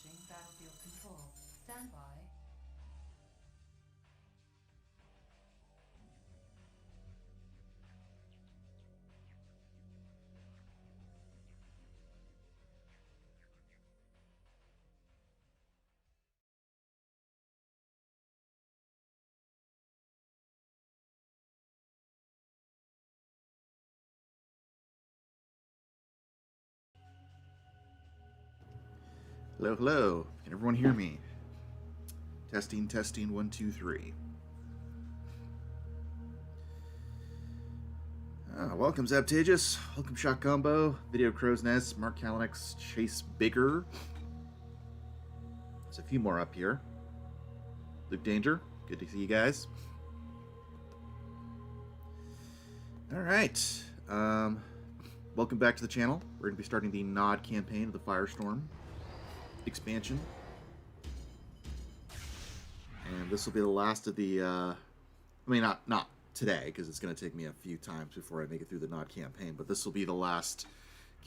Establishing battlefield control. Stand by. Hello, hello. Can everyone hear me? Testing, testing, 1, 2, 3. Welcome, Zaptagus. Welcome, Shock Combo, Video Crow's Nest, Mark Kalinix, Chase Baker. There's a few more up here. Luke Danger, good to see you guys. Alright. Welcome back to the channel. We're going to be starting the Nod campaign of the Firestorm expansion. And this will be the last of the, I mean, not today, because it's going to take me a few times before I make it through the Nod campaign, but this will be the last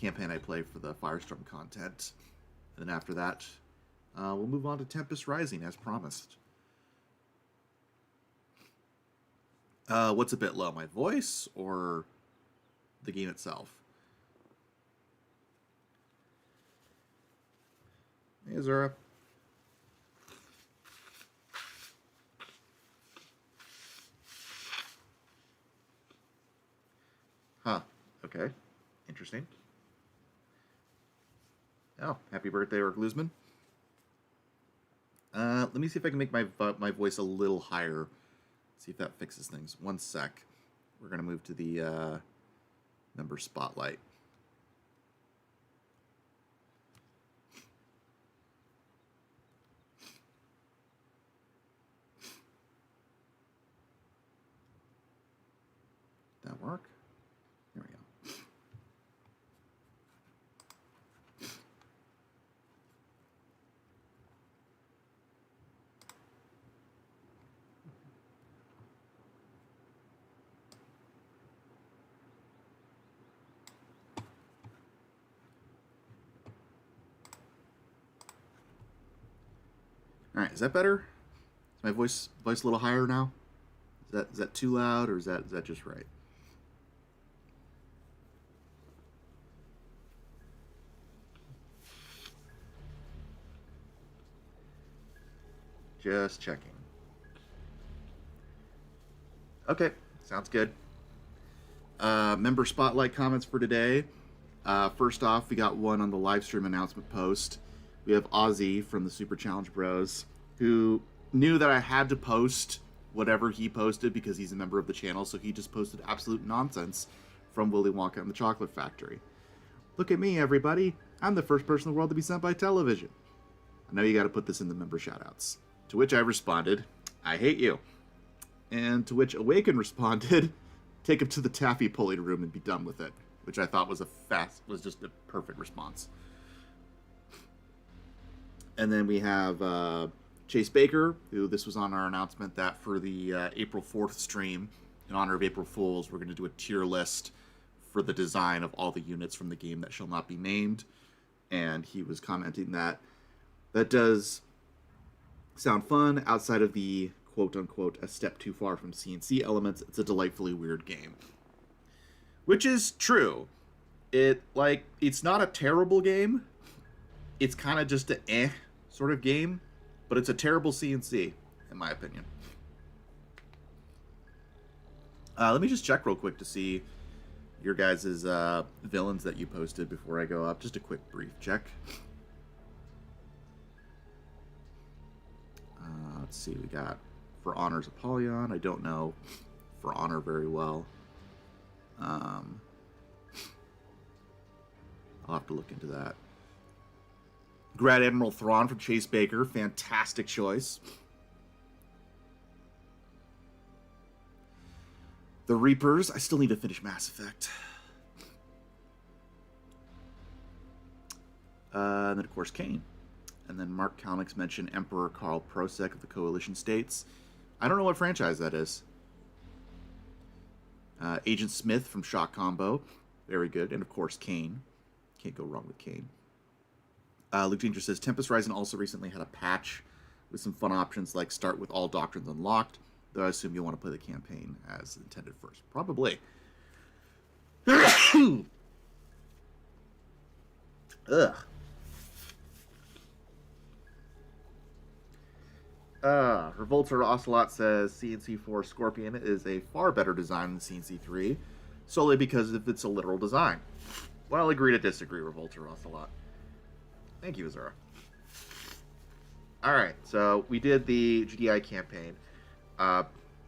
campaign I play for the Firestorm content. And then after that, we'll move on to Tempest Rising, as promised. What's a bit low, my voice or the game itself? Hey, Zara. Huh. Okay. Interesting. Oh, happy birthday, Eric Luzman. Let me see if I can make my voice a little higher. See if that fixes things. One sec. We're going to move to the member spotlight. Did that work? There we go. All right, is that better? Is my voice a little higher now? Is that too loud, or is that just right? Just checking. Okay, sounds good. Member spotlight comments for today. First off, we got one on the live stream announcement post. We have Aussie from the Super Challenge Bros, who knew that I had to post whatever he posted because he's a member of the channel, so he just posted absolute nonsense from Willy Wonka and the Chocolate Factory. Look at me, everybody. I'm the first person in the world to be sent by television. I know you got to put this in the member shoutouts. To which I responded, I hate you. And to which Awaken responded, take him to the taffy pulling room and be done with it. Which I thought was just a perfect response. And then we have Chase Baker, who this was on our announcement that for the April 4th stream, in honor of April Fools, we're going to do a tier list for the design of all the units from the game that shall not be named. And he was commenting that does sound fun outside of the quote-unquote a step too far from CNC elements. It's a delightfully weird game. Which is true. It's not a terrible game. It's kind of just a sort of game, but it's a terrible CNC, in my opinion. Let me just check real quick to see your guys' villains that you posted before I go up. Just a quick brief check. Let's see, we got For Honor's Apollyon. I don't know For Honor very well. I'll have to look into that. Grad Admiral Thrawn from Chase Baker. Fantastic choice. The Reapers. I still need to finish Mass Effect. And then, of course, Kane. And then Mark Kalnick's mentioned Emperor Karl Prosek of the Coalition States. I don't know what franchise that is. Agent Smith from Shock Combo. Very good. And, of course, Kane. Can't go wrong with Kane. Luke Danger says Tempest Rising also recently had a patch with some fun options like start with all doctrines unlocked, though I assume you'll want to play the campaign as intended first. Probably. Ugh. Revolter Ocelot says CNC4 Scorpion is a far better design than CNC3, solely because of its a literal design. Well, agree to disagree, Revolter Ocelot. Thank you, Azura. Alright, so we did the GDI campaign.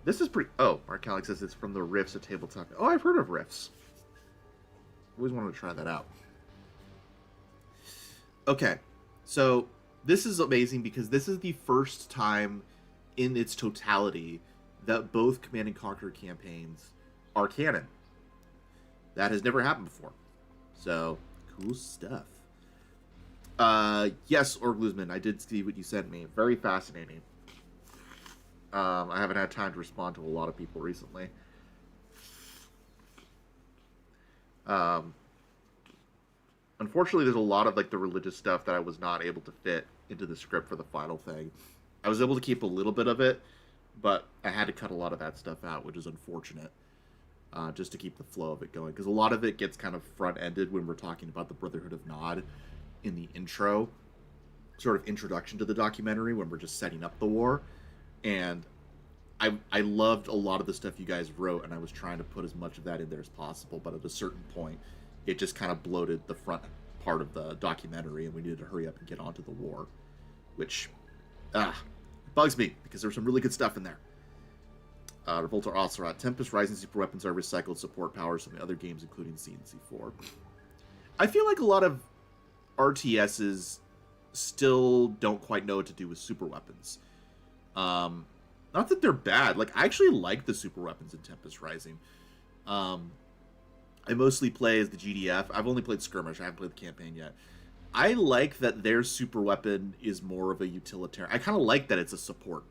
This is pretty... Oh, Mark Alex says it's from the Rifts of Tabletop. Oh, I've heard of Rifts. Always wanted to try that out. Okay, so this is amazing because this is the first time in its totality that both Command & Conquer campaigns are canon. That has never happened before. So, cool stuff. Yes, Orgluzman, I did see what you sent me. Very fascinating. I haven't had time to respond to a lot of people recently. Unfortunately, there's a lot of like the religious stuff that I was not able to fit into the script for the final thing. I was able to keep a little bit of it, but I had to cut a lot of that stuff out, which is unfortunate. Just to keep the flow of it going, because a lot of it gets kind of front-ended when we're talking about the Brotherhood of Nod in the intro, sort of introduction to the documentary when we're just setting up the war. And I loved a lot of the stuff you guys wrote, and I was trying to put as much of that in there as possible, but at a certain point, it just kind of bloated the front part of the documentary, and we needed to hurry up and get onto the war, which bugs me, because there's some really good stuff in there. Revolter Ocelot. Tempest Rising super weapons are recycled support powers from the other games, including CNC4. I feel like a lot of RTSs still don't quite know what to do with super weapons. Not that they're bad. Like, I actually like the super weapons in Tempest Rising. I mostly play as the GDF. I've only played Skirmish. I haven't played the campaign yet. I like that their super weapon is more of a utilitarian. I kind of like that it's a support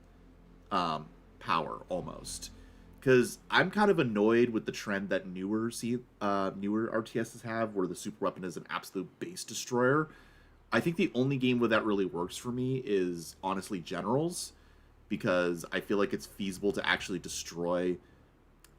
power almost, because I'm kind of annoyed with the trend that newer RTSs have, where the super weapon is an absolute base destroyer. I think the only game where that really works for me is honestly Generals, because I feel like it's feasible to actually destroy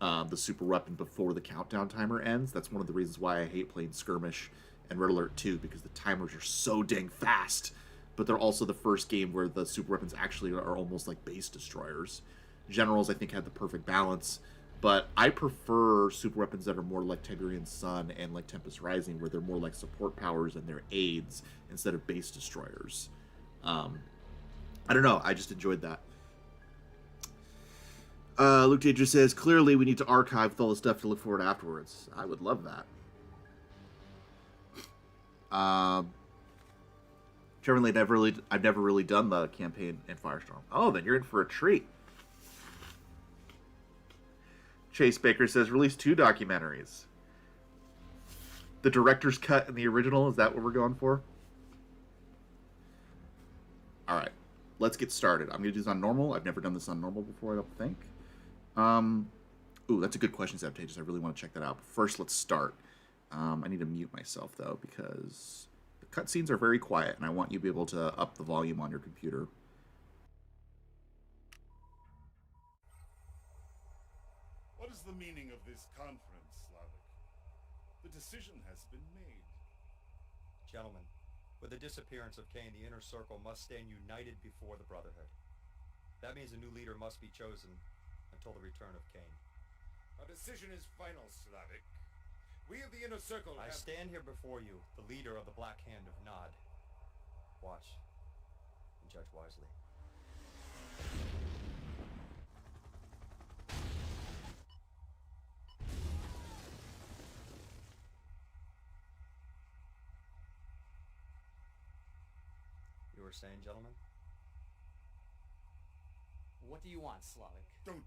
the super weapon before the countdown timer ends. That's one of the reasons why I hate playing Skirmish and Red Alert 2, because the timers are so dang fast, but they're also the first game where the super weapons actually are almost like base destroyers. Generals, I think, had the perfect balance, but I prefer super weapons that are more like Tiberian Sun and like Tempest Rising, where they're more like support powers and they're aids instead of base destroyers. I don't know, I just enjoyed that. Luke Danger says, clearly we need to archive with all the stuff to look forward to afterwards. I would love that. Generally, I've never really done the campaign in Firestorm. Oh, then you're in for a treat. Chase Baker says, release 2 documentaries. The director's cut and the original, is that what we're going for? Alright, let's get started. I'm going to do this on normal. I've never done this on normal before, I don't think. Ooh, that's a good question, Zaptages. I really want to check that out. But first, let's start. I need to mute myself, though, because the cutscenes are very quiet, and I want you to be able to up the volume on your computer. What is the meaning of this conference, Slavic? The decision has been made. Gentlemen, with the disappearance of Cain, the Inner Circle must stand united before the Brotherhood. That means a new leader must be chosen until the return of Cain. Our decision is final, Slavic. We of the Inner Circle I stand here before you, the leader of the Black Hand of Nod. Watch and judge wisely. You were saying, gentlemen? What do you want, Slavic? Don't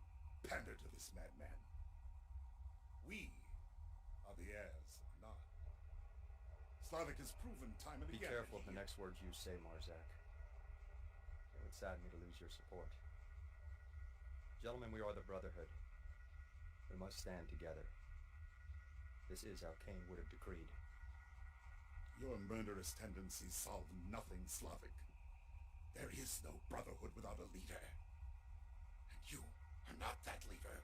pander to this madman. We are the heirs of Nod. Slavic has proven time and Be again. careful of the next words you say, Marzak. It would sadden me to lose your support. Gentlemen, we are the Brotherhood. We must stand together. This is how Cain would have decreed. Your murderous tendencies solve nothing, Slavic. There is no brotherhood without a leader. And you are not that leader.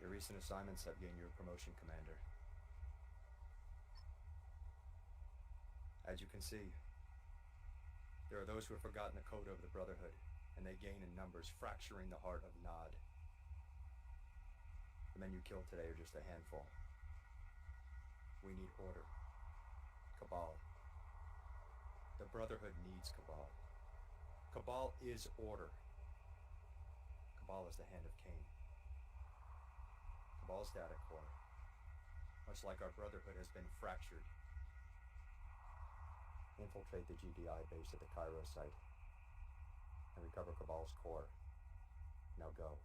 Your recent assignments have gained you a promotion, Commander. As you can see, there are those who have forgotten the code of the Brotherhood, and they gain in numbers, fracturing the heart of Nod. The men you killed today are just a handful. We need order. Cabal. The Brotherhood needs Cabal. Cabal is order. Cabal is the hand of Cain. Cabal's data core, much like our Brotherhood, has been fractured. Infiltrate the GDI base at the Cairo site and recover Cabal's core. Now go.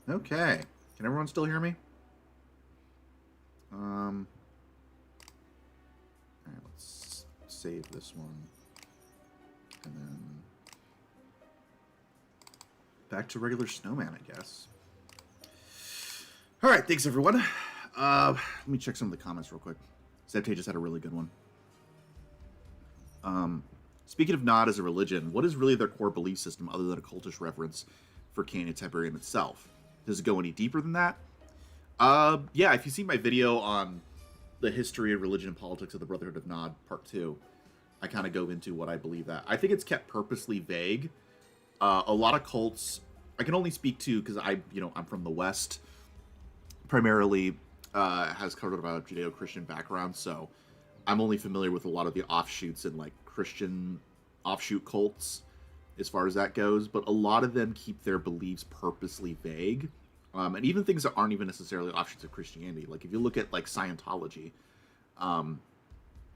Okay. Can everyone still hear me? Alright, let's save this one. And then back to regular Snowman, I guess. Alright, thanks everyone. Let me check some of the comments real quick. Zepte just had a really good one. Speaking of Nod as a religion, what is really their core belief system other than a cultish reverence for Cain and Tiberium itself? Does it go any deeper than that? Yeah, if you see my video on the history of religion and politics of the Brotherhood of Nod, part 2, I kind of go into what I believe that. I think it's kept purposely vague. A lot of cults, I can only speak to, because I'm from the West, primarily has covered about a Judeo-Christian background, so I'm only familiar with a lot of the offshoots and, like, Christian offshoot cults, as far as that goes, but a lot of them keep their beliefs purposely vague. And even things that aren't even necessarily offshoots of Christianity. Like, if you look at, like, Scientology,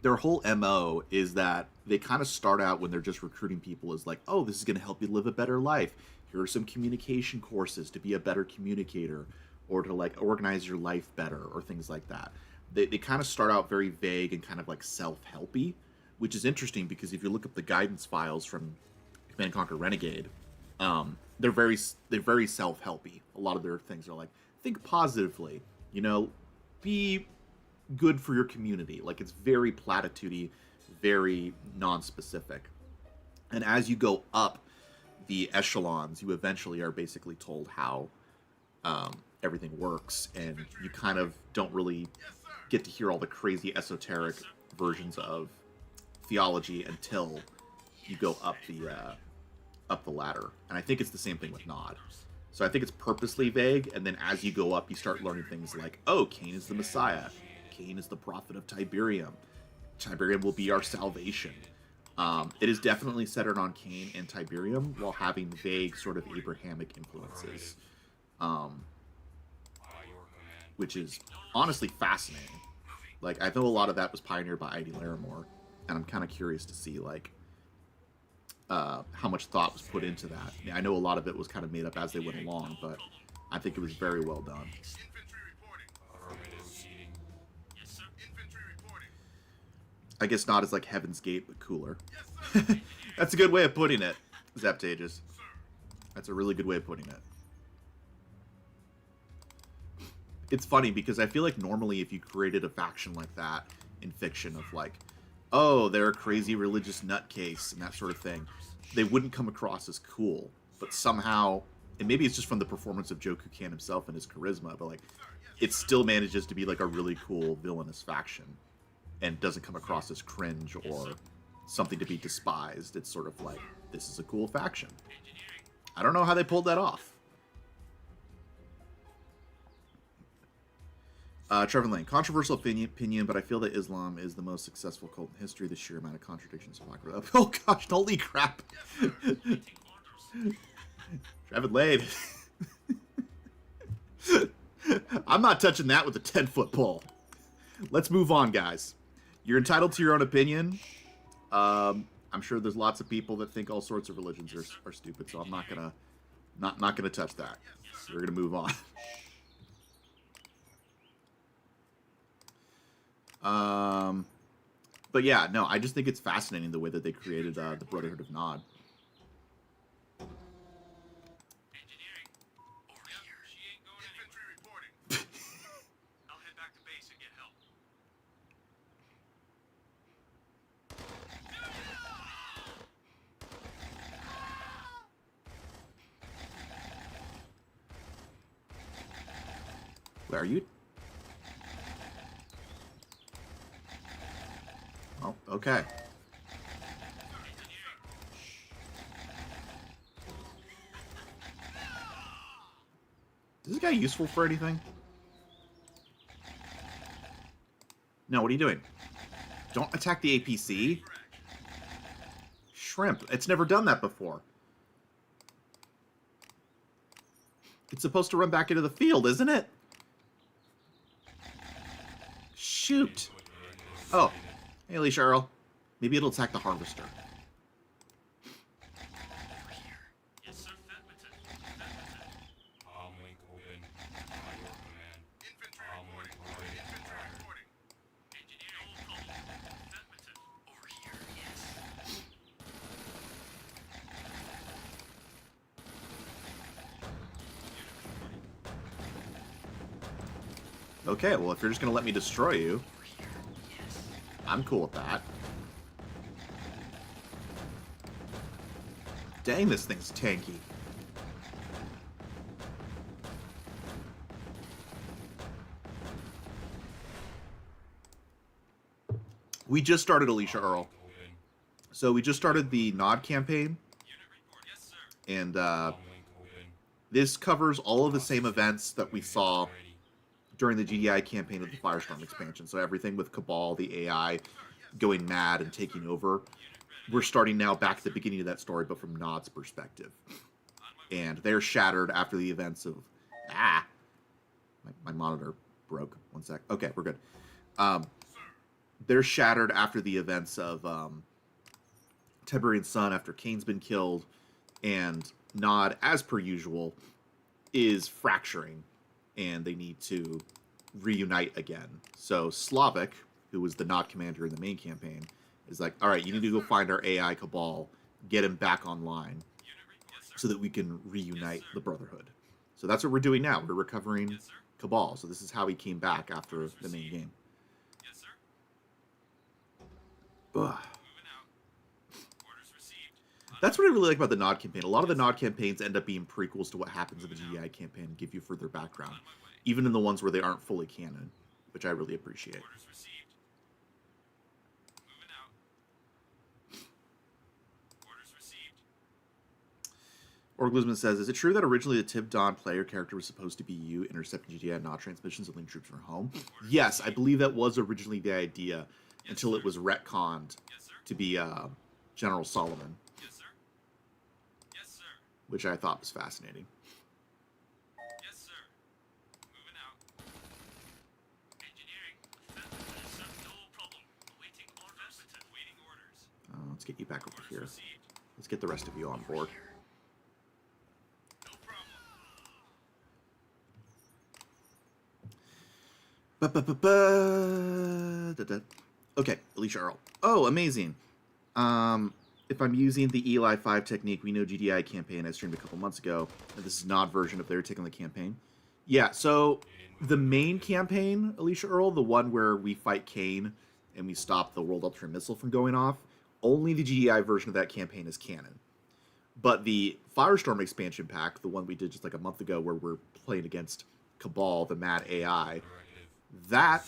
their whole MO is that they kind of start out when they're just recruiting people as like, oh, this is going to help you live a better life. Here are some communication courses to be a better communicator or to, like, organize your life better or things like that. They kind of start out very vague and kind of, like, self-helpy, which is interesting because if you look up the guidance files from Command & Conquer Renegade, they're very self-helpy. A lot of their things are like, think positively, be good for your community. Like, it's very platitude-y, very non-specific. And as you go up the echelons, you eventually are basically told how everything works, and you kind of don't really get to hear all the crazy esoteric versions of theology until you go up the ladder. And I think it's the same thing with Nod. So I think it's purposely vague, and then as you go up, you start learning things like, oh, Cain is the Messiah. Cain is the prophet of Tiberium. Tiberium will be our salvation. It is definitely centered on Cain and Tiberium while having vague sort of Abrahamic influences, which is honestly fascinating. Like, I know a lot of that was pioneered by I.D. Larimore, and I'm kind of curious to see, like, how much thought was put into that. I know a lot of it was kind of made up as they went along, but I think it was very well done. I guess Nod is like Heaven's Gate, but cooler. That's a good way of putting it, Zeptages. That's a really good way of putting it. It's funny because I feel like normally if you created a faction like that in fiction of like, oh, they're a crazy religious nutcase and that sort of thing, they wouldn't come across as cool. But somehow, and maybe it's just from the performance of Joe Kukan himself and his charisma, but like, it still manages to be like a really cool villainous faction and doesn't come across as cringe or something to be despised. It's sort of like, this is a cool faction. I don't know how they pulled that off. Trevor Lane, controversial opinion, but I feel that Islam is the most successful cult in history. The sheer amount of contradictions. Oh gosh, holy crap! Trevor Lane, I'm not touching that with a 10-foot pole. Let's move on, guys. You're entitled to your own opinion. I'm sure there's lots of people that think all sorts of religions are stupid, so I'm not gonna touch that. So we're gonna move on. But yeah, no, I just think it's fascinating the way that they created the Brotherhood of Nod. Engineering. Over here. She ain't going Infantry reporting. I'll head back to base and get help. Where are you? Oh, okay. Is this guy useful for anything? No, what are you doing? Don't attack the APC. Shrimp. It's never done that before. It's supposed to run back into the field, isn't it? Shoot. Oh. Hey, Alicia Earl. Maybe it'll attack the harvester. Over here. Yes, sir. Affirmative. Affirmative. Link open. By your command. Infantry reporting. Infantry reporting. Engineering. No problem. Affirmative. Over here. Yes. Okay, well, if you're just going to let me destroy you, Over here. Yes. I'm cool with that. Dang, this thing's tanky. We just started Alicia Earl. Open. So we just started the Nod campaign, Unit report. Yes, sir. and Link open. this covers all of the same events that we saw Ready. during the GDI campaign of the Firestorm expansion. So everything with Cabal, the AI, going mad and taking over. We're starting now back at the beginning of that story, but from Nod's perspective. And they're shattered after the events of... My monitor broke. One sec. Okay, we're good. They're shattered after the events of Tiberian's son after Kane's been killed. And Nod, as per usual, is fracturing. And they need to reunite again. So Slavic, who was the Nod commander in the main campaign, is like, all right, you need to go find our AI Cabal, get him back online, so that we can reunite the Brotherhood. So that's what we're doing now. We're recovering Cabal. So this is how he came back after the main game. Yes, sir. Ugh. Moving out. Orders received. That's what I really like about the Nod campaign. A lot of the Nod campaigns end up being prequels to what happens in the GDI campaign and give you further background, even in the ones where they aren't fully canon, which I really appreciate. Orders received. Moving out. Orders received. Orglusman says, is it true that originally the Tib Dawn player character was supposed to be you intercepting GDI Nod transmissions and leading troops from home? Yes, I believe that was originally the idea until it was retconned Yes, sir. to be General Solomon, Yes, sir. Yes, sir. which I thought was fascinating. Yes, sir. Moving out. Engineering. Affirmative, sir. No problem. Awaiting orders. Affirmative. Waiting orders. Let's get you back over here. Orders received. Let's get the rest of you on board. No problem. Da-da. Okay, Alicia Earl. Oh, amazing. If I'm using the Eli 5 technique, we know GDI campaign I streamed a couple months ago, and this is Nod version of their take on the campaign. Yeah, so the main campaign, Alicia Earl, the one where we fight Kane and we stop the World Ultra Missile from going off, only the GDI version of that campaign is canon. But the Firestorm expansion pack, the one we did just like a month ago where we're playing against Cabal, the Mad AI, that,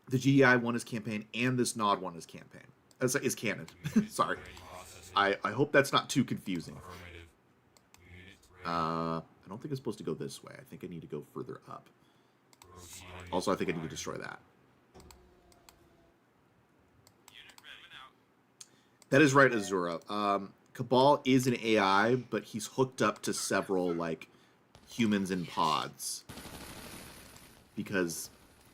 the GDI one is campaign and this Nod one is campaign. Is canon. Sorry. I hope that's not too confusing. I don't think it's supposed to go this way. I think I need to go further up. Also, I think I need to destroy that. Unit ready. Out. That is right, Azura. Cabal is an AI, but he's hooked up to several, like, humans in pods. Because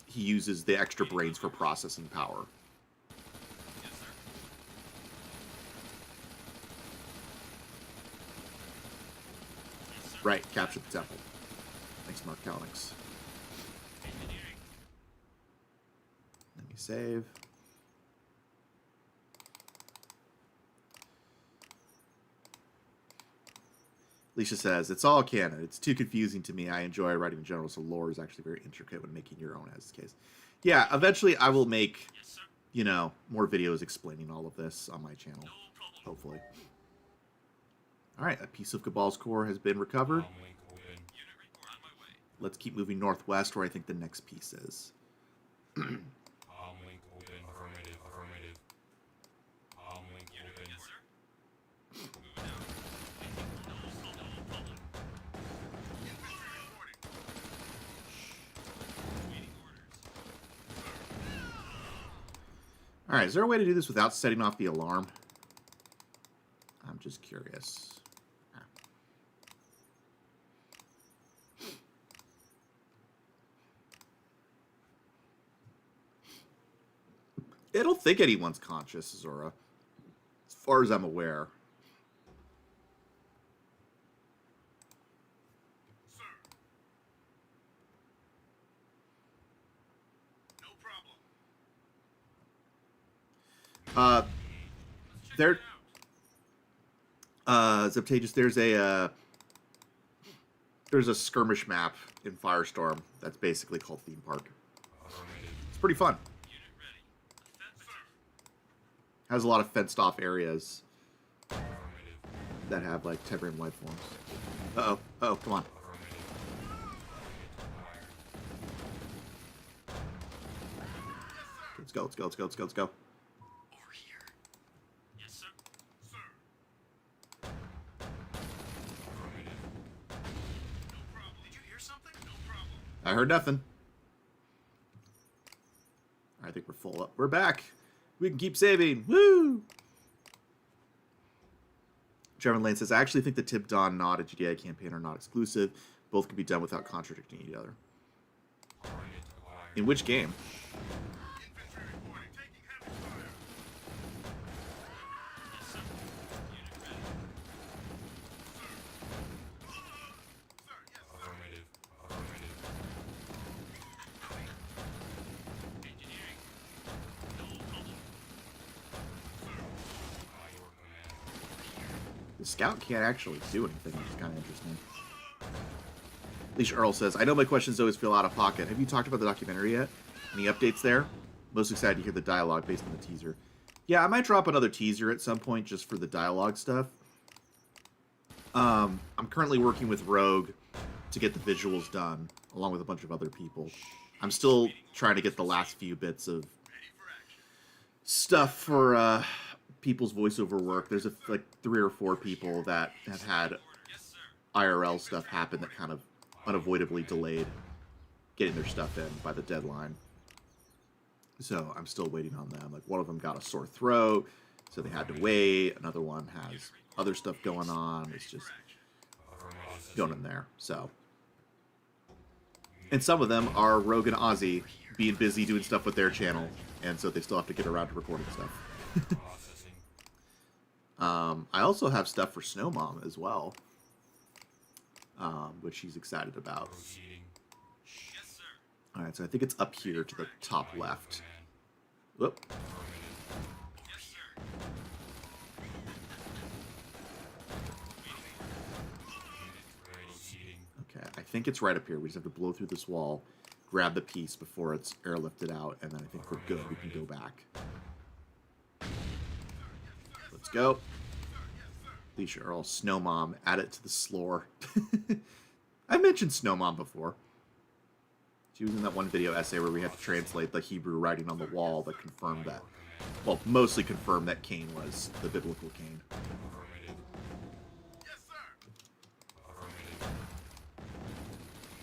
he uses the extra brains for processing power. Yes, sir. Yes, sir. Right, capture the temple. Thanks, Mark Calnix. Engineering. Let me save. Alicia says, it's all canon. It's too confusing to me. I enjoy writing in general, so lore is actually very intricate when making your own, as the case. Yeah, eventually I will make, Yes, sir. you know, more videos explaining all of this on my channel, No problem. hopefully. All right, a piece of Cabal's core has been recovered. Comlink open. Unit report on my way. Let's keep moving northwest, where I think the next piece is. Comlink open. Affirmative. Affirmative. Comlink open. Yes, sir. Moving out. No problem. Infantry reporting. Waiting orders. All right, is there a way to do this without setting off the alarm? I'm just curious. Ah. I don't think anyone's conscious, Zora. As far as I'm aware. Sir. No problem. Let's check There. it out. Zeptagus, there's a skirmish map in Firestorm that's basically called Theme Park. Affirmative. It's pretty fun. Unit ready. Affirmative. Has a lot of fenced off areas Affirmative. that have like Tiberian life forms. Uh-oh. Uh-oh, come on. Affirmative. Let's go, let's go, let's go, let's go, let's go. Over here. Yes, sir. Sir. Affirmative. No problem. Did you hear something? No problem. I heard nothing. I think we're full up. We're back. We can keep saving. Woo! German Lane says, I actually think the Tib Dawn Nod and GTA campaign are not exclusive. Both can be done without contradicting each other. Target acquired. In which game? Infantry reporting. Taking heavy fire. Yes, sir. Unit ready. Sir. Sir, yes, sir. Affirmative. Affirmative. Engineering. No problem. By your command. The scout can't actually do anything, which is kind of interesting. Leash Earl says, I know my questions always feel out of pocket. Have you talked about the documentary yet? Any updates there? Most excited to hear the dialogue based on the teaser. Yeah, I might drop another teaser at some point just for the dialogue stuff. I'm currently working with Rogue to get the visuals done, along with a bunch of other people. I'm still trying to get the last few bits of Ready for action. stuff for people's voiceover work. There's like 3 or 4 people that have had Yes, sir. IRL stuff happen that kind of unavoidably delayed getting their stuff in by the deadline. So I'm still waiting on them. Like one of them got a sore throat, so they had to wait. Another one has other stuff going on. It's just going in there. So, and some of them are Rogue and Aussie being busy doing stuff with their channel, and so they still have to get around to recording stuff. Processing. I also have stuff for Snowman as well, which he's excited about. Proceeding. Yes, sir. All right, so I think it's up here to the top By your left. command. Whoop. Affirmative. Yes, sir. Proceeding. Okay, I think it's right up here. We just have to blow through this wall, grab the piece before it's airlifted out, and then I think we're good. We can go back. Let's go. Leisha Earl, Snowmom, add it to the slore. I mentioned Snowmom before. She was in that one video essay where we had to translate the Hebrew writing on the wall that confirmed that. Well, mostly confirmed that Cain was the biblical Cain. Affirmative. Yes, sir. Affirmative.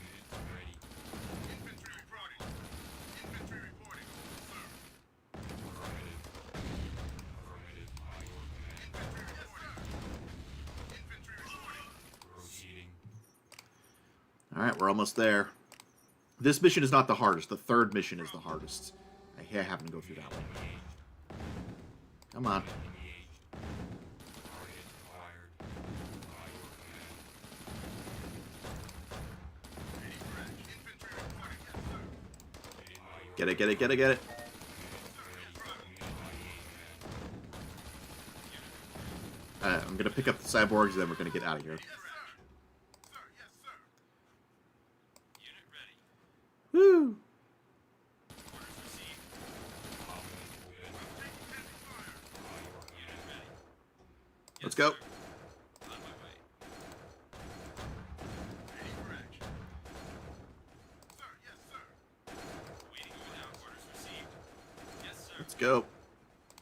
Unit ready. Infantry reporting. Infantry reporting. Sir. Affirmative. Affirmative. By your command. Infantry reporting. Infantry reporting. Proceeding. All right, we're almost there. This mission is not the hardest. The third mission is the hardest. I happen to go through that one. Come on. Engaged. Target acquired. By your command. Ready for action. Infantry reporting. Yes, sir. By your Get it, get it, get it, get it. I'm gonna pick up the cyborgs, and then we're gonna get out of here. Unit ready. Woo! Orders received. Unit ready. Let's go. On my way. Ready for action. Sir, yes, sir. Waiting you now. Orders received. Yes, sir. Let's go.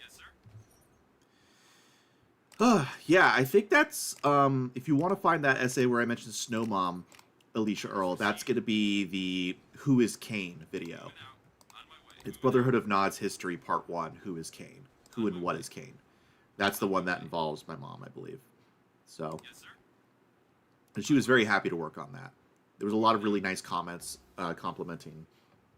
Yes, sir. Yeah, I think that's if you want to find that essay where I mentioned Snowman, Alicia Earl, that's gonna be the Who is Kane video. Now, on my way. It's Brotherhood of Nod's History Part 1, Who is Kane? Who and What is Kane? That's the one that involves my mom, I believe. So, Yes, sir. and she was very happy to work on that. There was a lot of really nice comments complimenting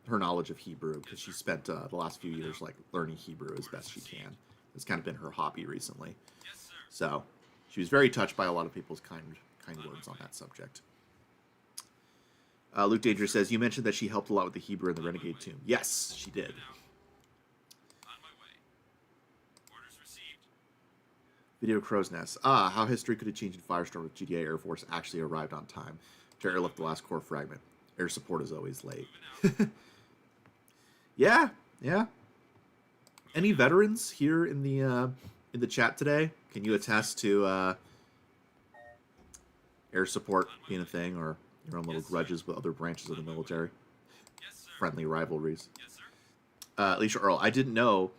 her knowledge of Hebrew, because she spent the last few years like learning Hebrew as best she can. It's kind of been her hobby recently. Yes, sir. So, she was very touched by a lot of people's kind words on that subject. Luke Danger says, you mentioned that she helped a lot with the Hebrew in the Renegade Tomb. Yes, she did. On my way. Orders received. Video Crow's Nest. Ah, how history could have changed in Firestorm if GDA Air Force actually arrived on time to airlift the last core fragment. Air support is always late. Yeah. Any veterans here in the chat today? Can you attest to air support being a thing, or your own little grudges with other branches of the military? Yes, sir. Friendly rivalries. Yes, sir. Alicia Earl, I didn't know.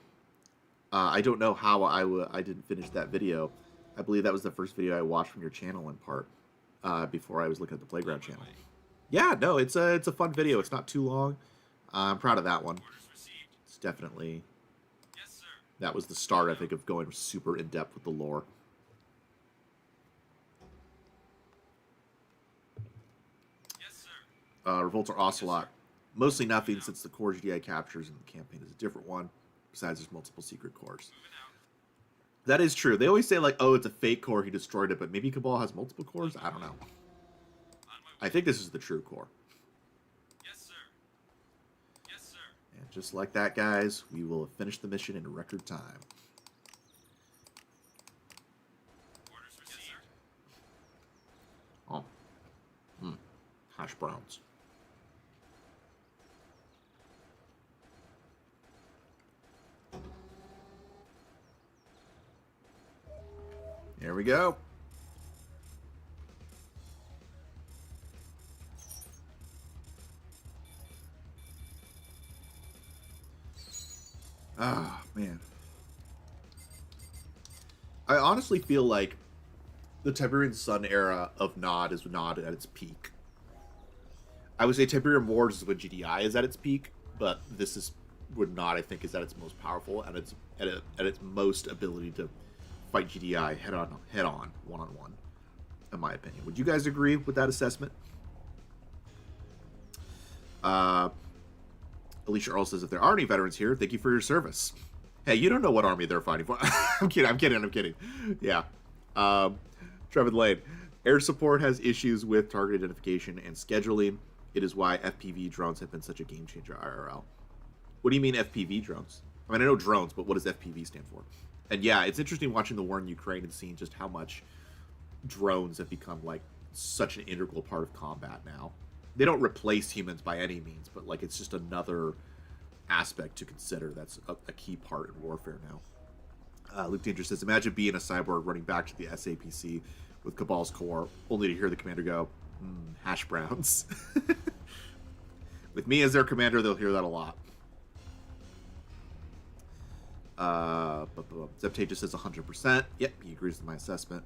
I don't know how I didn't finish that video. I believe that was the first video I watched from your channel in part, before I was looking at the Playground channel. Yeah, no, it's a fun video. It's not too long. I'm proud of that one. Orders received. It's definitely, Yes, sir. that was the start, I think, of going super in depth with the lore. Yes, sir. Revolt or Ocelot, mostly nothing, since the core GDI captures in the campaign is a different one. Besides, there's multiple secret cores. Moving out. That is true. They always say like, "Oh, it's a fake core. He destroyed it," but maybe Cabal has multiple cores. I don't know. On my way. I think this is the true core. Yes, sir. Yes, sir. And just like that, guys, we will finish the mission in record time. Orders received. Oh, hash browns. There we go. Ah, man. I honestly feel like the Tiberian Sun era of Nod is Nod at its peak. I would say Tiberium War is when GDI is at its peak, but this is when Nod, I think, is at its most powerful and it's at its most ability to fight GDI head on, one-on-one, in my opinion. Would you guys agree with that assessment? Alicia Earl says, if there are any veterans here, thank you for your service. Hey, you don't know what army they're fighting for. I'm kidding. Yeah. Trevor Lane. Air support has issues with target identification and scheduling. It is why FPV drones have been such a game changer IRL. What do you mean FPV drones? I mean, I know drones, but what does FPV stand for? And yeah, it's interesting watching the war in Ukraine and seeing just how much drones have become like such an integral part of combat now. They don't replace humans by any means, but like it's just another aspect to consider that's a key part in warfare now. Luke Danger says, imagine being a cyborg running back to the SAPC with Cabal's core, only to hear the commander go, hash browns. With me as their commander, they'll hear that a lot. Zeptages says 100%. Yep, he agrees with my assessment.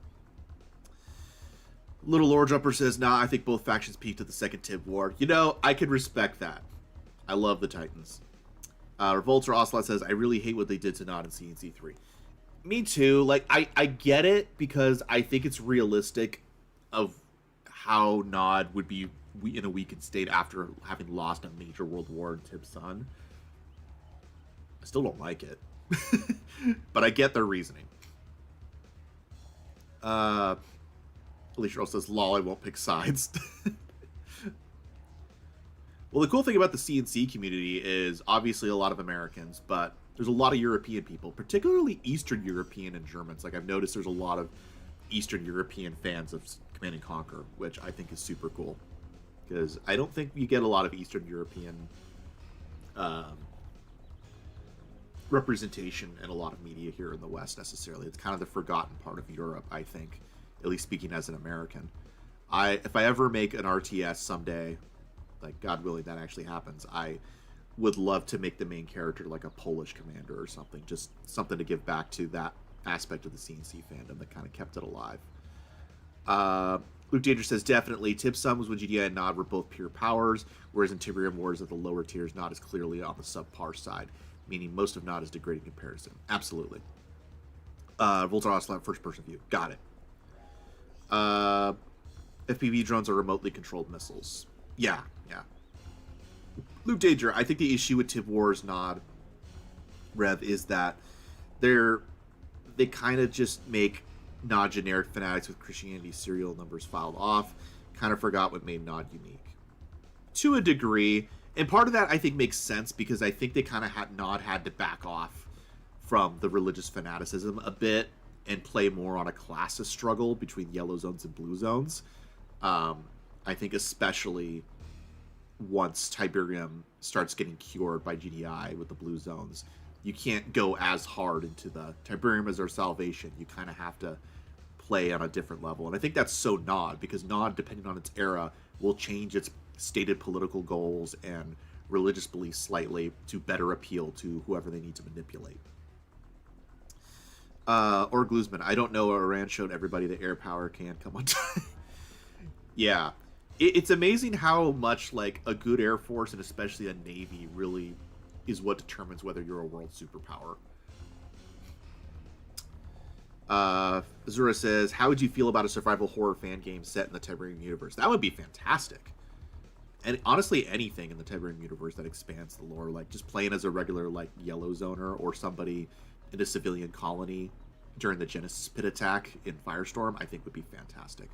Little Lore Jumper says, nah, I think both factions peaked at the Second Tib War. You know, I could respect that. I love the Titans. Revolter Ocelot says, I really hate what they did to Nod in CNC3. Me too. Like, I get it because I think it's realistic of how Nod would be in a weakened state after having lost a major world war in Tib's son. I still don't like it. But I get their reasoning. Alicia also says, lol, I won't pick sides. Well, the cool thing about the CNC community is obviously a lot of Americans, but there's a lot of European people, particularly Eastern European and Germans. Like, I've noticed there's a lot of Eastern European fans of Command and Conquer, which I think is super cool. Because I don't think you get a lot of Eastern European representation in a lot of media here in the West necessarily. It's kind of the forgotten part of Europe, I think, at least speaking as an American. If I ever make an RTS someday, like God willing that actually happens, I would love to make the main character like a Polish commander or something, just something to give back to that aspect of the CNC fandom that kind of kept it alive. Luke Danger says, definitely, Tib Summons with GDI and Nod were both pure powers, whereas in Tiberium Wars at the lower tiers, Nod is clearly on the subpar side, meaning most of Nod is degrading comparison. Absolutely. Voltar Ocelot, first person view. Got it. FPV drones are remotely controlled missiles. Yeah. Luke Danger, I think the issue with Tib Wars Nod Rev is that they kind of just make Nod generic fanatics with Christianity serial numbers filed off. Kind of forgot what made Nod unique. To a degree, and part of that I think makes sense because I think they kind of Nod had to back off from the religious fanaticism a bit and play more on a classist struggle between yellow zones and blue zones. I think especially once Tiberium starts getting cured by GDI with the blue zones, you can't go as hard into the Tiberium as our salvation. You kind of have to play on a different level. And I think that's so Nod, because Nod, depending on its era, will change its stated political goals and religious beliefs slightly to better appeal to whoever they need to manipulate. Or Glusman, I don't know, Iran showed everybody that air power can come on time. Yeah. It's amazing how much like a good Air Force and especially a Navy really is what determines whether you're a world superpower. Azura says, how would you feel about a survival horror fan game set in the Tiberium universe? That would be fantastic. And honestly, anything in the Tiberium universe that expands the lore, like just playing as a regular like yellow zoner or somebody in a civilian colony during the Genesis pit attack in Firestorm, I think would be fantastic.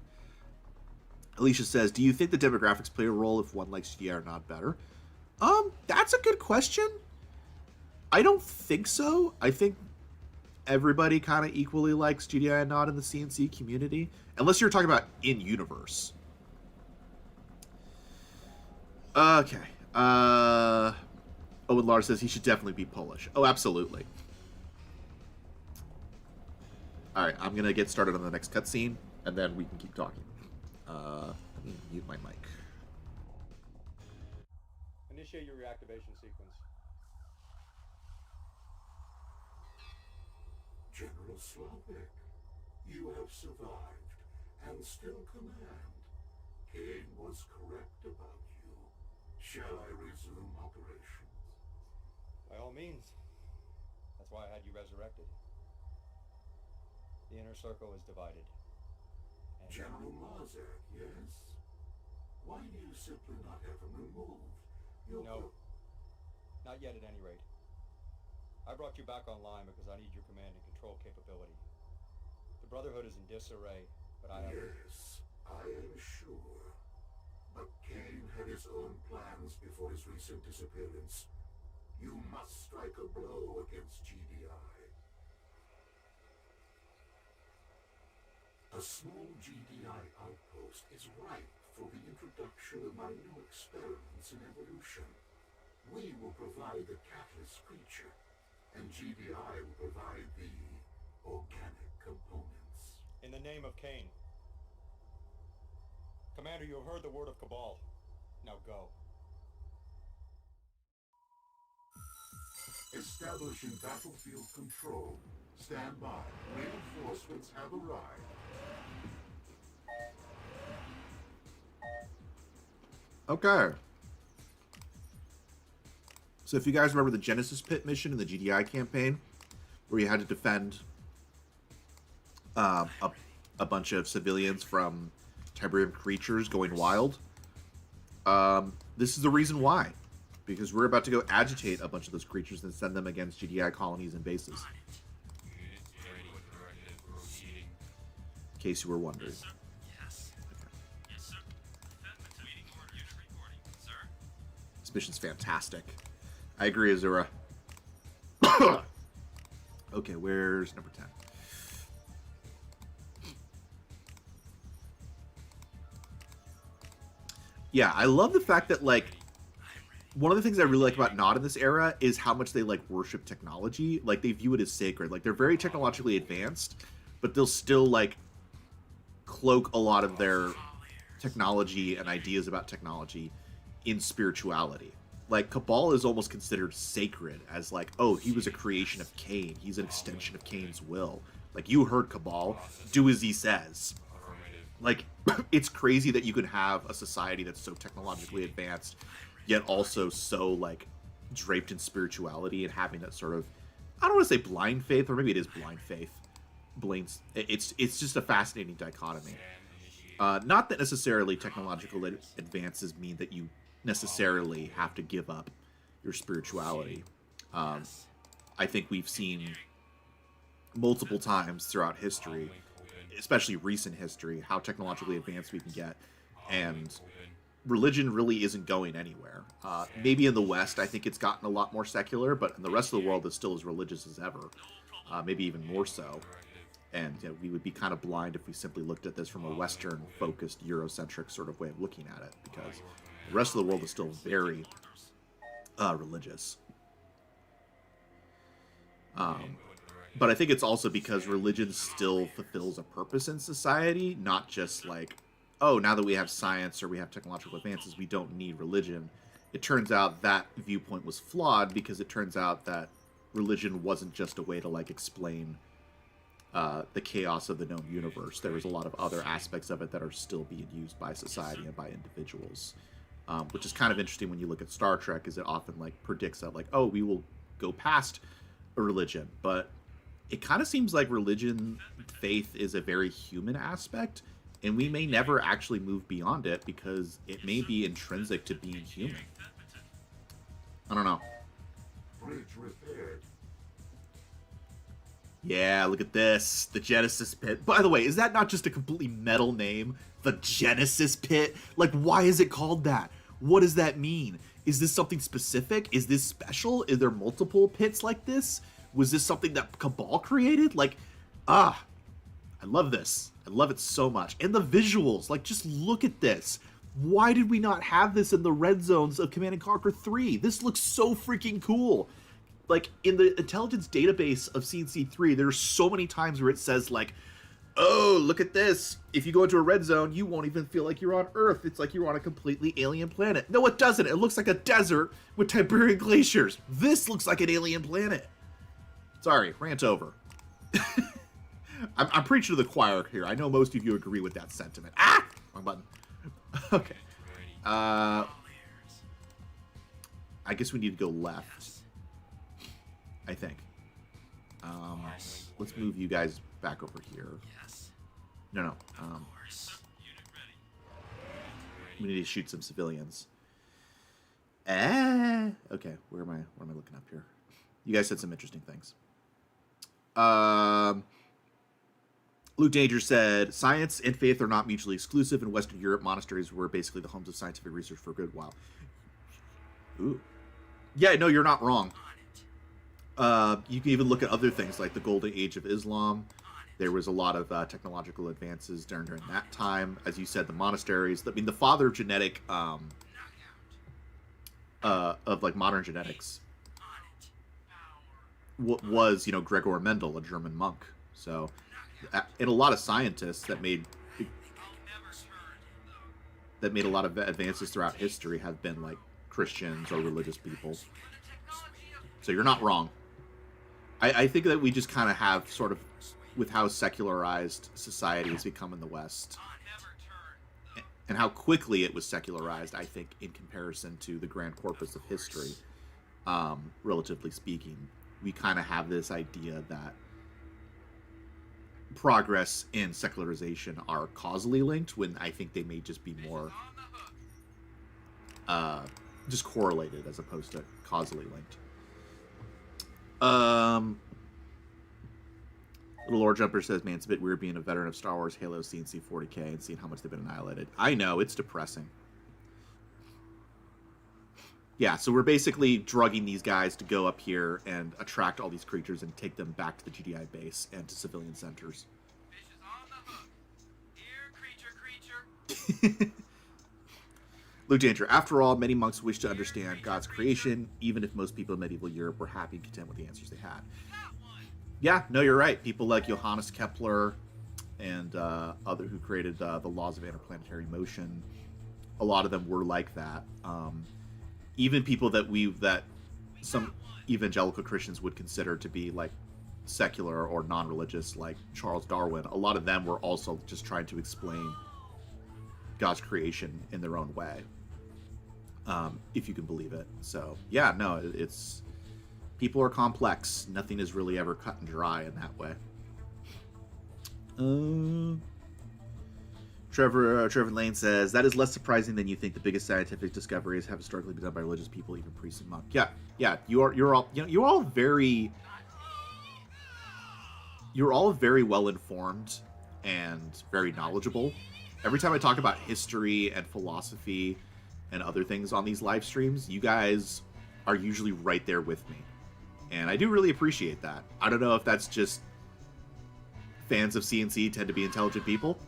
Alicia says, do you think the demographics play a role if one likes GDI or not better? That's a good question. I don't think so. I think everybody kind of equally likes GDI and not in the CNC community, unless you're talking about in-universe. Okay. Owen Lars says he should definitely be Polish. Oh, absolutely. All right, I'm going to get started on the next cutscene, and then we can keep talking. Let me mute my mic. Initiate your reactivation sequence. General Slavik, you have survived and still command. Kane was correct about you. Shall I resume operations? By all means. That's why I had you resurrected. The inner circle is divided. And General Mazak, yes? Why do you simply not have him removed? No. Not yet, at any rate. I brought you back online because I need your command and control capability. The Brotherhood is in disarray, but I have... Yes, I am sure. But Kane had his own plans before his recent disappearance. You must strike a blow against GDI. A small GDI outpost is ripe for the introduction of my new experiments in evolution. We will provide the catalyst creature, and GDI will provide the organic components. In the name of Kane. Commander, you have heard the word of Cabal. Now go. Establishing battlefield control. Stand by. Reinforcements have arrived. Okay. So if you guys remember the Genesis Pit mission in the GDI campaign, where you had to defend a bunch of civilians from Tiberium creatures going wild, this is the reason why. Because we're about to go agitate a bunch of those creatures and send them against GDI colonies and bases. In case you were wondering. Yes, sir. Yes. Yes, sir. Waiting order. Unit reporting, sir. This mission's fantastic. I agree, Azura. Okay, where's number 10? Yeah, I love the fact that, like, one of the things I really like about Nod in this era is how much they, like, worship technology. Like, they view it as sacred. Like, they're very technologically advanced, but they'll still, like, cloak a lot of their technology and ideas about technology in spirituality. Like, Cabal is almost considered sacred as, like, oh, he was a creation of Cain. He's an extension of Cain's will. Like, you heard Cabal. Do as he says. Like, it's crazy that you could have a society that's so technologically advanced, yet also so, like, draped in spirituality and having that sort of, I don't want to say blind faith, or maybe it is blind faith. It's just a fascinating dichotomy. Not that necessarily technological advances mean that you necessarily have to give up your spirituality. I think we've seen multiple times throughout history, especially recent history, how technologically advanced we can get, and religion really isn't going anywhere. Maybe in the West, I think it's gotten a lot more secular, but in the rest of the world, it's still as religious as ever, maybe even more so. And you know, we would be kind of blind if we simply looked at this from a Western-focused, Eurocentric sort of way of looking at it, because the rest of the world is still very religious. But I think it's also because religion still fulfills a purpose in society, not just like, oh, now that we have science or we have technological advances, we don't need religion. It turns out that viewpoint was flawed because it turns out that religion wasn't just a way to, like, explain the chaos of the known universe. There was a lot of other aspects of it that are still being used by society and by individuals, which is kind of interesting when you look at Star Trek, is it often, like, predicts that, like, oh, we will go past a religion, but it kind of seems like religion, faith, is a very human aspect, and we may never actually move beyond it because it may be intrinsic to being human. I don't know. Bridge repaired. Yeah, look at this. The Genesis Pit. By the way, is that not just a completely metal name? The Genesis Pit? Like, why is it called that? What does that mean? Is this something specific? Is this special? Is there multiple pits like this? Was this something that Cabal created? Like, I love this. I love it so much. And the visuals, like, just look at this. Why did we not have this in the red zones of Command & Conquer 3? This looks so freaking cool. Like, in the intelligence database of CNC3, there's so many times where it says, like, oh, look at this. If you go into a red zone, you won't even feel like you're on Earth. It's like you're on a completely alien planet. No, it doesn't. It looks like a desert with Tiberian glaciers. This looks like an alien planet. Sorry, rant over. I'm preaching to the choir here. I know most of you agree with that sentiment. Ah! Wrong button. Okay. I guess we need to go left. I think. Let's move you guys back over here. No. We need to shoot some civilians. Okay. Where am I looking up here? You guys said some interesting things. Luke Danger said, science and faith are not mutually exclusive. In Western Europe, monasteries were basically the homes of scientific research for a good while. Ooh. Yeah, no, you're not wrong. You can even look at other things like the Golden Age of Islam. There was a lot of technological advances during that time. As you said, the monasteries. I mean, the father of genetic, of like modern genetics, was, you know, Gregor Mendel, a German monk. So, and a lot of scientists that made a lot of advances throughout history have been like Christians or religious people. So you're not wrong. I think that we just kind of have sort of, with how secularized society has become in the West, and how quickly it was secularized, I think, in comparison to the grand corpus of history, relatively speaking, we kind of have this idea that progress and secularization are causally linked, when I think they may just be more just correlated as opposed to causally linked. Little Lord Jumper says, man, it's a bit weird being a veteran of Star Wars, Halo, CNC 40K, and seeing how much they've been annihilated. I know, it's depressing. Yeah, so we're basically drugging these guys to go up here and attract all these creatures and take them back to the GDI base and to civilian centers. Fish is on the hook. Here, creature. Luke Danger. After all, many monks wish to understand God's creation, even if most people in medieval Europe were happy and content with the answers they had. Yeah, no, you're right. People like Johannes Kepler and other who created the laws of interplanetary motion, a lot of them were like that. Even people that some evangelical Christians would consider to be like secular or non-religious, like Charles Darwin, a lot of them were also just trying to explain God's creation in their own way, if you can believe it. So yeah, no, it's people are complex. Nothing is really ever cut and dry in that way. Trevor Lane says that is less surprising than you think. The biggest scientific discoveries have historically been done by religious people, even priests and monks. Yeah. You're all very well informed and very knowledgeable. Every time I talk about history and philosophy and other things on these live streams, you guys are usually right there with me, and I do really appreciate that. I don't know if that's just fans of CNC tend to be intelligent people,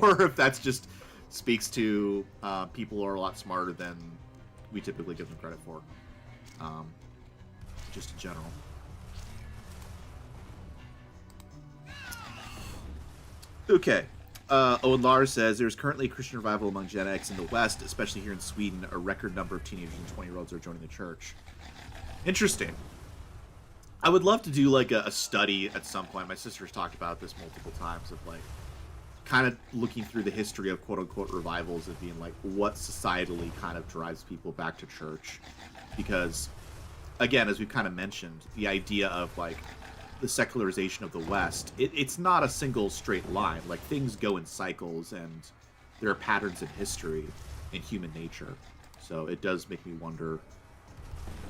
or if that's just speaks to people who are a lot smarter than we typically give them credit for, just in general. Okay. Owen Lars says, there's currently a Christian revival among Gen X in the West, especially here in Sweden. A record number of teenagers and 20-year-olds are joining the church. Interesting. I would love to do like a study at some point. My sister's talked about this multiple times of like kind of looking through the history of quote-unquote revivals and being like what societally kind of drives people back to church. Because, again, as we've kind of mentioned, the idea of like the secularization of the West, it's not a single straight line. Like, things go in cycles, and there are patterns in history in human nature. So it does make me wonder,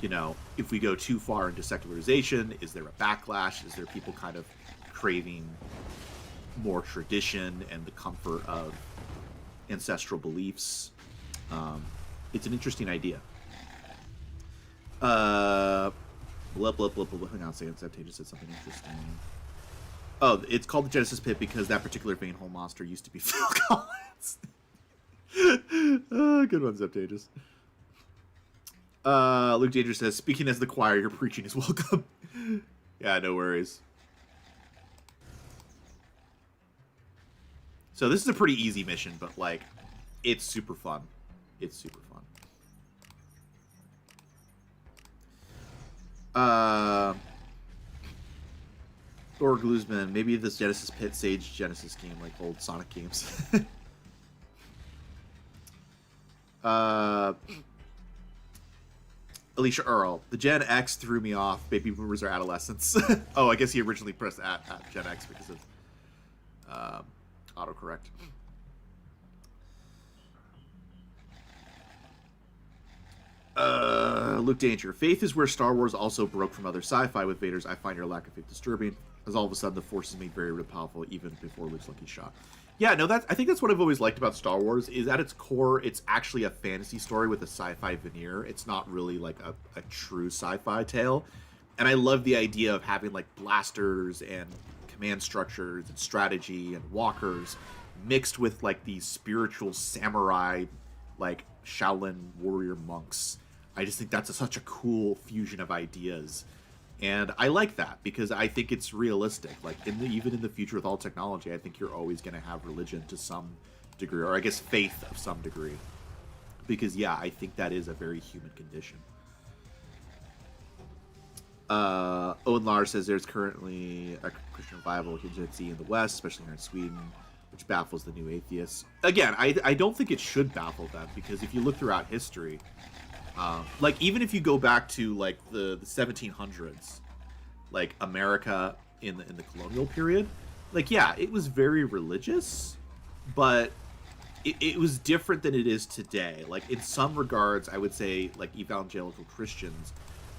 you know, if we go too far into secularization, is there a backlash? Is there people kind of craving more tradition and the comfort of ancestral beliefs? It's an interesting idea. Hang on a second. Septages said something interesting. Oh, it's called the Genesis Pit because that particular vein hole monster used to be Phil Collins. Good one, Septages. Luke Danger says, speaking as the choir, your preaching is welcome. Yeah, no worries. So this is a pretty easy mission, but like, it's super fun. It's super fun. Or Gluesman, maybe this Genesis Pit Sage Genesis game, like old Sonic games. Alicia Earl, the Gen X threw me off. Baby boomers are adolescents. Oh, I guess he originally pressed at Gen X because of autocorrect. Luke Danger. Faith is where Star Wars also broke from other sci-fi with Vader's I find your lack of faith disturbing, as all of a sudden the Force is made very, really powerful even before Luke's lucky shot. Yeah, no, I think that's what I've always liked about Star Wars, is at its core, it's actually a fantasy story with a sci-fi veneer. It's not really like a true sci-fi tale. And I love the idea of having like blasters and command structures and strategy and walkers mixed with like these spiritual samurai, like Shaolin warrior monks. I just think that's such a cool fusion of ideas. And I like that because I think it's realistic. Like even in the future with all technology, I think you're always going to have religion to some degree, or I guess faith of some degree. Because yeah, I think that is a very human condition. Owen Lars says there's currently a Christian revival in the West, especially here in Sweden, which baffles the new atheists. Again, I don't think it should baffle them, because if you look throughout history, like even if you go back to like the 1700s, like America in the colonial period, like yeah, it was very religious, but it was different than it is today. Like in some regards, I would say like evangelical Christians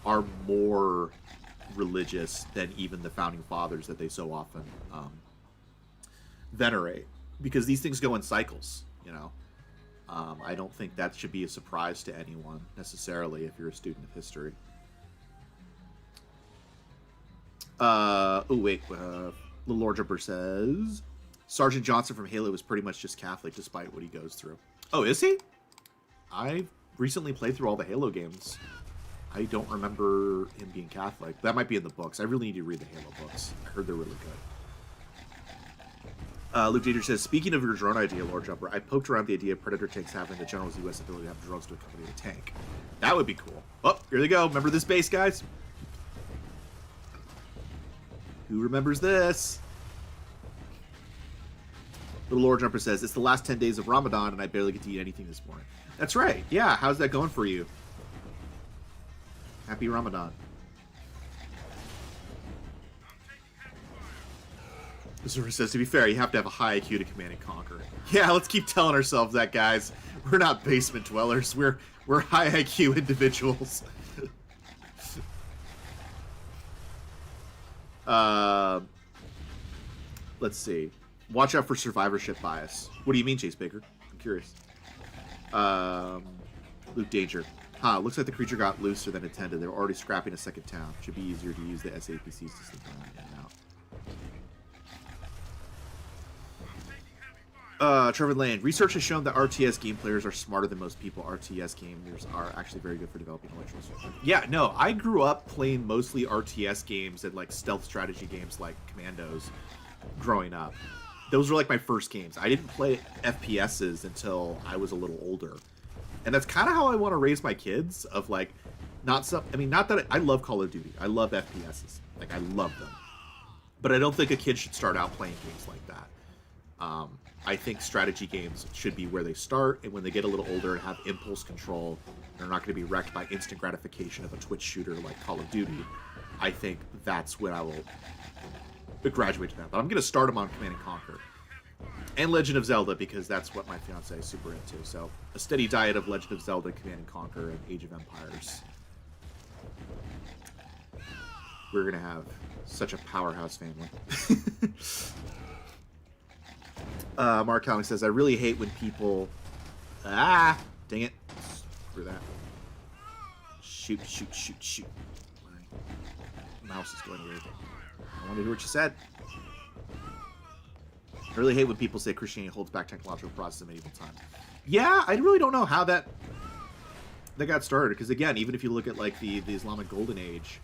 are more religious than even the founding fathers that they so often venerate, because these things go in cycles, you know. I don't think that should be a surprise to anyone necessarily if you're a student of history. Lord Jumper says Sergeant Johnson from Halo is pretty much just Catholic despite what he goes through. Oh, is he? I recently played through all the Halo games. I don't remember him being Catholic. That might be in the books. I really need to read the Halo books. I heard they're really good. Luke Danger says, speaking of your drone idea, Lord Jumper, I poked around the idea of Predator tanks having the General's US ability to have drones to accompany the tank. That would be cool. Oh, here they go. Remember this base, guys? Who remembers this? Little Lord Jumper says, it's the last 10 days of Ramadan and I barely get to eat anything this morning. That's right. Yeah, how's that going for you? Happy Ramadan. Zora says, to be fair, you have to have a high IQ to command and conquer. Yeah, let's keep telling ourselves that, guys. We're not basement dwellers. We're high IQ individuals. Let's see. Watch out for survivorship bias. What do you mean, Chase Baker? I'm curious. Luke Danger. Looks like the creature got looser than intended. They were already scrapping a second town. Should be easier to use the SAPCs to slip around in and out. Trevor Lane. Research has shown that RTS game players are smarter than most people. RTS gamers are actually very good for developing electoral systems. Yeah, no, I grew up playing mostly RTS games and like stealth strategy games like Commandos growing up. Those were like my first games. I didn't play FPSs until I was a little older. And that's kind of how I want to raise my kids, of like, not that I love Call of Duty. I love FPSs. Like, I love them. But I don't think a kid should start out playing games like that. I think strategy games should be where they start, and when they get a little older and have impulse control, they're not going to be wrecked by instant gratification of a Twitch shooter like Call of Duty. I think that's when I will graduate to that. But I'm going to start them on Command & Conquer. And Legend of Zelda, because that's what my fiance is super into. So, a steady diet of Legend of Zelda, Command & Conquer, and Age of Empires. We're going to have such a powerhouse family. Mark Howling says, I really hate when people... dang it. Screw that. Shoot. My mouse is going weird. I want to hear what you said. I really hate when people say Christianity holds back technological process in medieval times. Yeah, I really don't know how that got started. Because again, even if you look at like the Islamic Golden Age,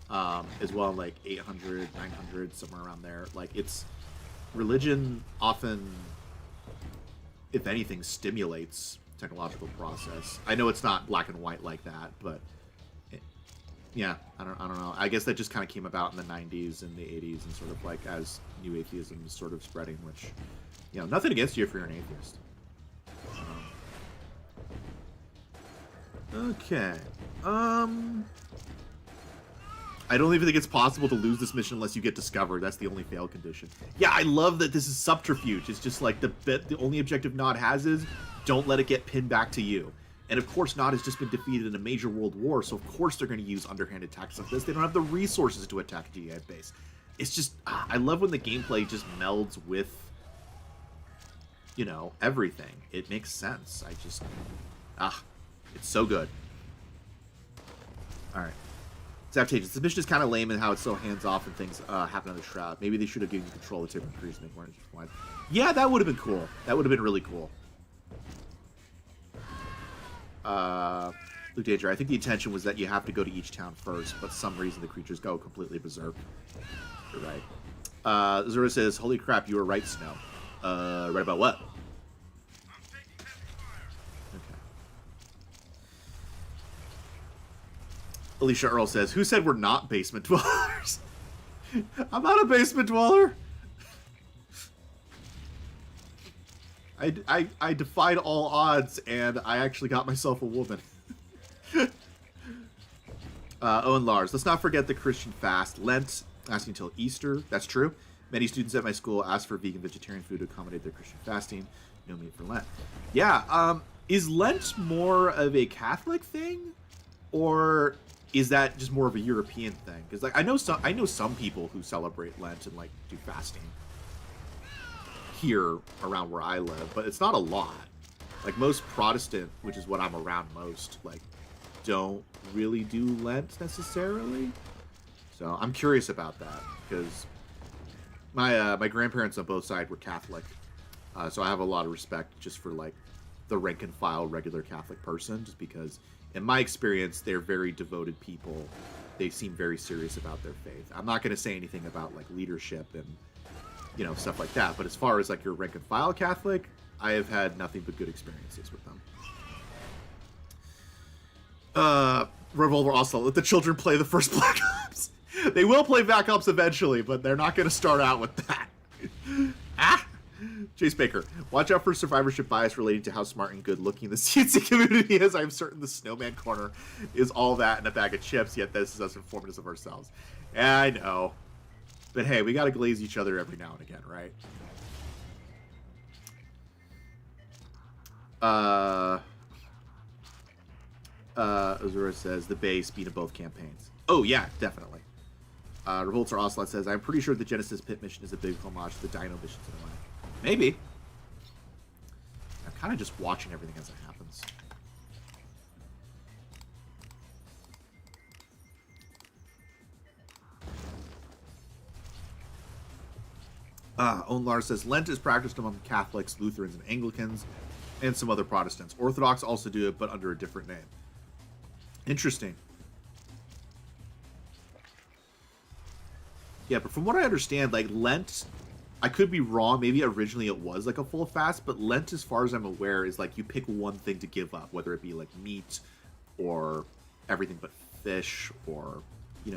as well, like 800, 900, somewhere around there, like it's religion often, if anything, stimulates technological process. I know it's not black and white like that, but yeah, I don't know. I guess that just kind of came about in the 90s and the 80s, and sort of like as new atheism is sort of spreading, which, you know, nothing against you if you're an atheist. Okay. I don't even think it's possible to lose this mission unless you get discovered. That's the only fail condition. Yeah, I love that this is subterfuge. It's just like the only objective Nod has is don't let it get pinned back to you. And of course, Nod has just been defeated in a major world war, so of course they're going to use underhanded tactics like this. They don't have the resources to attack a GI base. It's just, I love when the gameplay just melds with, you know, everything. It makes sense. I just, it's so good. All right. Zaptages. This mission is kind of lame in how it's so hands-off and things happen on the Shroud. Maybe they should have given you control of the different crews and make more intertwined. Yeah, that would have been cool. That would have been really cool. Luke Danger, I think the intention was that you have to go to each town first, but for some reason the creatures go completely berserk. You're right. Zura says, holy crap, you were right, Snow. Right about what? Okay. Alicia Earl says, who said we're not basement dwellers? I'm not a basement dweller. I defied all odds, and I actually got myself a woman. Owen Lars, let's not forget the Christian fast. Lent, lasting until Easter. That's true. Many students at my school ask for vegan vegetarian food to accommodate their Christian fasting. No meat for Lent. Yeah, is Lent more of a Catholic thing? Or is that just more of a European thing? Because like I know some people who celebrate Lent and like do fasting here around where I live, but it's not a lot. Like most Protestant, which is what I'm around most, like don't really do Lent necessarily. So I'm curious about that because my grandparents on both sides were Catholic, so I have a lot of respect just for like the rank and file regular Catholic person, just because in my experience they're very devoted people. They seem very serious about their faith. I'm not going to say anything about like leadership and stuff like that, but as far as like your rank and file Catholic, I have had nothing but good experiences with them. Revolver also, let the children play the first Black Ops. They will play Black Ops eventually, but they're not going to start out with that. Chase Baker, watch out for survivorship bias relating to how smart and good looking the CNC community is. I'm certain the Snowman corner is all that and a bag of chips, yet this is us informing us of ourselves. Yeah, I know. But hey, we got to glaze each other every now and again, right? Azura says the base beat in both campaigns. Oh yeah, definitely. Revolter Ocelot says, I'm pretty sure the Genesis Pit mission is a big homage to the Dino missions in a way. Maybe. I'm kind of just watching everything as it happens. Owen Lars says, Lent is practiced among Catholics, Lutherans, and Anglicans, and some other Protestants. Orthodox also do it, but under a different name. Interesting. Yeah, but from what I understand, like, Lent, I could be wrong, maybe originally it was like a full fast, but Lent, as far as I'm aware, is like you pick one thing to give up, whether it be like meat or everything but fish or,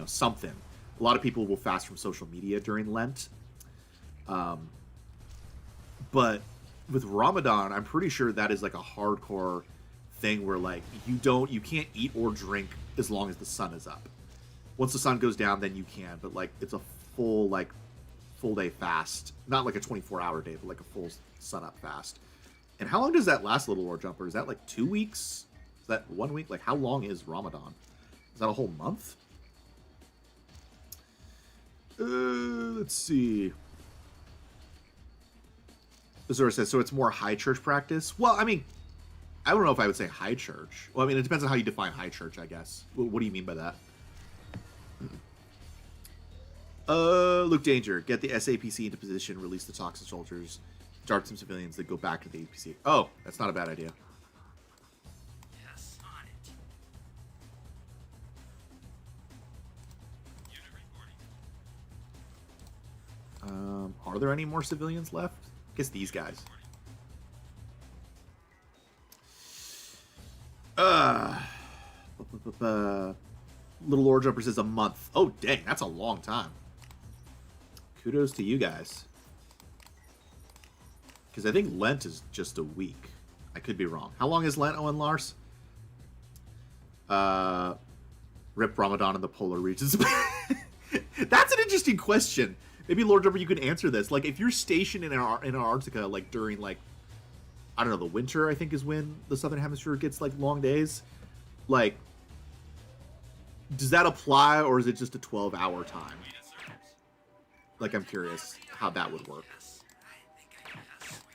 something. A lot of people will fast from social media during Lent. But with Ramadan, I'm pretty sure that is like a hardcore thing where like you can't eat or drink as long as the sun is up. Once the sun goes down, then you can, but like it's a full day fast, not like a 24-hour day, but like a full sun up fast. And how long does that last, Little Lord Jumper? Is that like 2 weeks? Is that 1 week? Like, how long is Ramadan? Is that a whole month? Let's see. Azura says, so it's more high church practice? Well, I mean, I don't know if I would say high church. Well, I mean, it depends on how you define high church, I guess. What do you mean by that? Luke Danger, get the SAPC into position, release the toxic soldiers, dart some civilians, then go back to the APC. Oh, that's not a bad idea. Yes, on it. Unit reporting. Are there any more civilians left? I guess these guys. Little Lord Jumper says a month. Oh, dang, that's a long time. Kudos to you guys. Because I think Lent is just a week. I could be wrong. How long is Lent, Owen Lars? Rip Ramadan in the polar regions. That's an interesting question. Maybe, Lord Jumper, you can answer this. Like, if you're stationed in Antarctica, like, during, like, I don't know, the winter, I think, is when the Southern Hemisphere gets, like, long days. Like, does that apply, or is it just a 12-hour time? Like, I'm curious how that would work.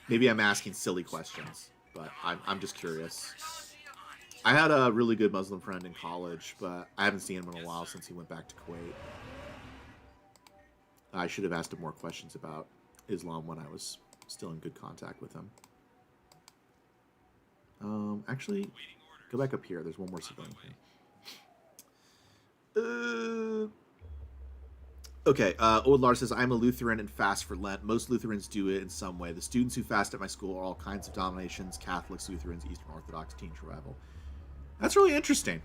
Maybe I'm asking silly questions, but I'm just curious. I had a really good Muslim friend in college, but I haven't seen him in a while since he went back to Kuwait. I should have asked him more questions about Islam when I was still in good contact with him. Actually, go back up here. There's one more civilian thing. Okay, Old Lars says, I'm a Lutheran and fast for Lent. Most Lutherans do it in some way. The students who fast at my school are all kinds of denominations, Catholics, Lutherans, Eastern Orthodox, Teen Revival. That's really interesting.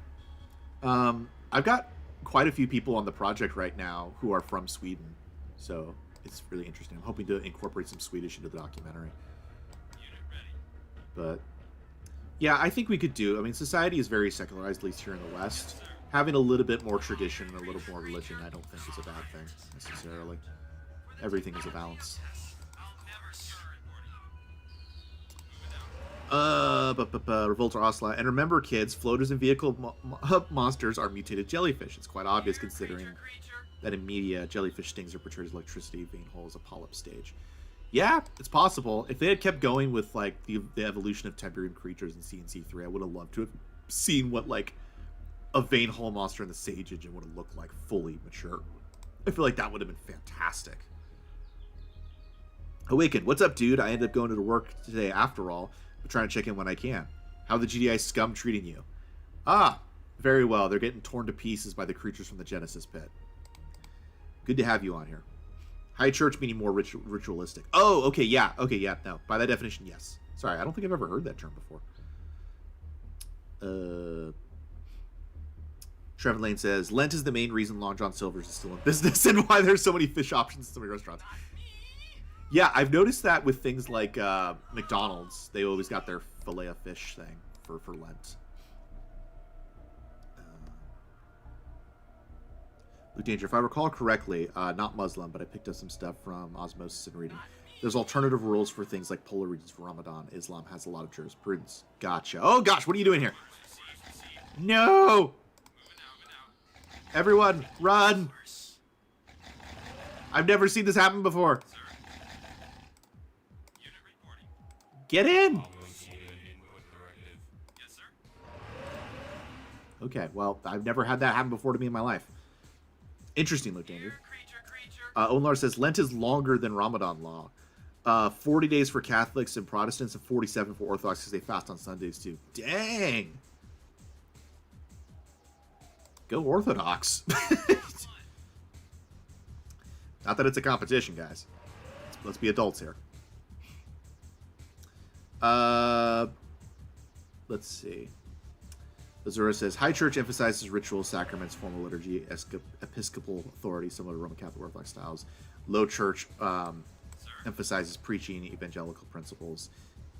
I've got quite a few people on the project right now who are from Sweden, so it's really interesting. I'm hoping to incorporate some Swedish into the documentary. Unit ready. But, yeah, I think we could do. I mean, society is very secularized, at least here in the West. Having a little bit more tradition and a little more religion, I don't think is a bad thing, necessarily. Everything is a balance. I'll never start reporting. Moving out. Revolter Ocelot. And remember, kids, floaters and vehicle monsters are mutated jellyfish. It's quite obvious considering that in media, jellyfish stings are portrayed as electricity, vein hole is a polyp stage. Yeah, it's possible. If they had kept going with, like, the evolution of Tiberian creatures in CNC3, I would have loved to have seen what, like, a vein hole monster in the Sage engine would have looked like fully mature. I feel like that would have been fantastic. Awakened, what's up, dude? I ended up going to work today after all, I'm trying to check in when I can. How the GDI scum treating you? Ah, very well. They're getting torn to pieces by the creatures from the Genesis pit. Good to have you on here. High church meaning more ritualistic. Oh, okay, yeah. Okay, yeah, no. By that definition, yes. Sorry, I don't think I've ever heard that term before. Trevor Lane says, Lent is the main reason Long John Silver's is still in business and why there's so many fish options in so many restaurants. Yeah, I've noticed that with things like McDonald's. They always got their filet of fish thing for Lent. Luke Danger, if I recall correctly, not Muslim, but I picked up some stuff from Osmosis and reading. There's alternative rules for things like polar regions for Ramadan. Islam has a lot of jurisprudence. Gotcha. Oh gosh, what are you doing here? No! Everyone, run! I've never seen this happen before. Get in! Okay, well, I've never had that happen before to me in my life. Interesting, Luke Danger. Onlar says, Lent is longer than Ramadan law. 40 days for Catholics and Protestants and 47 for Orthodox because they fast on Sundays too. Dang! Go Orthodox. Not that it's a competition, guys. Let's be adults here. Let's see. Azura says, High Church emphasizes ritual, sacraments, formal liturgy, episcopal authority, similar to Roman Catholic Orthodox styles. Low Church emphasizes preaching, evangelical principles,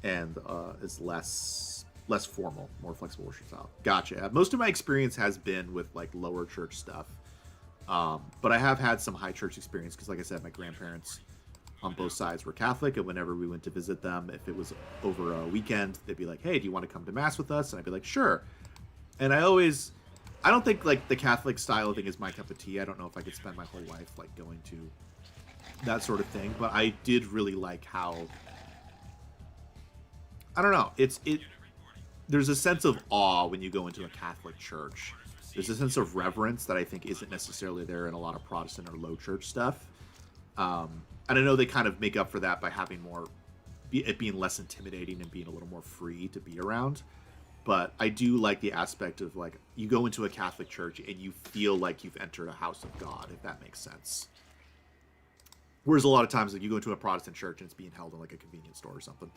and is less formal, more flexible worship style. Gotcha. Most of my experience has been with like lower church stuff, but I have had some high church experience because, like I said, my grandparents on both sides were Catholic, and whenever we went to visit them, if it was over a weekend, they'd be like, "Hey, do you want to come to mass with us?" And I'd be like, "Sure." And I don't think like the Catholic style thing is my cup of tea. I don't know if I could spend my whole life like going to that sort of thing, but I did really like how, I don't know, there's a sense of awe when you go into a Catholic church. There's a sense of reverence that I think isn't necessarily there in a lot of Protestant or low church stuff. And I know they kind of make up for that by having it being less intimidating and being a little more free to be around. But I do like the aspect of, like, you go into a Catholic church and you feel like you've entered a house of God, if that makes sense. Whereas a lot of times, like, you go into a Protestant church and it's being held in, like, a convenience store or something.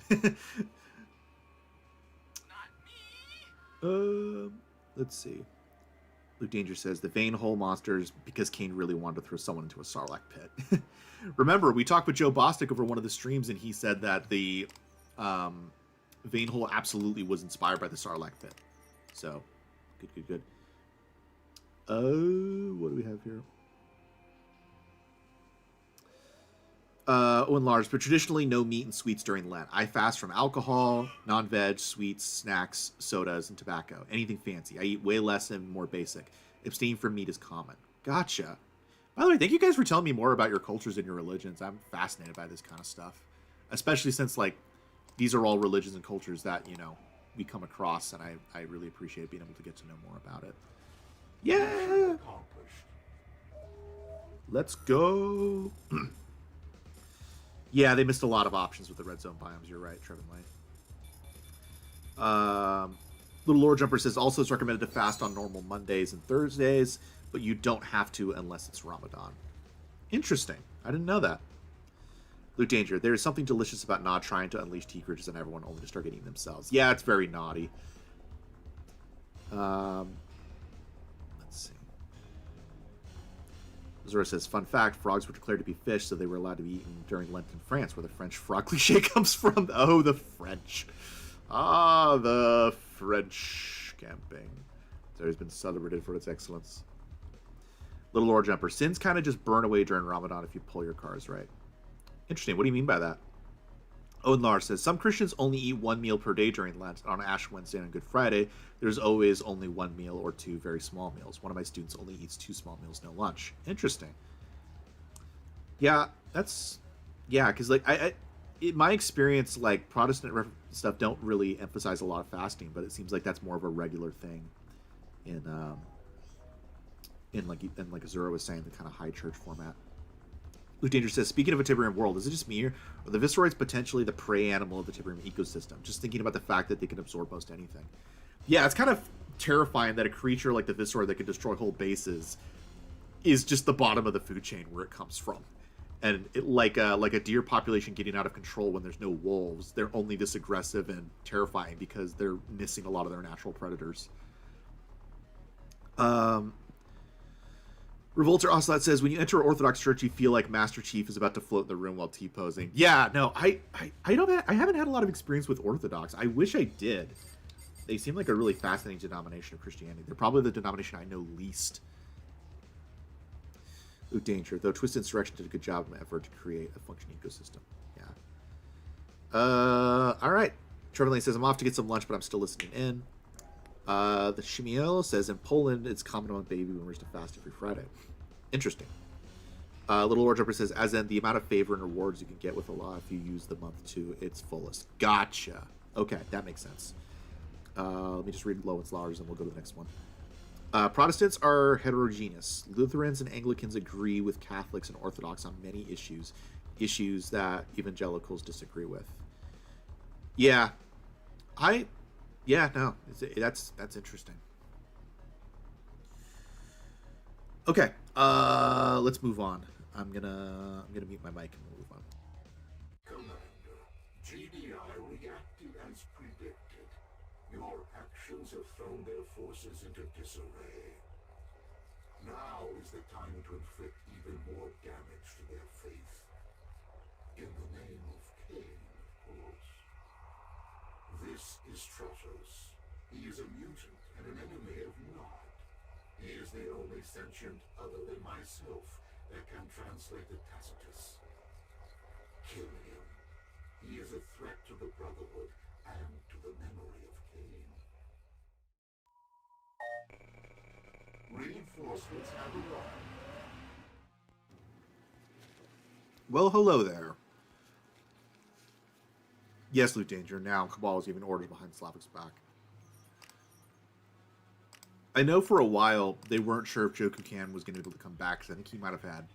Let's see. Luke Danger says, the vein hole monsters because Cain really wanted to throw someone into a Sarlacc pit. Remember, we talked with Joe Bostic over one of the streams, and he said that the vein hole absolutely was inspired by the Sarlacc pit. So, good. What do we have here? Owen Lars, but traditionally no meat and sweets during Lent. I fast from alcohol, non-veg, sweets, snacks, sodas, and tobacco. Anything fancy. I eat way less and more basic. Abstain from meat is common. Gotcha. By the way, thank you guys for telling me more about your cultures and your religions. I'm fascinated by this kind of stuff. Especially since, like, these are all religions and cultures that, you know, we come across, and I really appreciate being able to get to know more about it. Yeah! Let's go! Yeah, they missed a lot of options with the red zone biomes. You're right, Trevin Lane. Little Lore Jumper says, also it's recommended to fast on normal Mondays and Thursdays, but you don't have to unless it's Ramadan. Interesting. I didn't know that. Luke Danger, there is something delicious about not trying to unleash tea creatures on everyone, only to start eating themselves. Yeah, it's very naughty. Let's see. Zora says, fun fact, frogs were declared to be fish, so they were allowed to be eaten during Lent in France, where the French frog cliche comes from. Oh, the French. Ah, the French camping. It's always been celebrated for its excellence. Little Lore Jumper, sins kind of just burn away during Ramadan if you pull your cars right. Interesting. What do you mean by that? Owen Lars says, some Christians only eat one meal per day during Lent. On Ash Wednesday and Good Friday, there's always only one meal or two very small meals. One of my students only eats 2 small meals, no lunch. Interesting. Yeah, because, like, in my experience, like, Protestant stuff don't really emphasize a lot of fasting, but it seems like that's more of a regular thing in like Azura was saying, the kind of high church format. Luke Danger says, speaking of a Tiberian world, is it just me, or are the Visceroids potentially the prey animal of the Tiberium ecosystem? Just thinking about the fact that they can absorb most anything. Yeah, it's kind of terrifying that a creature like the Visceroid that can destroy whole bases is just the bottom of the food chain where it comes from. And like a deer population getting out of control when there's no wolves, they're only this aggressive and terrifying because they're missing a lot of their natural predators. Revolter Ocelot says, when you enter an Orthodox church, you feel like Master Chief is about to float in the room while T-posing. Yeah, no, I haven't had a lot of experience with Orthodox. I wish I did. They seem like a really fascinating denomination of Christianity. They're probably the denomination I know least. Ooh, danger. Though Twisted Insurrection did a good job of an effort to create a functioning ecosystem. Yeah. All right. Trevor Lane says, I'm off to get some lunch, but I'm still listening in. The Shimiel says, in Poland, it's common among baby boomers to fast every Friday. Interesting. Little Lord Jumper says, as in the amount of favor and rewards you can get with Allah if you use the month to its fullest. Gotcha. Okay, that makes sense. Let me just read Lowen's Lars and we'll go to the next one. Protestants are heterogeneous. Lutherans and Anglicans agree with Catholics and Orthodox on many issues that evangelicals disagree with. Yeah. No, that's interesting. Okay, let's move on. I'm gonna mute my mic and we'll move on. Commander, GDI reacted as predicted. Your actions have thrown their forces into disarray. Now is the time to inflict even more damage to their faith. In the name of Cain, of course. This is Stratos. He is a mutant and an enemy of Nod. He is the only sentient other than myself that can translate the Tacitus. Kill him. He is a threat to the Brotherhood and to the memory of Cain. Reinforcements have arrived. Well, hello there. Yes, Loot Danger. Now Cabal is giving orders behind Slavic's back. I know for a while they weren't sure if Joe Kukan was going to be able to come back because I think he might have had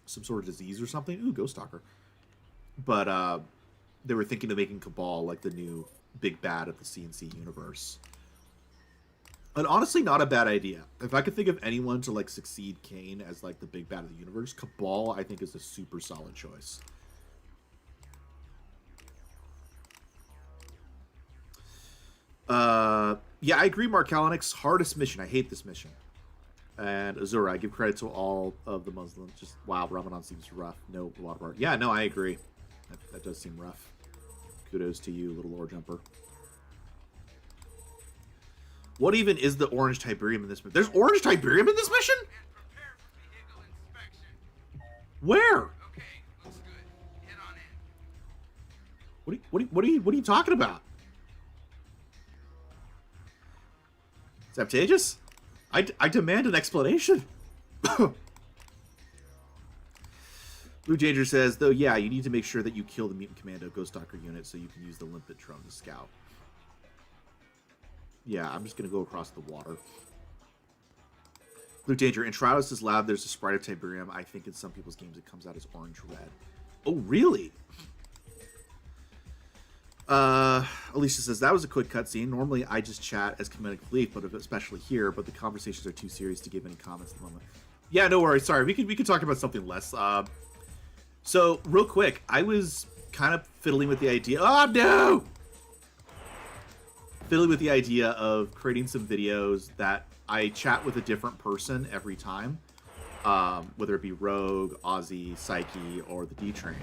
some sort of disease or something. Ooh, Ghost Stalker. But they were thinking of making Cabal like the new big bad of the CNC universe. And honestly, not a bad idea. If I could think of anyone to like succeed Kane as like the big bad of the universe, Cabal I think is a super solid choice. Yeah, I agree, Mark Kalinix. Hardest mission. I hate this mission. And Azura, I give credit to all of the Muslims. Just, wow, Ramadan seems rough. No, a lot of art. Yeah, no, I agree. That does seem rough. Kudos to you, little lore jumper. What even is the orange Tiberium in this mission? There's orange Tiberium in this mission? Where? Okay, looks good. Head on in. What are you talking about? Septagus? I demand an explanation. Blue Danger says, though, yeah, you need to make sure that you kill the Mutant Commando Ghost Stalker unit so you can use the Limpet drone to scout. Yeah, I'm just going to go across the water. Blue Danger, in Stratos' lab, there's a sprite of Tiberium. I think in some people's games it comes out as orange-red. Oh, really? Alicia says, that was a quick cutscene. Normally, I just chat as comedic relief, but especially here, but the conversations are too serious to give any comments at the moment. Yeah, no worries. Sorry, we could talk about something less. So, real quick, I was kind of fiddling with the idea... Oh, no! Fiddling with the idea of creating some videos that I chat with a different person every time. Whether it be Rogue, Aussie, Psyche, or the D-Train.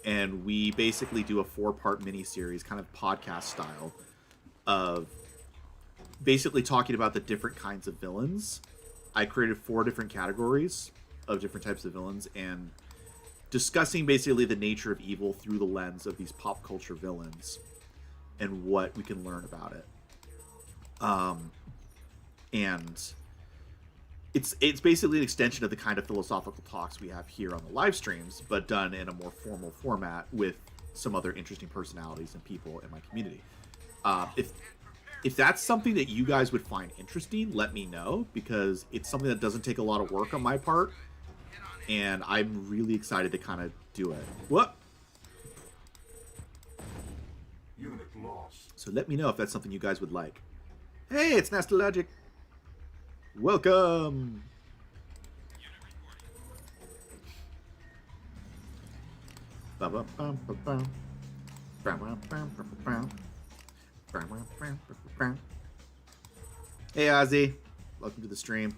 And we basically do a 4-part mini-series, kind of podcast style, of basically talking about the different kinds of villains. I created 4 different categories of different types of villains, and discussing basically the nature of evil through the lens of these pop culture villains and what we can learn about it. And it's basically an extension of the kind of philosophical talks we have here on the live streams, but done in a more formal format with some other interesting personalities and people in my community. If that's something that you guys would find interesting, let me know, because it's something that doesn't take a lot of work on my part, and I'm really excited to kind of do it. What? Unit lost. So let me know if that's something you guys would like. Hey, it's Nostalgic. Welcome. Hey, Aussie. Welcome to the stream.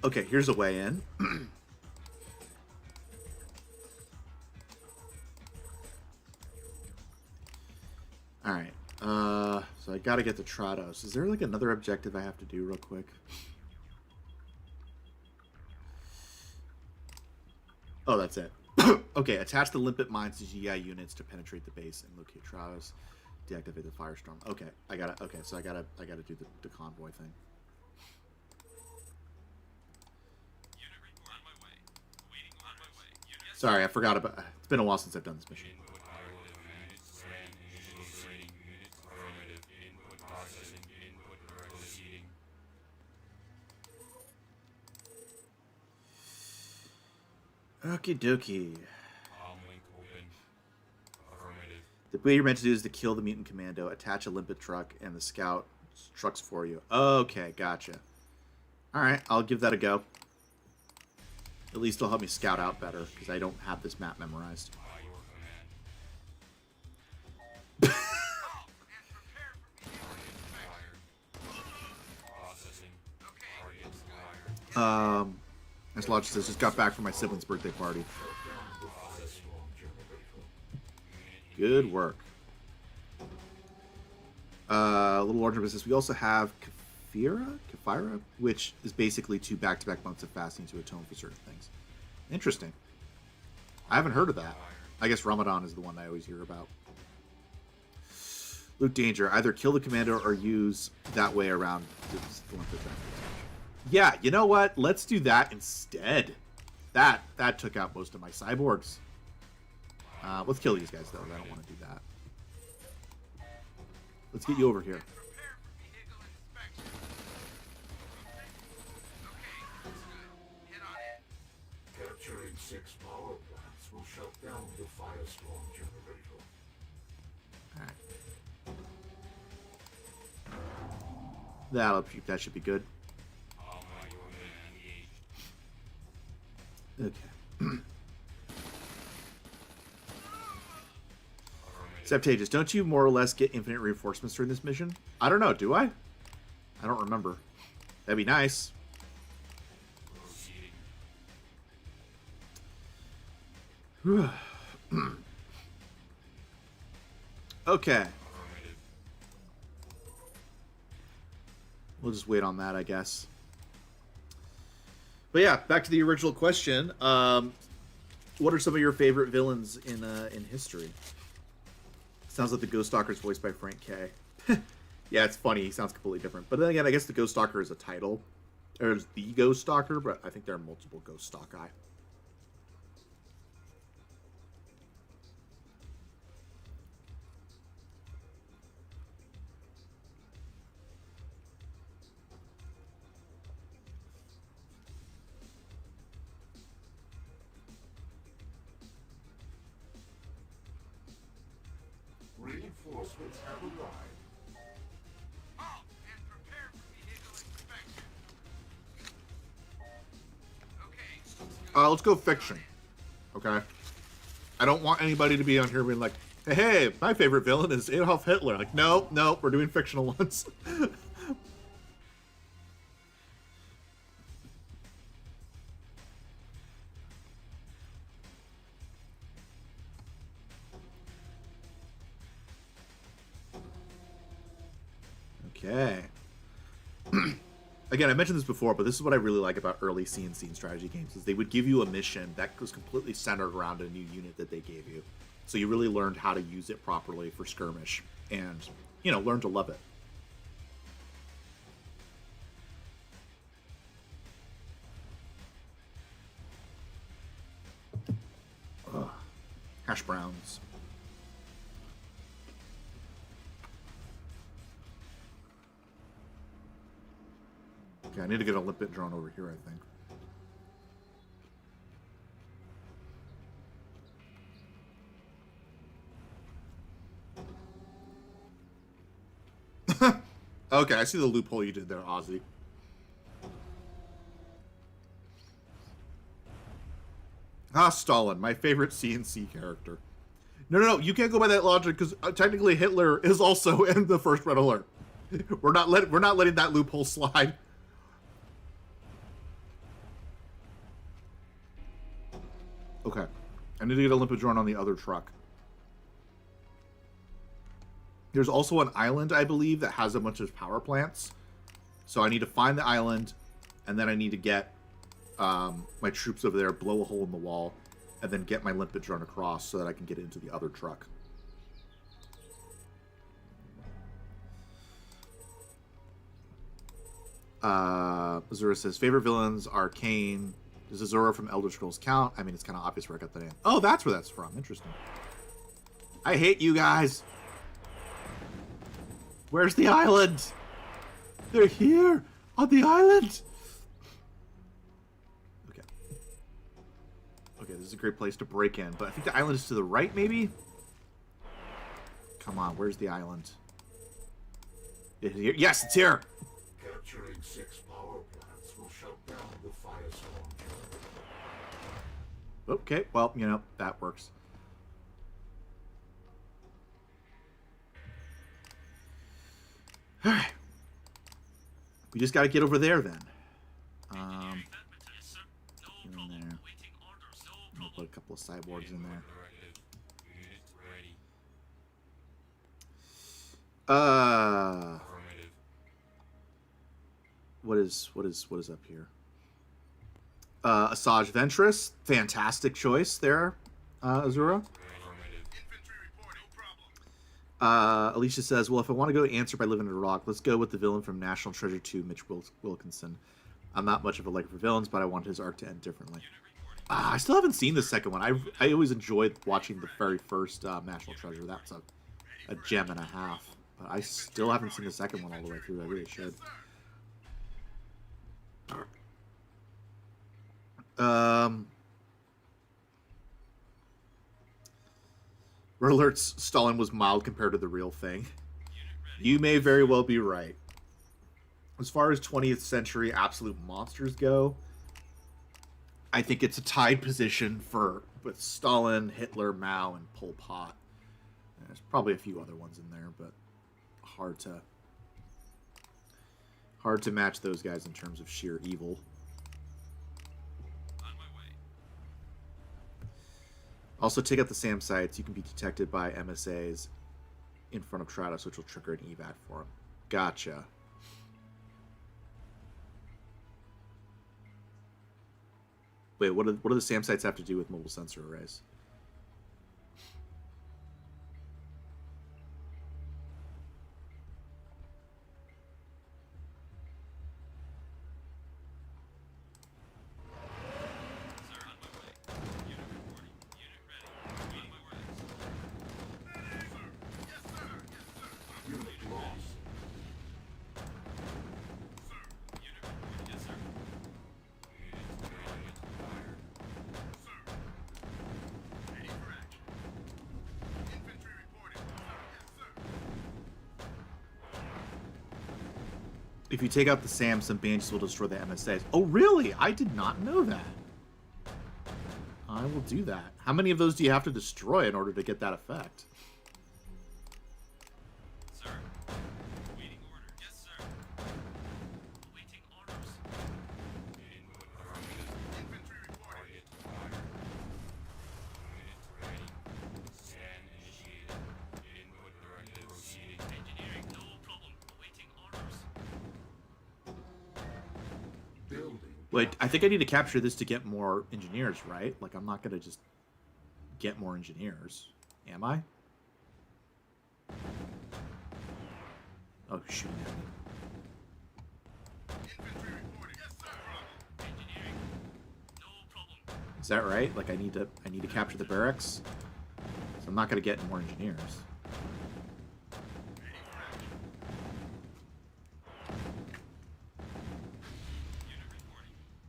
Okay, here's a way in. Alright. So I gotta get to Trados. Is there like another objective I have to do real quick? Oh, that's it. Okay, attach the limpet mines to GI units to penetrate the base and locate Trados. Deactivate the Firestorm. Okay, I gotta do the convoy thing. Sorry, I forgot about. It's been a while since I've done this mission. Input hieroglyph command. Scan initializing unit. Affirmative. Input processing. Input proceeding. Okie dokie. Link open. Affirmative. The way you're meant to do is to kill the mutant commando, attach a limpet truck, and the scout trucks for you. Okay, gotcha. Alright, I'll give that a go. At least it'll help me scout out better, because I don't have this map memorized. By your command. Processing. Target fired. As Lodge says, just got back from my sibling's birthday party. Good work. A little larger business. We also have Kafira, which is basically 2 back-to-back months of fasting to atone for certain things. Interesting. I haven't heard of that. I guess Ramadan is the one I always hear about. Luke Danger. Either kill the commander or use that way around the limpet. Yeah, you know what? Let's do that instead. That took out most of my cyborgs. Let's kill these guys, though. I don't want to do that. Let's get you over here. Capturing 6 power plants will shut down the Firestorm generator. Alright. That should be good. All by your command. Okay. Septages, don't you more or less get infinite reinforcements during this mission? I don't know, do I? I don't remember. That'd be nice. Proceeding. Okay. Affirmative. We'll just wait on that, I guess. But yeah, back to the original question. What are some of your favorite villains in history? Sounds like the Ghost Stalker is voiced by Frank K. Yeah, it's funny. He sounds completely different. But then again, I guess the Ghost Stalker is a title. There's the Ghost Stalker, but I think there are multiple Ghost Stalker. Reinforcements have arrived. Halt and prepare for vehicle inspection. Okay. Let's go fiction. Okay. I don't want anybody to be on here being like, hey, my favorite villain is Adolf Hitler. Like, no, we're doing fictional ones. Okay. Again, I mentioned this before, but this is what I really like about early CNC strategy games, is they would give you a mission that was completely centered around a new unit that they gave you. So you really learned how to use it properly for skirmish and, learn to love it. Ugh. Hash browns. Okay, I need to get a limpet drone over here, I think. Okay, I see the loophole you did there, Aussie. Ah, Stalin, my favorite CNC character. No, you can't go by that logic because technically Hitler is also in the First Red Alert. We're not letting that loophole slide. Okay, I need to get a limpet drone on the other truck. There's also an island, I believe, that has a bunch of power plants. So I need to find the island, and then I need to get my troops over there, blow a hole in the wall, and then get my limpet drone across so that I can get into the other truck. Azura says, favorite villains, Arcane. Does Azura from Elder Scrolls count? I mean, it's kind of obvious where I got that in. Oh, that's where that's from. Interesting. I hate you guys. Where's the island? They're here on the island. Okay. Okay, this is a great place to break in, but I think the island is to the right, maybe? Come on, where's the island? Is it here? Yes, it's here. Capturing 6 power plants will shut down the Firestorm. Okay, well, you know, that works. Alright. We just gotta get over there then. Get in there. I'll put a couple of cyborgs in there. What is up here? Asajj Ventress, fantastic choice there, Azura. Alicia says, well, if I want to go answer by living in a rock, let's go with the villain from National Treasure 2, Mitch Wilkinson. I'm not much of a liker for villains, but I want his arc to end differently. I still haven't seen the second one. I always enjoyed watching the very first National Treasure. That's a gem and a half. But I still haven't seen the second one all the way through. I really should. Red Alert's Stalin was mild compared to the real thing. You may very well be right. As far as 20th century absolute monsters go, I think it's a tied position with Stalin, Hitler, Mao, and Pol Pot. There's probably a few other ones in there, but hard to match those guys in terms of sheer evil. Also, take out the SAM sites. You can be detected by MSAs in front of Trados, which will trigger an evac for him. Gotcha. Wait, what do the SAM sites have to do with mobile sensor arrays? If you take out the SAM, some bandages will destroy the MSAs. Oh, really? I did not know that. I will do that. How many of those do you have to destroy in order to get that effect? Sir, awaiting order. Yes, sir. Awaiting orders. Input affirmative. Infantry reporting. Target fire. Unit ready. Scan initiated. Input directive proceeding. Engineering, no problem. Awaiting orders. Wait, I think I need to capture this to get more engineers, right? Like, I'm not going to just get more engineers. Am I? Oh, shoot. Infantry reporting. Yes, sir. Engineering, no problem. Is that right? Like, I need to capture the barracks? So I'm not going to get more engineers.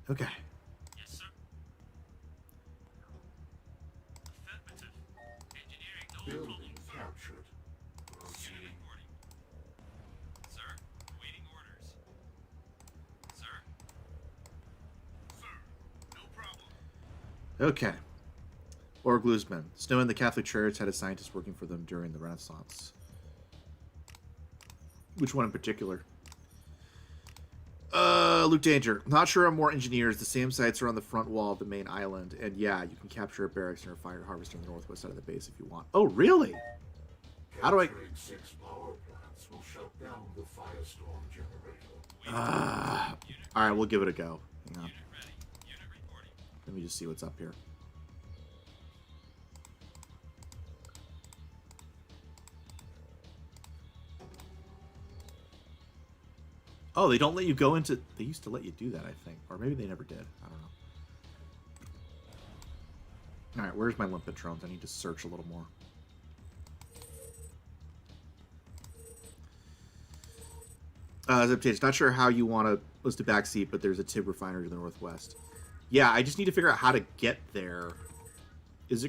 Okay. Yes, sir. Affirmative. Engineering, no problem, Building sir. captured. Unit Proceeding. reporting. Sir, awaiting orders. Sir? Sir, no problem. Okay. Orglusman. Snowman, the Catholic Church, had a scientist working for them during the Renaissance. Which one in particular? Luke Danger. Not sure on more engineers. The same sites are on the front wall of the main island. And yeah, you can capture a barracks near a fire harvester on the northwest side of the base if you want. Oh, really? How do I... Capturing 6 power plants will shut down the Firestorm generator. Alright, we'll give it a go. Hang on. Unit ready. Unit reporting. Let me just see what's up here. Oh, they don't let you go into... They used to let you do that, I think. Or maybe they never did. I don't know. Alright, where's my limpet drones? I need to search a little more. Zeptage, not sure how you want to list a backseat, but there's a Tib refinery to the northwest. Yeah, I just need to figure out how to get there.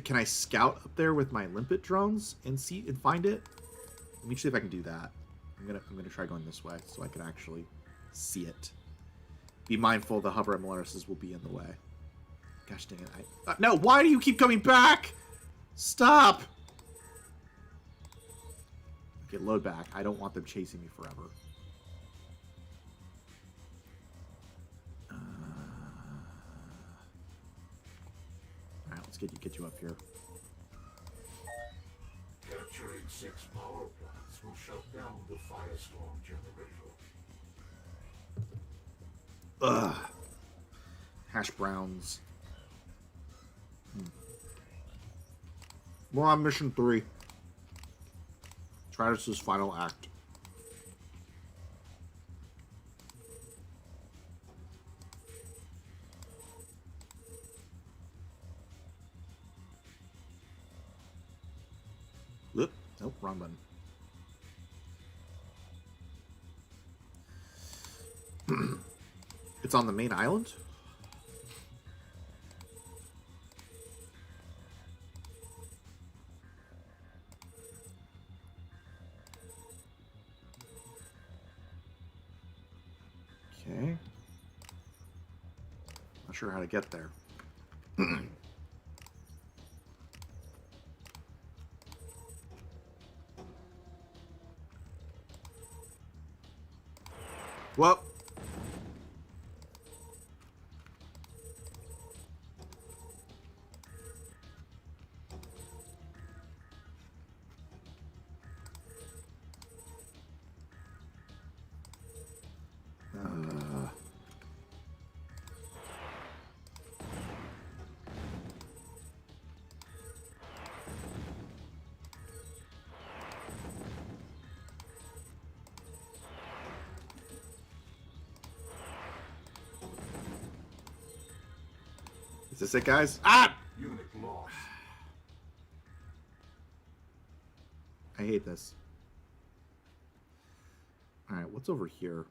Can I scout up there with my limpet drones and find it? Let me see if I can do that. I'm gonna try going this way so I can actually see it. Be mindful the hover MLRSs will be in the way. Gosh dang it! No, why do you keep coming back? Stop! Okay, load back. I don't want them chasing me forever. All right, let's get you up here. Capturing 6 power plants will shut down the Firestorm generator. Ugh. Hash browns. We're on mission 3. Travis's final act. Oop. Nope, wrong button. It's on the main island? Okay. Not sure how to get there. Well. Is this it, guys? Ah! Unit lost. I hate this. Alright, what's over here?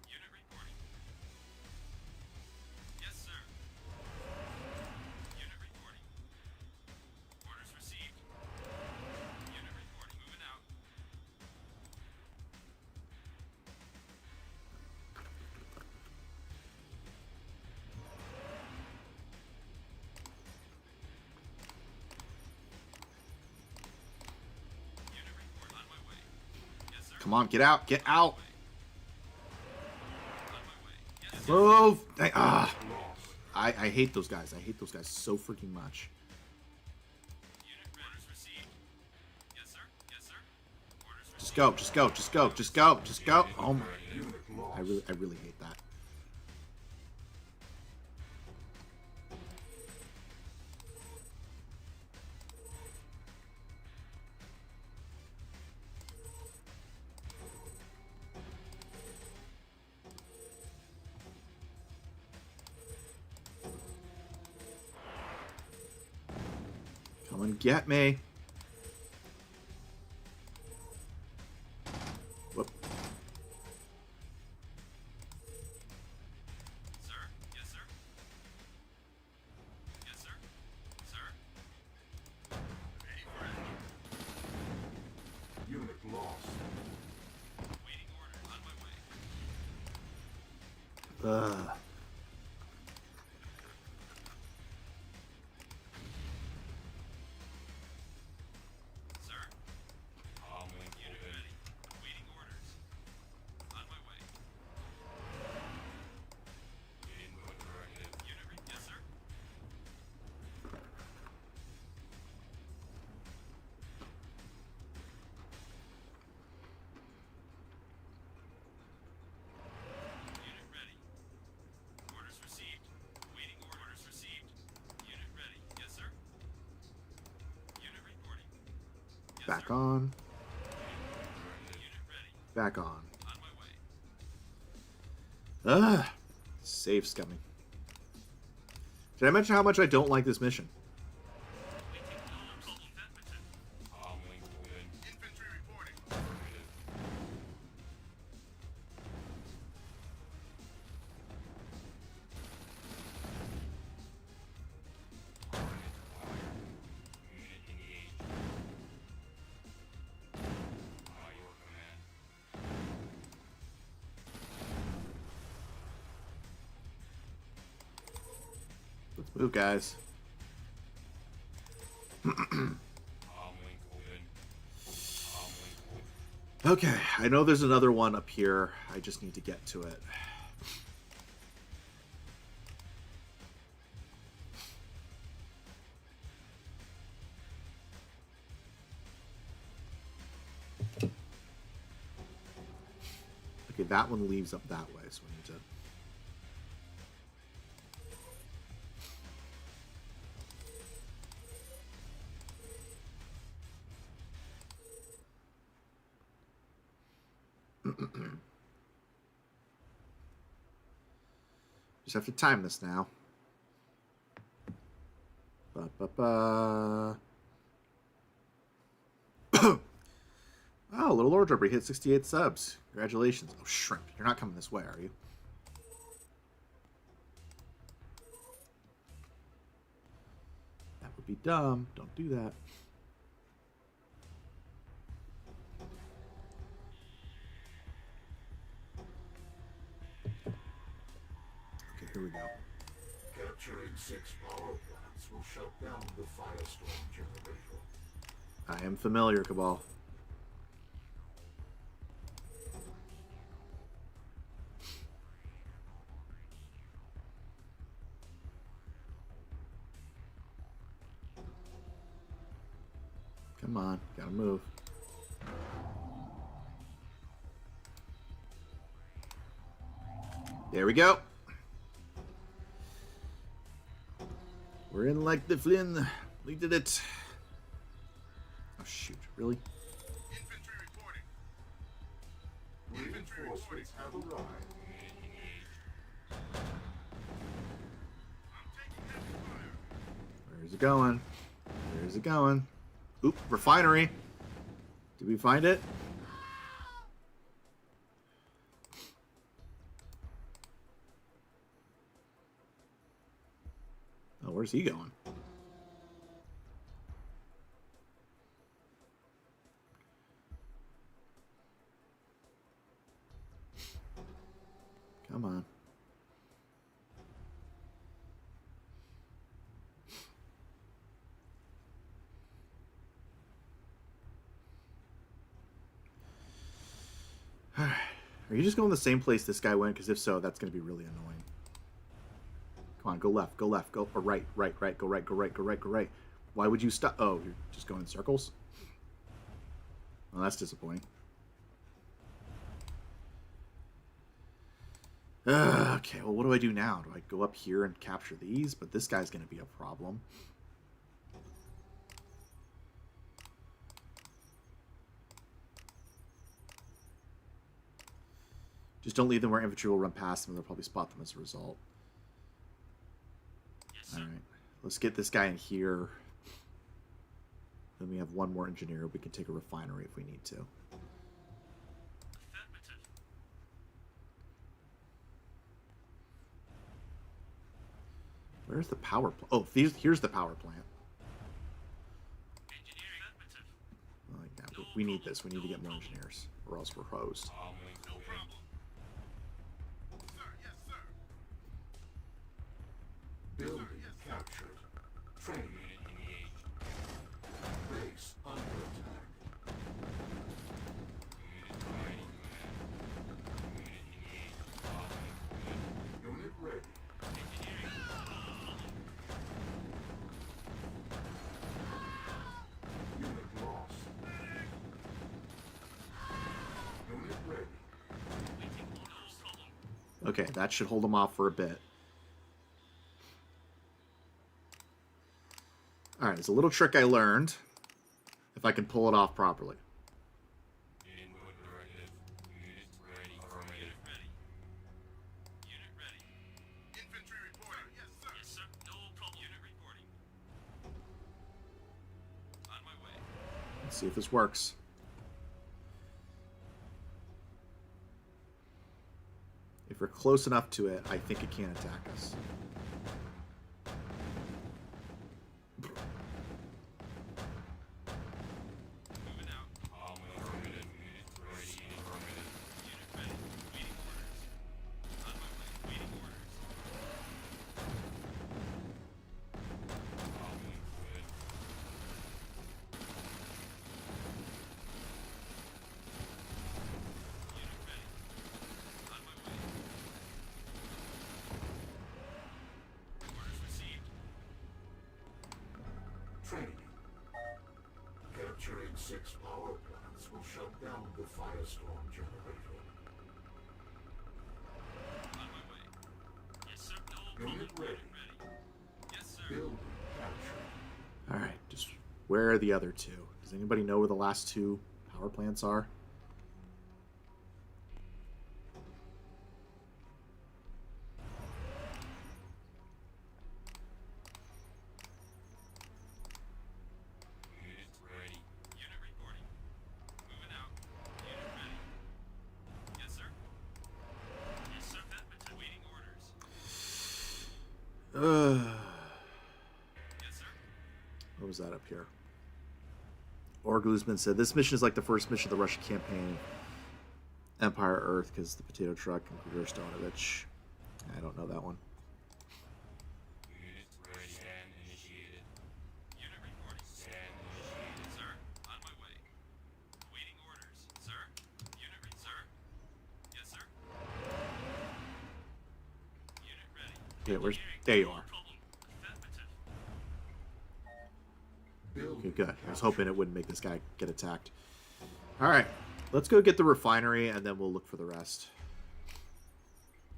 Unit reporting. Yes, sir. Unit reporting. Orders received. Unit reporting. Moving out. Unit report on my way. Yes, sir. Come on, get out! Get out! On my way. Yes, sir. Move! I hate those guys. I hate those guys so freaking much. Unit orders received. Yes, sir. Yes, sir. Orders received. Just go, just go, just go, just go, just go. Oh my. Unit lost. I really hate that. Come and get me. Whoop. Ugh. Sir, Comlink unit open. ready. Awaiting orders. On my way. Input directive. Unit ready. Yes, sir. Unit ready. Orders received. Waiting orders received. Unit ready. Yes, sir. Unit reporting. Yes, Back sir. on. Unit ready. Back on. On my way. Ugh. Save scumming. Did I mention how much I don't like this mission? Waiting orders. Affirmative. Comlink open. Infantry reporting. Affirmative. Target acquired. Unit engaged. By your command. Let's move, guys. Comlink open. Comlink open. Okay, I know there's another one up here. I just need to get to it. Okay, that one leaves up that way, so we need to... Just have to time this now. Ba-ba-ba. Oh, Little Lord Dropper hit 68 subs. Congratulations. Oh, shrimp. You're not coming this way, are you? That would be dumb. Don't do that. Okay, here we go. Capturing 6 power plants will shut down the Firestorm generator. I am familiar, Cabal. Come on, gotta move. There we go. We're in like the Flynn. We did it. Oh shoot, really? Infantry reporting. Reinforcements have arrived. Unit engaged. I'm taking heavy fire. Where's it going? Where's it going? Oop, refinery. Did we find it? Oh, where's he going? Come on. Are you just going the same place this guy went? Because if so, that's going to be really annoying. Come on, go left, go left, go or right, right, right, go right, go right, go right, go right. Why would you stop? Oh, you're just going in circles? Well, that's disappointing. Okay, well, what do I do now? Do I go up here and capture these? But this guy's going to be a problem. Just don't leave them where infantry will run past them, and they'll probably spot them as a result. Yes, sir. All right, let's get this guy in here. Then we have one more engineer. We can take a refinery if we need to. Affirmative. Where's the power plant? Oh, here's the power plant. Engineering. Affirmative. Oh, yeah, we need this. We need to get more engineers, or else we're hosed. Comlink No open. problem. Sir, yes, sir. Okay, that should hold them off for a bit. Alright, it's a little trick I learned. If I can pull it off properly. Input directive. Unit ready. Affirmative. Ready. Unit ready. Infantry reporting. Yes, sir. Yes, sir. No problem. Unit reporting. On my way. Let's see if this works. If we're close enough to it, I think it can attack us. Moving out. Affirmative. Unit ready. Affirmative. Unit ready. Waiting orders. On my way. Waiting orders. Good. Unit ready. On my way. Orders received. Training. Capturing 6 power plants will shut down the Firestorm generator. On my way. Yes, sir. No problem. Unit ready. Ready. Yes, sir. Building captured. Alright, just where are the other two? Does anybody know where the last 2 power plants are? Unit ready. Unit reporting. Moving out. Unit ready. Yes, sir. Yes, sir. Waiting orders. Yes, sir. What was that up here? Orglusman said, this mission is like the first mission of the Russian campaign. Empire Earth, because the potato truck and Grigor Stonovich. I don't know that one. Unit ready. Scan initiated. Unit reporting. Scan initiated. Sir, on my way. Waiting orders. Sir. Sir. Yes, sir. Unit ready. Yeah, where's... There you are. Problem. Affirmative. Okay, good. I was hoping it wouldn't make this guy get attacked. Alright, let's go get the refinery, and then we'll look for the rest.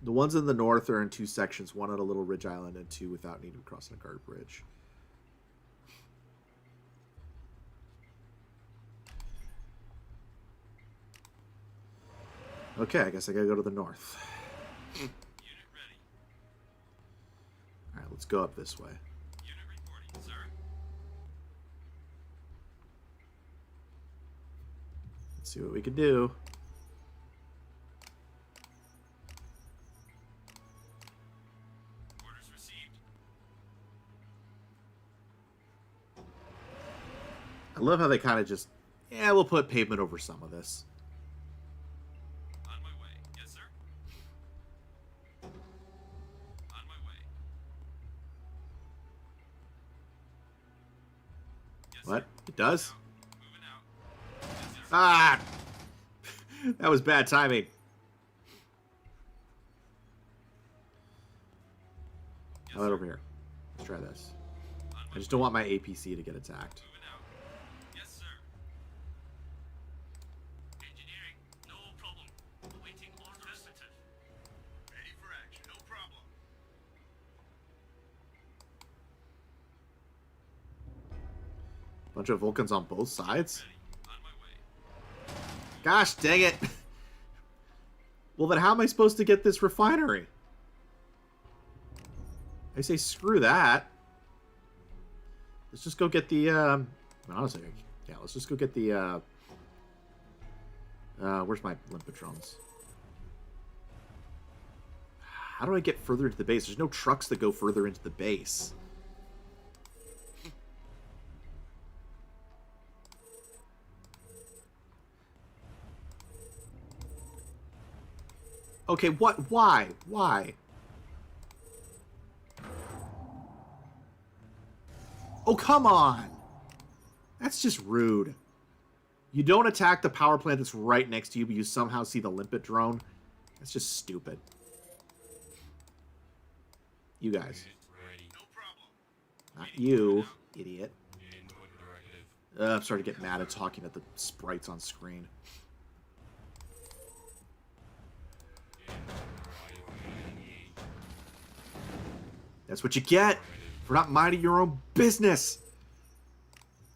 The ones in the north are in 2 sections, 1 on a little ridge island, and 2 without needing to cross a guard bridge. Okay, I guess I gotta go to the north. Unit ready. Alright, let's go up this way. Unit reporting. Sir. Let's see what we can do. Orders received. I love how they kind of just... Yeah, we'll put pavement over some of this. On my way. Yes, sir. On my way. Yes, What? sir. It does? Moving out. Yes, yes, sir. Ah! That was bad timing. Yes, How about sir. over here? Let's try this. On I my just don't want my APC to get attacked. Moving out. Yes, sir. Engineering, no problem. Awaiting orders. Ready for action, no problem. Bunch of Vulcans on both sides? Ready. On my way. Gosh dang it! Well, then how am I supposed to get this refinery? I say screw that. Let's just go get the, honestly, yeah, let's just go get the, where's my Limpatrons? How do I get further into the base? There's no trucks that go further into the base. Okay, what? Why? Why? Oh, come on! That's just rude. You don't attack the power plant that's right next to you, but you somehow see the limpet drone. That's just stupid. You guys. Unit ready. No problem. Not you, idiot. Input directive. I'm starting to get mad at talking at the sprites on screen. Input directive. That's what you get for not minding your own business.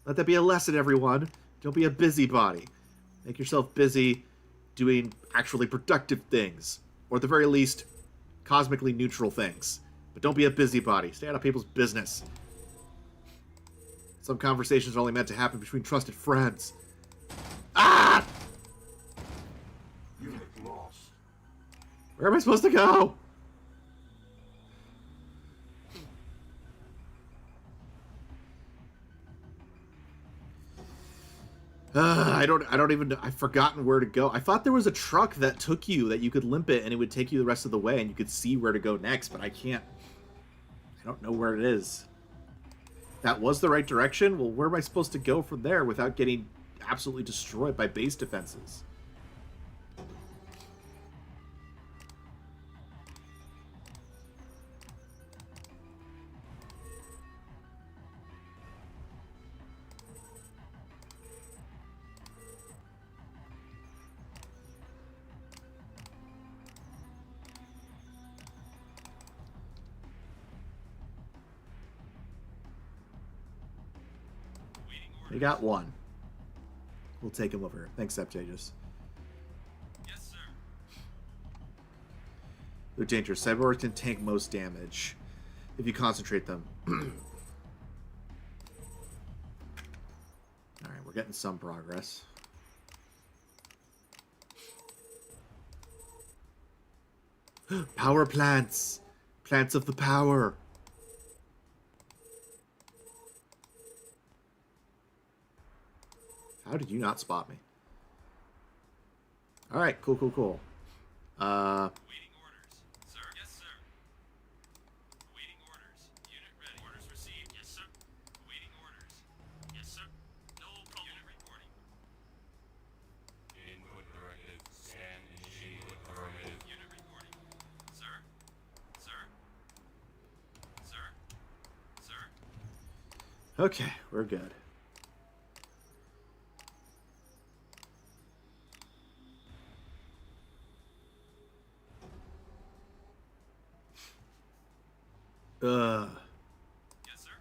Let that be a lesson, everyone. Don't be a busybody. Make yourself busy doing actually productive things. Or at the very least, cosmically neutral things. But don't be a busybody. Stay out of people's business. Some conversations are only meant to happen between trusted friends. Ah! Unit lost. Where am I supposed to go? I don't even know. I've forgotten where to go. I thought there was a truck that took you, that you could limp it and it would take you the rest of the way and you could see where to go next, but I can't. I don't know where it is. That was the right direction? Well, where am I supposed to go from there without getting absolutely destroyed by base defenses? They got one. We'll take him over. Thanks, Septagus. Yes, sir. They're dangerous. Cyborgs can tank most damage if you concentrate them. Alright, we're getting some progress. Power plants! Plants of the power! How did you not spot me? Alright, cool. Waiting orders. Sir. Yes, sir. Waiting orders. Unit ready. Orders received. Yes, sir. Waiting orders. Yes, sir. No problem. Unit reporting. Input directive. Scan initiated. Affirmative. Unit reporting. Sir. Sir. Sir. Sir. Okay, we're good. Yes, sir.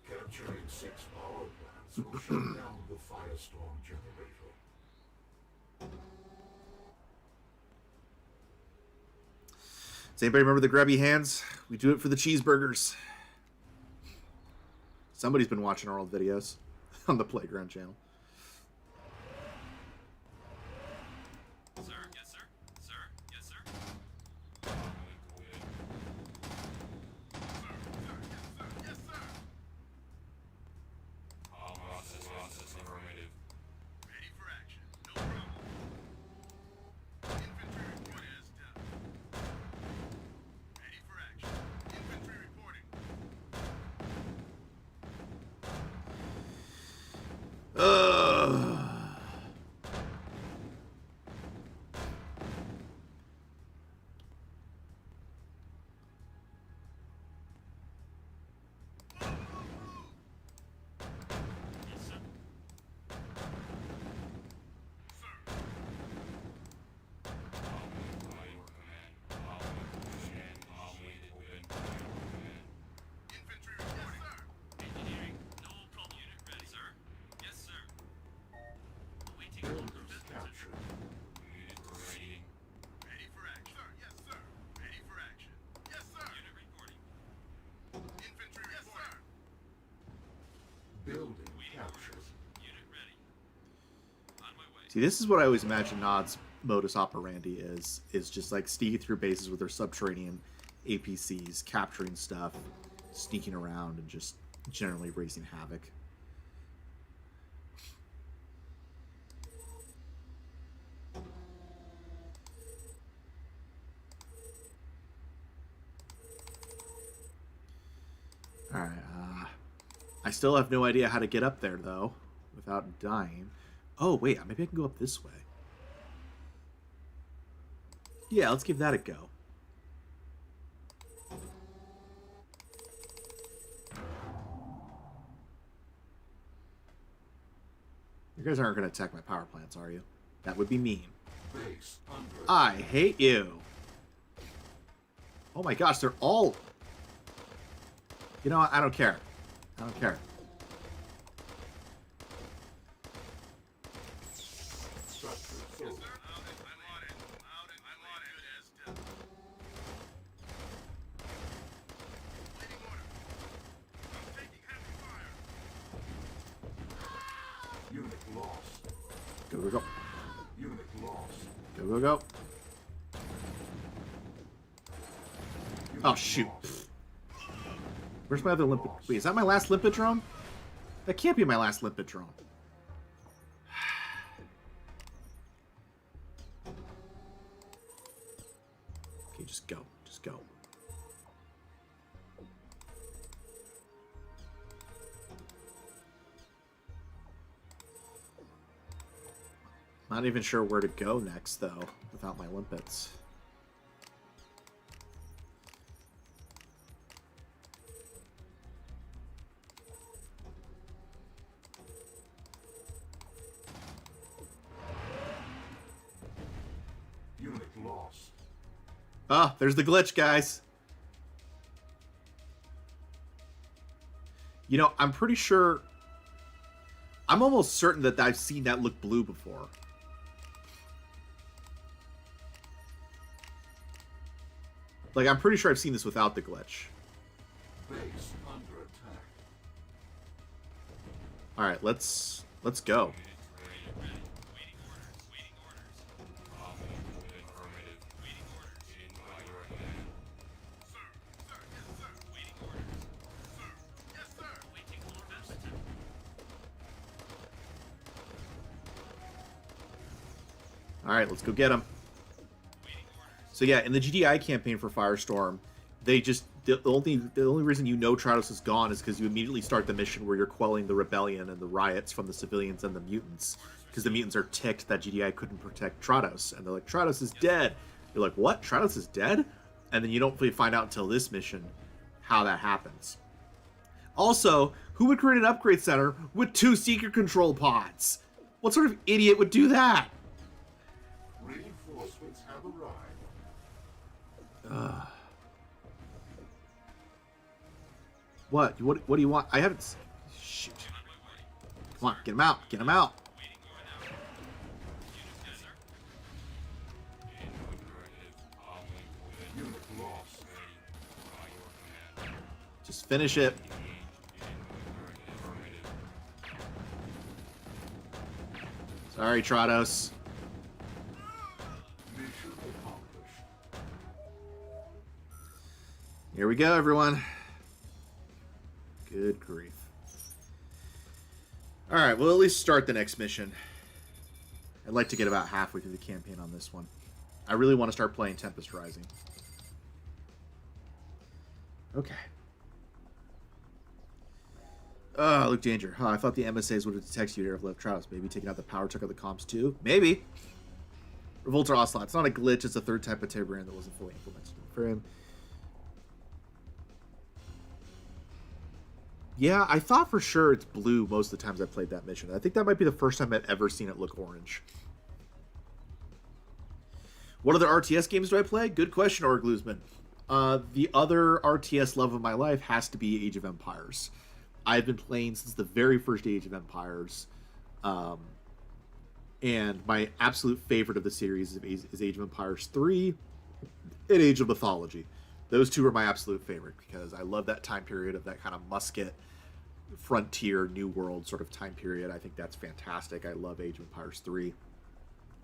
Capturing 6 power plants will shut down the Firestorm generator. Does anybody remember the grabby hands? We do it for the cheeseburgers. Somebody's been watching our old videos on the Playground channel. Sir. Yes, sir. Sir. Yes, sir. All process affirmative. Ready for action. No problem. Infantry report as done. Ready for action. Infantry reporting. Yes, sir. Infantry reporting. Yes, sir. Engineering. No problem. Unit ready, sir. Yes, sir. Awaiting orders. Captured. Ready for action. Sir. Yes, sir. Ready for action. Yes, sir. Unit reporting. Infantry reporting. Building Waiting captured. orders. Unit ready. On my way. See, this is what I always imagine Nod's modus operandi is just like sneaking through bases with their subterranean APCs, capturing stuff, sneaking around, and just generally raising havoc. Alright, I still have no idea how to get up there, though, without dying. Oh, wait, maybe I can go up this way. Yeah, let's give that a go. You guys aren't going to attack my power plants, are you? That would be mean. Base under I hate you. Oh my gosh, they're all... You know what? I don't care. I don't care. structure sold. Unit lost. Go, go, go. Unit lost. Go, go, go. Unit Oh, shoot. lost. Where's my other limpet? Wait, is that my last limpet drone? That can't be my last limpet drone. Okay, just go. Just go. Not even sure where to go next, though, without my limpets. Unit lost. Ah, there's the glitch, guys. You know, I'm pretty sure... I'm almost certain that I've seen that look blue before. Like, I'm pretty sure I've seen this without the glitch. Base under attack. Alright, let's go. Waiting orders. Waiting orders. Affirmative. Waiting orders. In by your command. Waiting orders. Yes, sir. Waiting orders. Alright, let's go get him. Waiting orders. So yeah, in the GDI campaign for Firestorm, they just... The only reason you know Trados is gone is because you immediately start the mission where you're quelling the rebellion and the riots from the civilians and the mutants. Because the mutants are ticked that GDI couldn't protect Trados. And they're like, Trados is dead. You're like, what? Trados is dead? And then you don't really find out until this mission how that happens. Also, who would create an upgrade center with 2 secret control pods? What sort of idiot would do that? Reinforcements have arrived. What do you want? I haven't... Shoot. Come on, get him out. Get him out. Waiting going out. Units, yes, sir. Input directive. Uplink within. Unit lost. Ready. By your command. Just finish it. Engaged. Input directive. Affirmative. Sorry, Trados. Mission accomplished. Here we go, everyone. Good grief. Alright, we'll at least start the next mission. I'd like to get about halfway through the campaign on this one. I really want to start playing Tempest Rising. Okay. Luke Danger. Huh, I thought the MSAs would have detected you to have left Trados. Maybe taking out the power took out the comms too? Maybe. Revolter Ocelot. It's not a glitch, it's a third type of Tiberian that wasn't fully implemented for him. Yeah, I thought for sure it's blue most of the times I played that mission. I think that might be the first time I've ever seen it look orange. What other RTS games do I play? Good question, Orglusman. The other RTS love of my life has to be Age of Empires. I've been playing since the very first Age of Empires. And my absolute favorite of the series is Age of Empires 3 and Age of Mythology. Those two are my absolute favorite because I love that time period of that kind of musket, frontier, new world sort of time period. I think that's fantastic. I love Age of Empires 3.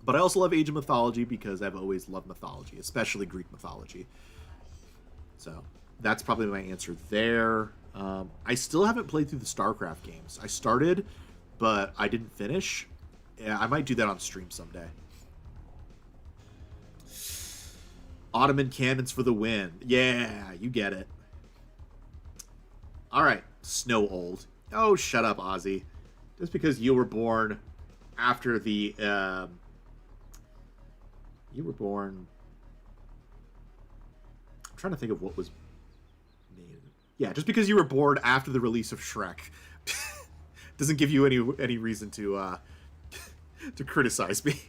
But I also love Age of Mythology because I've always loved mythology, especially Greek mythology. So that's probably my answer there. I still haven't played through the StarCraft games. I started, but I didn't finish. Yeah, I might do that on stream someday. Ottoman cannons for the win. Yeah, you get it. All right, Snow Old. Oh, shut up, Aussie. Just because you were born after the... you were born... I'm trying to think of what was made. Yeah, just because you were born after the release of Shrek doesn't give you any reason to to criticize me.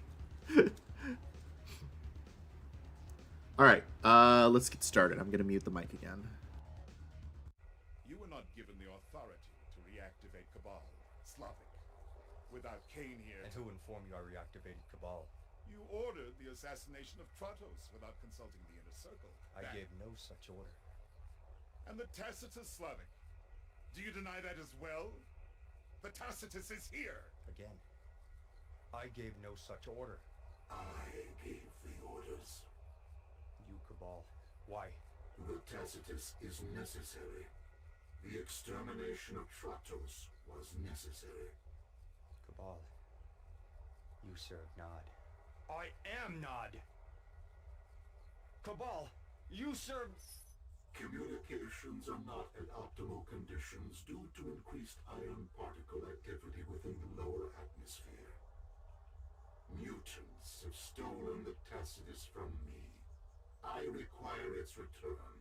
All right, let's get started. I'm gonna mute the mic again. You were not given the authority to reactivate Cabal, Slavic. Without Kane here, And who informed you I reactivated Cabal? you ordered the assassination of Tratos without consulting the Inner Circle. I That- gave no such order. And the Tacitus Slavic. Do you deny that as well? The Tacitus is here! Again, I gave no such order. I gave the orders. You, Cabal. Why? The Tacitus is necessary. The extermination of Tratos was necessary. Cabal. You serve Nod. I am Nod! Cabal, you serve... Communications are not at optimal conditions due to increased ion particle activity within the lower atmosphere. Mutants have stolen the Tacitus from me. I require its return.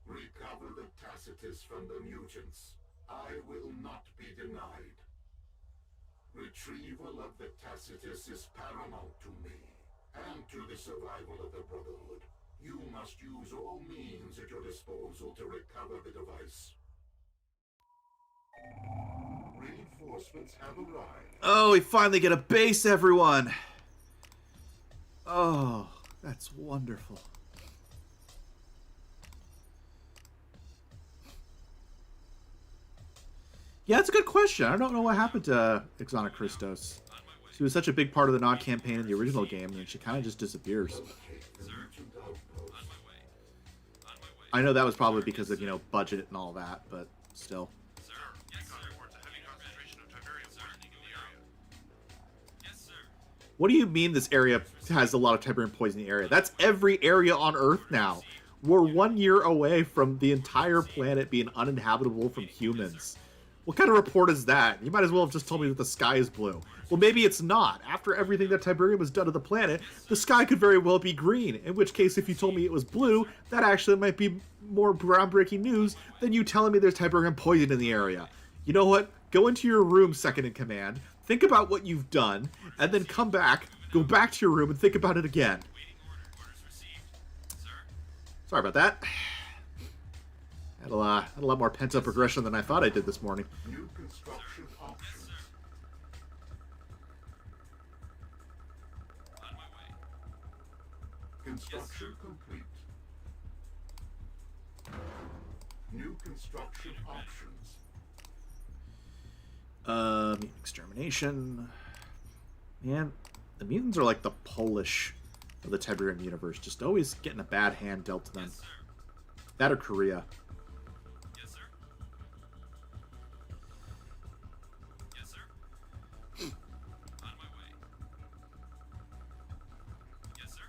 Recover the Tacitus from the mutants. I will not be denied. Retrieval of the Tacitus is paramount to me, and to the survival of the Brotherhood. You must use all means at your disposal to recover the device. Reinforcements have arrived. Oh, we finally get a base, everyone. Oh, that's wonderful. Yeah, that's a good question. I don't know what happened to Ixana Christos. She was such a big part of the Nod campaign in the original game, and then she kind of just disappears. Locate the mutant outpost. On my way. On my way. I know that was probably because of, you know, budget and all that, but still. Sir. Yes, sir. Reports a heavy concentration of Tiberium War in the area. Yes, sir. What do you mean this area has a lot of Tiberian poison in the area? That's every area on Earth now. We're 1 year away from the entire planet being uninhabitable from humans. What kind of report is that? You might as well have just told me that the sky is blue. Well, maybe it's not. After everything that Tiberium has done to the planet, the sky could very well be green. In which case, if you told me it was blue, that actually might be more groundbreaking news than you telling me there's Tiberium poison in the area. You know what? Go into your room, second in command, think about what you've done, and then come back, go back to your room, and think about it again. Waiting order. Orders received. Sir. Sorry about that. Had a lot more pent-up aggression than I thought I did this morning. New construction Yes, options. sir. On my way. Construction complete. New construction options. Mutant extermination. Man, the mutants are like the Polish of the Tiberian universe, just always getting a bad hand dealt to them. Yes, sir. That or Korea. Yes, sir. Yes, sir. On my way. Yes, sir.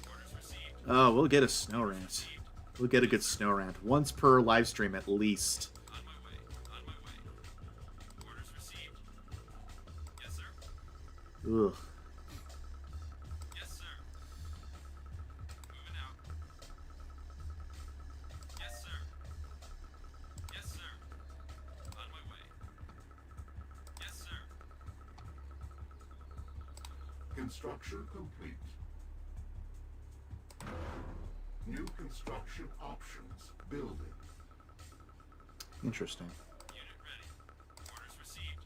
Orders received. Oh, we'll get a snow rant. We'll get a good snow rant. Once per live stream at least. On my way. On my way. Orders received. Yes, sir. Ugh. Yes, sir. Moving out. Yes, sir. Yes, sir. On my way. Yes, sir. Construction complete. New construction options. Building. Interesting. Unit ready. Orders received.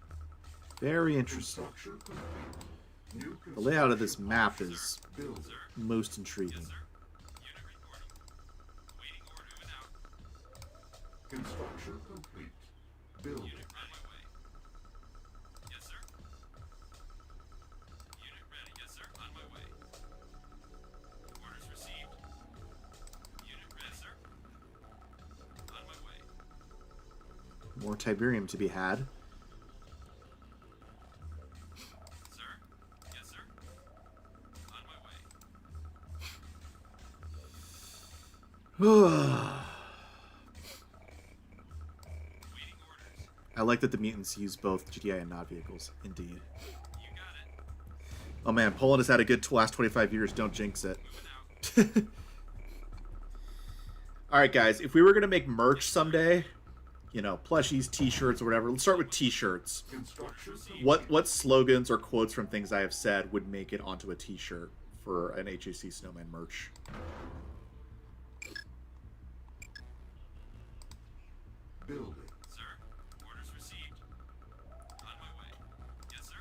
Very interesting. Construction complete. New The layout of this construction map options. is Building. Sir. most intriguing. Yes, sir. Unit reporting. Awaiting order. Moving out. Construction complete. Building. Unit on my way. Yes, sir. Unit ready. Yes, sir. On my way. Orders received. Unit ready, sir. On my way. More Tiberium to be had. Sir. Yes, sir. On my way. Waiting orders. I like that the mutants use both GTI and Nod vehicles. Indeed. You got it. Oh man, Poland has had a good last 25 years. Don't jinx it. Moving out. Alright guys, if we were going to make merch someday, you know, plushies, t-shirts, or whatever. Let's start with t-shirts. Construction What slogans or quotes from things I have said would make it onto a t-shirt for an HAC Snowman merch? building. Sir, orders received. On my way. Yes, sir.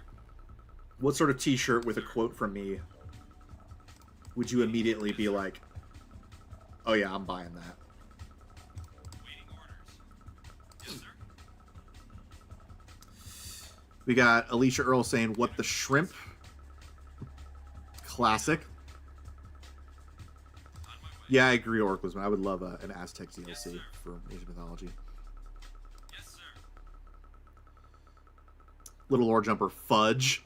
What sort of t-shirt with a quote from me would you immediately be like, oh yeah, I'm buying that? Waiting orders. Yes, sir. We got Alicia Earl saying, what the shrimp? Classic. On my way. Yeah, I agree, Oraclism. I would love an Aztec DLC for Asian mythology. Yes, sir. Little Lore Jumper Fudge.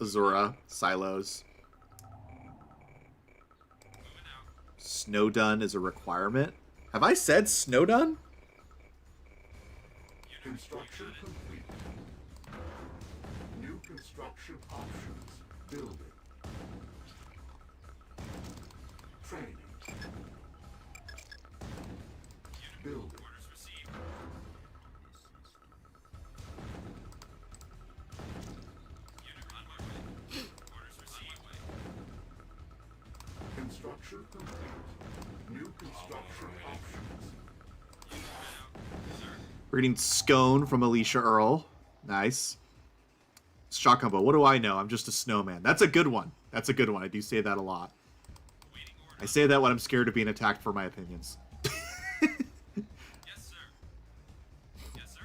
Azura, Silos. Moving out. Snow done is a requirement. Have I said snow done? Construction complete. New construction options. Building. Training. Building. Orders received. Unit on my way. Orders received. Construction complete. New construction options. Unit red out. Sir. We're getting Scone from Alicia Earl. Nice. Shock combo. What do I know? I'm just a snowman. That's a good one. That's a good one. I do say that a lot. Waiting I orders. say that when I'm scared of being attacked for my opinions. Yes, sir. Yes,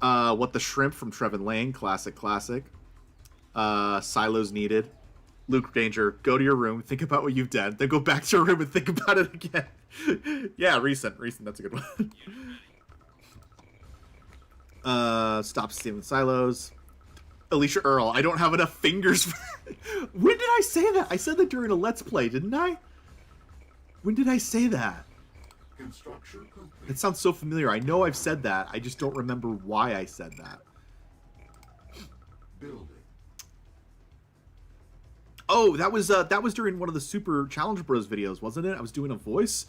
sir. What the Shrimp from Trevin Lane. Classic, classic. Silos needed. Luke Danger, go to your room, think about what you've done, then go back to your room and think about it again. Yeah, recent. That's a good one. Unit ready. Stop stealing silos. Alicia Earl, I don't have enough fingers for that. When did I say that? I said that during a Let's Play, didn't I? When did I say that? Construction complete. It sounds so familiar. I know I've said that. I just don't remember why I said that. Building. Oh, that was during one of the Super Challenge Bros videos, wasn't it? I was doing a voice.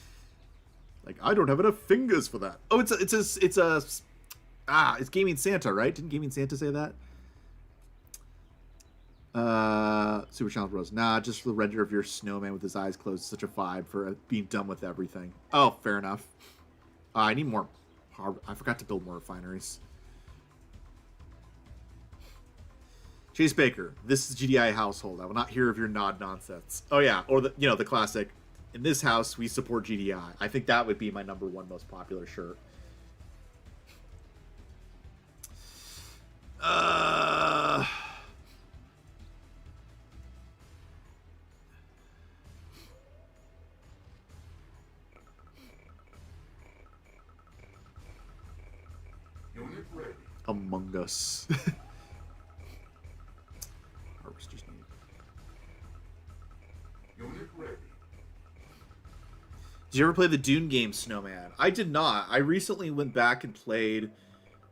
Like, I don't have enough fingers for that. Oh, it's Gaming Santa, right? Didn't Gaming Santa say that? Super Challenge Bros. Nah, just for the render of your snowman with his eyes closed. Such a vibe for being done with everything. Oh, fair enough. I need more. I forgot to build more refineries. Chase Baker, this is GDI household. I will not hear of your nod nonsense. Oh yeah, or the classic. In this house, we support GDI. I think that would be my #1 most popular shirt. Unit ready. Among Us. Harvesters need. Unit ready. Did you ever play the Dune game, Snowman? I did not. I recently went back and played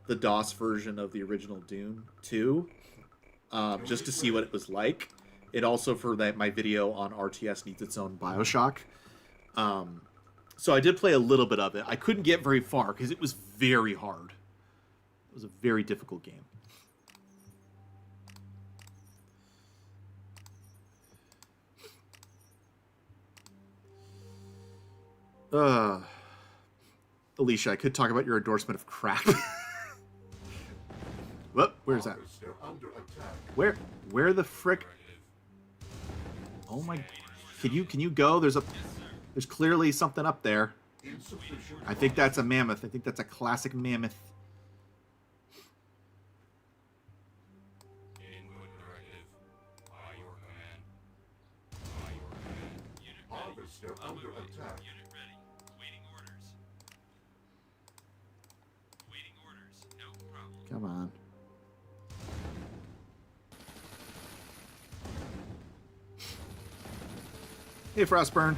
the DOS version of the original Dune 2, just to see what it was like. It also for my video on RTS Needs Its Own Bioshock. So I did play a little bit of it. I couldn't get very far because it was very hard. It was a very difficult game. Alicia, I could talk about your endorsement of crack. Whoop, where's that? They're under attack. Where the frick? Oh my! Can you go? There's clearly something up there. Insufficient. I think that's a mammoth. I think that's a classic mammoth. Input directive. By your command. By your command. Unit ready. Harvest. They're On my under way. attack. Unit ready. Waiting orders. Waiting orders. No problem. Come on. Hey, Frostburn.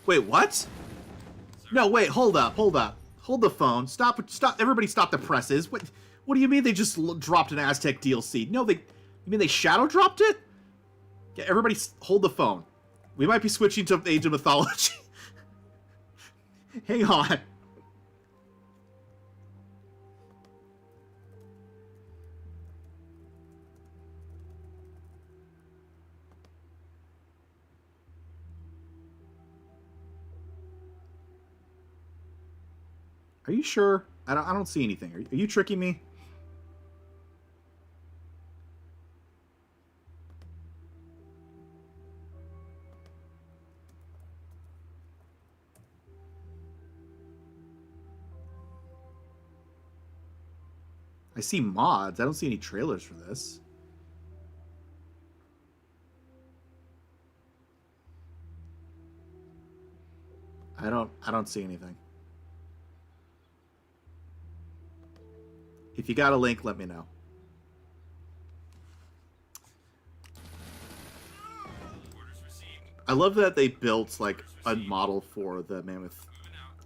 Wait, what? No, wait, hold up. Hold the phone. Stop, everybody stop the presses. What do you mean they just dropped an Aztec DLC? No, you mean they shadow dropped it? Yeah, everybody hold the phone. We might be switching to Age of Mythology. Hang on. Are you sure? I don't see anything. Are you tricking me? I see mods. I don't see any trailers for this. I don't see anything. If you got a link, let me know. I love that they built like a model for the Mammoth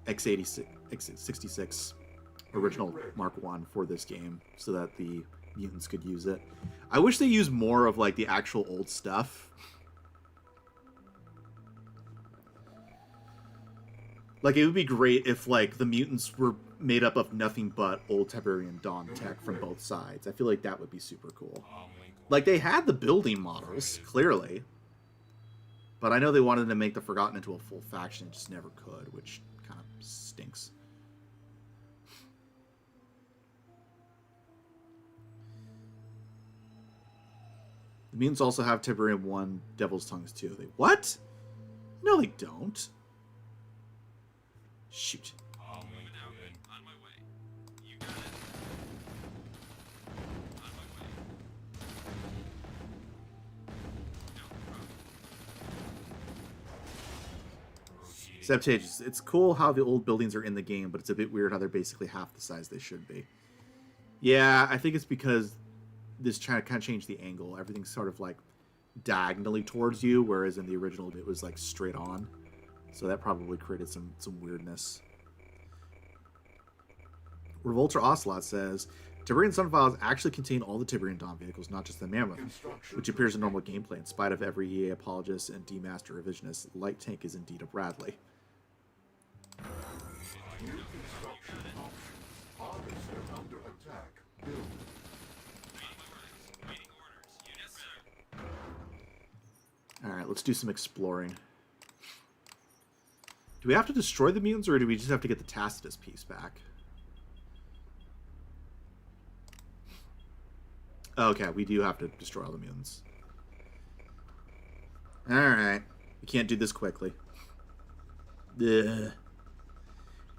X66 original Mark 1 for this game so that the mutants could use it. I wish they used more of like the actual old stuff. Like it would be great if like the mutants were made up of nothing but old Tiberian Dawn tech from both sides. I feel like that would be super cool. Like they had the building models, clearly. But I know they wanted to make the Forgotten into a full faction and just never could, which kind of stinks. The mutants also have Tiberium 1 Devil's Tongues too. They what? No, they don't. Shoot. On my way. You got it. On my way. No problem. Septages. It's cool how the old buildings are in the game, but it's a bit weird how they're basically half the size they should be. Yeah, I think it's because this kind of changed the angle. Everything's sort of like diagonally towards you, whereas in the original it was like straight on. So that probably created some weirdness. Revolter Ocelot says, Tiberian Sun files actually contain all the Tiberian Dawn vehicles, not just the Mammoth, which appears in normal gameplay. In spite of every EA apologist and D-Master revisionist, Light Tank is indeed a Bradley. New construction options. Harvester under attack. Build. Waiting orders. Yes, sir. Alright, let's do some exploring. Do we have to destroy the mutants, or do we just have to get the Tacitus piece back? Okay, we do have to destroy all the mutants. Alright. We can't do this quickly. Ugh.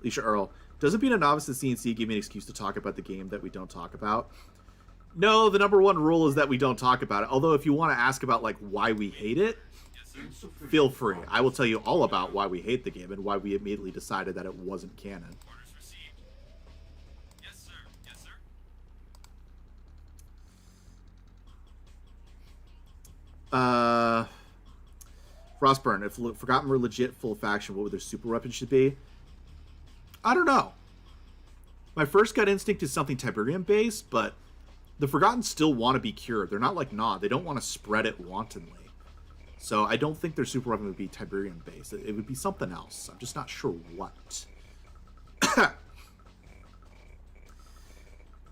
Alicia Earl. Doesn't being a novice at CNC give me an excuse to talk about the game that we don't talk about? No, the number one rule is that we don't talk about it. Although if you want to ask about like why we hate it, feel free. I will tell you all about why we hate the game and why we immediately decided that it wasn't canon. Orders received. Yes, sir. Yes, sir. Frostburn, if Forgotten were legit full faction, what would their super weapon should be? I don't know. My first gut instinct is something Tiberium based, but the Forgotten still want to be cured. They're not like Nod. They don't want to spread it wantonly. So I don't think their super weapon would be Tiberium based. It would be something else. I'm just not sure what.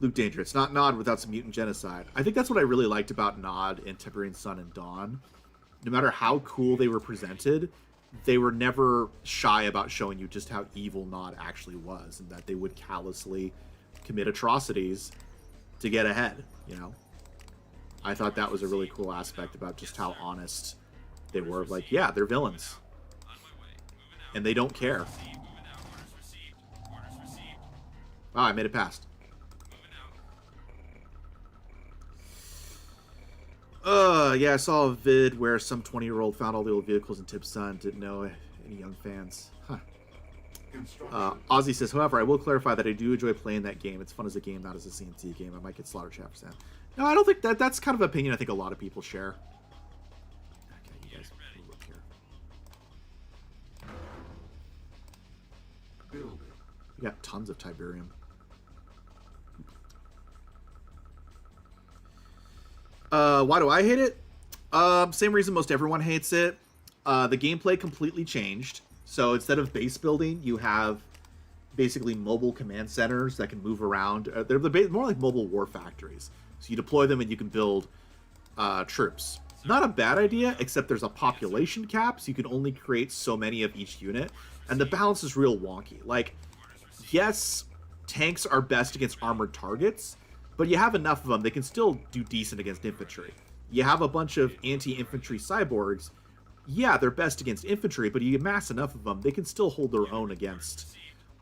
Luke Danger. It's not Nod without some mutant genocide. I think that's what I really liked about Nod and Tiberian Sun and Dawn. No matter how cool they were presented, they were never shy about showing you just how evil Nod actually was, and that they would callously commit atrocities to get ahead, you know? I thought that was a really cool aspect about just how honest they were. Like, yeah, they're villains. On my way. Moving out. And they don't care. Received. Moving out. Orders received. Orders received. Oh, I made it past. Moving out. Yeah, I saw a vid where some 20-year-old found all the old vehicles in Tip's Son. Didn't know any young fans. Huh. Aussie says, however, I will clarify that I do enjoy playing that game. It's fun as a game, not as a CNC game. I might get slaughtered chat for that. No, I don't think that's kind of an opinion I think a lot of people share. Okay, you guys look here. Building. We got tons of Tiberium. Why do I hate it? Same reason most everyone hates it. The gameplay completely changed. So instead of base building, you have basically mobile command centers that can move around. They're more like mobile war factories. So you deploy them and you can build troops. Not a bad idea, except there's a population cap, so you can only create so many of each unit. And the balance is real wonky. Like, yes, tanks are best against armored targets, but you have enough of them, they can still do decent against infantry. You have a bunch of anti-infantry cyborgs. Yeah, they're best against infantry, but you amass enough of them, they can still hold their own against,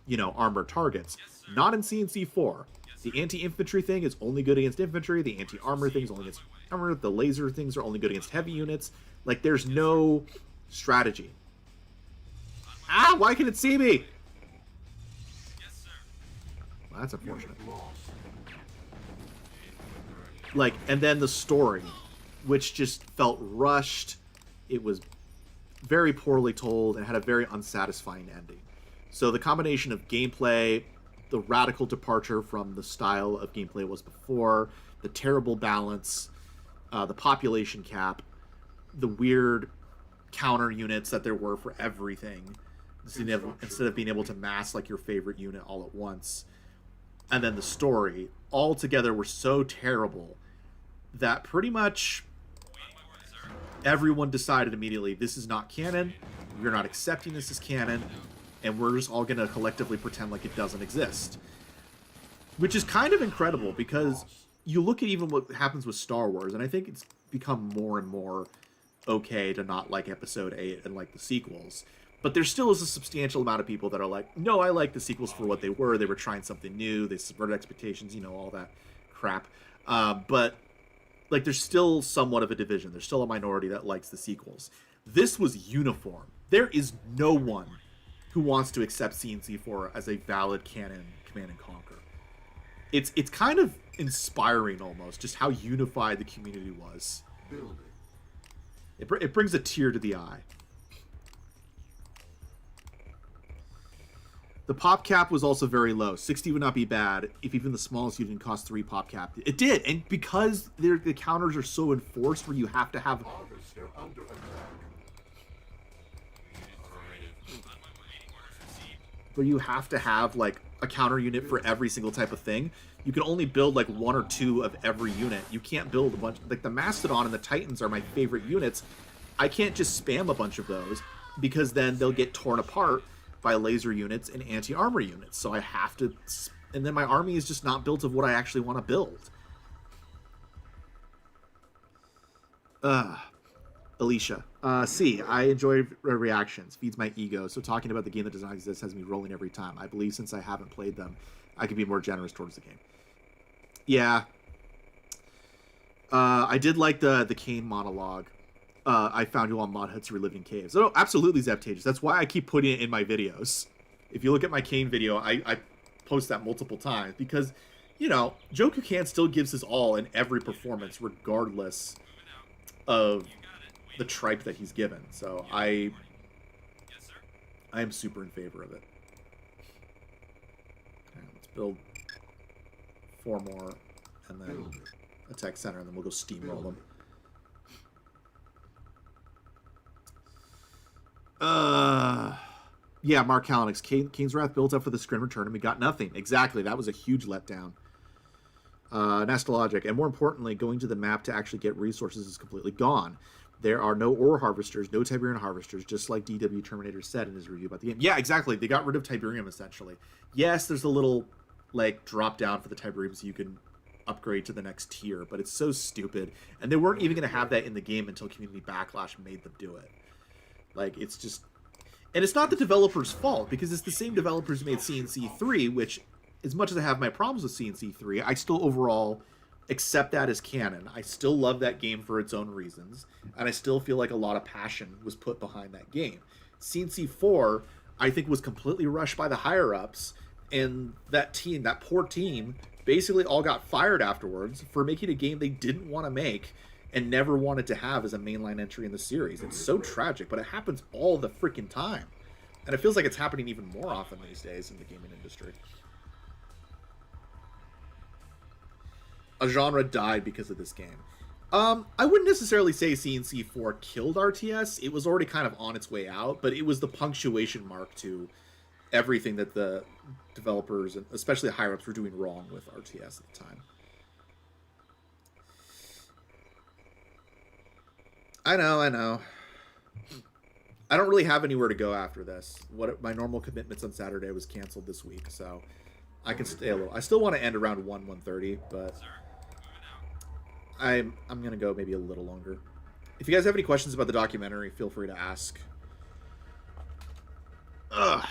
you know, armored targets. Not in CNC4. The anti-infantry thing is only good against infantry. The anti-armor thing is only against armor. The laser things are only good against heavy units. Like, there's no strategy. Ah, why can it see me? Well, that's unfortunate. Like, and then the story, which just felt rushed. It was very poorly told and had a very unsatisfying ending. So the combination of gameplay, the radical departure from the style of gameplay it was before, the terrible balance, the population cap, the weird counter units that there were for everything, instead of being able to mass like your favorite unit all at once, and then the story, all together were so terrible that pretty much everyone decided immediately, this is not canon, we're not accepting this as canon, and we're just all going to collectively pretend like it doesn't exist. Which is kind of incredible, because you look at even what happens with Star Wars, and I think it's become more and more okay to not like Episode 8 and like the sequels. But there still is a substantial amount of people that are like, no, I like the sequels for what they were trying something new, they subverted expectations, you know, all that crap. But like, there's still somewhat of a division. There's still a minority that likes the sequels. This was uniform. There is no one who wants to accept CNC4 as a valid canon Command and Conquer. It's kind of inspiring almost, just how unified the community was. It brings a tear to the eye. The pop cap was also very low. 60 would not be bad if even the smallest unit didn't cost 3 pop cap. It did, and because the counters are so enforced where you have to have... where you have to have, like, a counter unit for every single type of thing, you can only build, like, 1 or 2 of every unit. You can't build a bunch... Like, the Mastodon and the Titans are my favorite units. I can't just spam a bunch of those, because then they'll get torn apart by laser units and anti-armor units. So I have to... And then my army is just not built of what I actually want to build. Alicia. C. I enjoy reactions. Feeds my ego. So talking about the game that does not exist has me rolling every time. I believe since I haven't played them, I can be more generous towards the game. Yeah. I did like the Kane monologue. I found you on Mod Huts Reliving Caves. Oh, absolutely, Zeptages. That's why I keep putting it in my videos. If you look at my Kane video, I post that multiple times. Because, you know, Joe Kukan still gives his all in every performance, regardless of the tripe that he's given. So I am super in favor of it. Okay, let's build 4 more, and then a tech center, and then we'll go steamroll them. Yeah, Mark Kallenix. Kane's Wrath built up for the Scrim return, and we got nothing. Exactly, that was a huge letdown. Nastologic, and more importantly, going to the map to actually get resources is completely gone. There are no ore harvesters, no Tiberian harvesters, just like DW Terminator said in his review about the game. Yeah, exactly. They got rid of Tiberium, essentially. Yes, there's a little, like, drop down for the Tiberium so you can upgrade to the next tier, but it's so stupid. And they weren't even going to have that in the game until Community Backlash made them do it. Like, it's just... And it's not the developers' fault, because it's the same developers who made CNC3, which, as much as I have my problems with CNC3, I still overall accept that as canon. I still love that game for its own reasons, and I still feel like a lot of passion was put behind that game. CNC4, I think, was completely rushed by the higher-ups, and that team, that poor team, basically all got fired afterwards for making a game they didn't want to make and never wanted to have as a mainline entry in the series. It's so tragic, but it happens all the freaking time. And it feels like it's happening even more often these days in the gaming industry. A genre died because of this game. I wouldn't necessarily say CNC4 killed RTS. It was already kind of on its way out, but it was the punctuation mark to everything that the developers, and especially the higher-ups, were doing wrong with RTS at the time. I know. I don't really have anywhere to go after this. My normal commitments on Saturday was canceled this week, so I can stay a little. I still want to end around 1:30, but I'm gonna go maybe a little longer. If you guys have any questions about the documentary, feel free to ask. Ugh.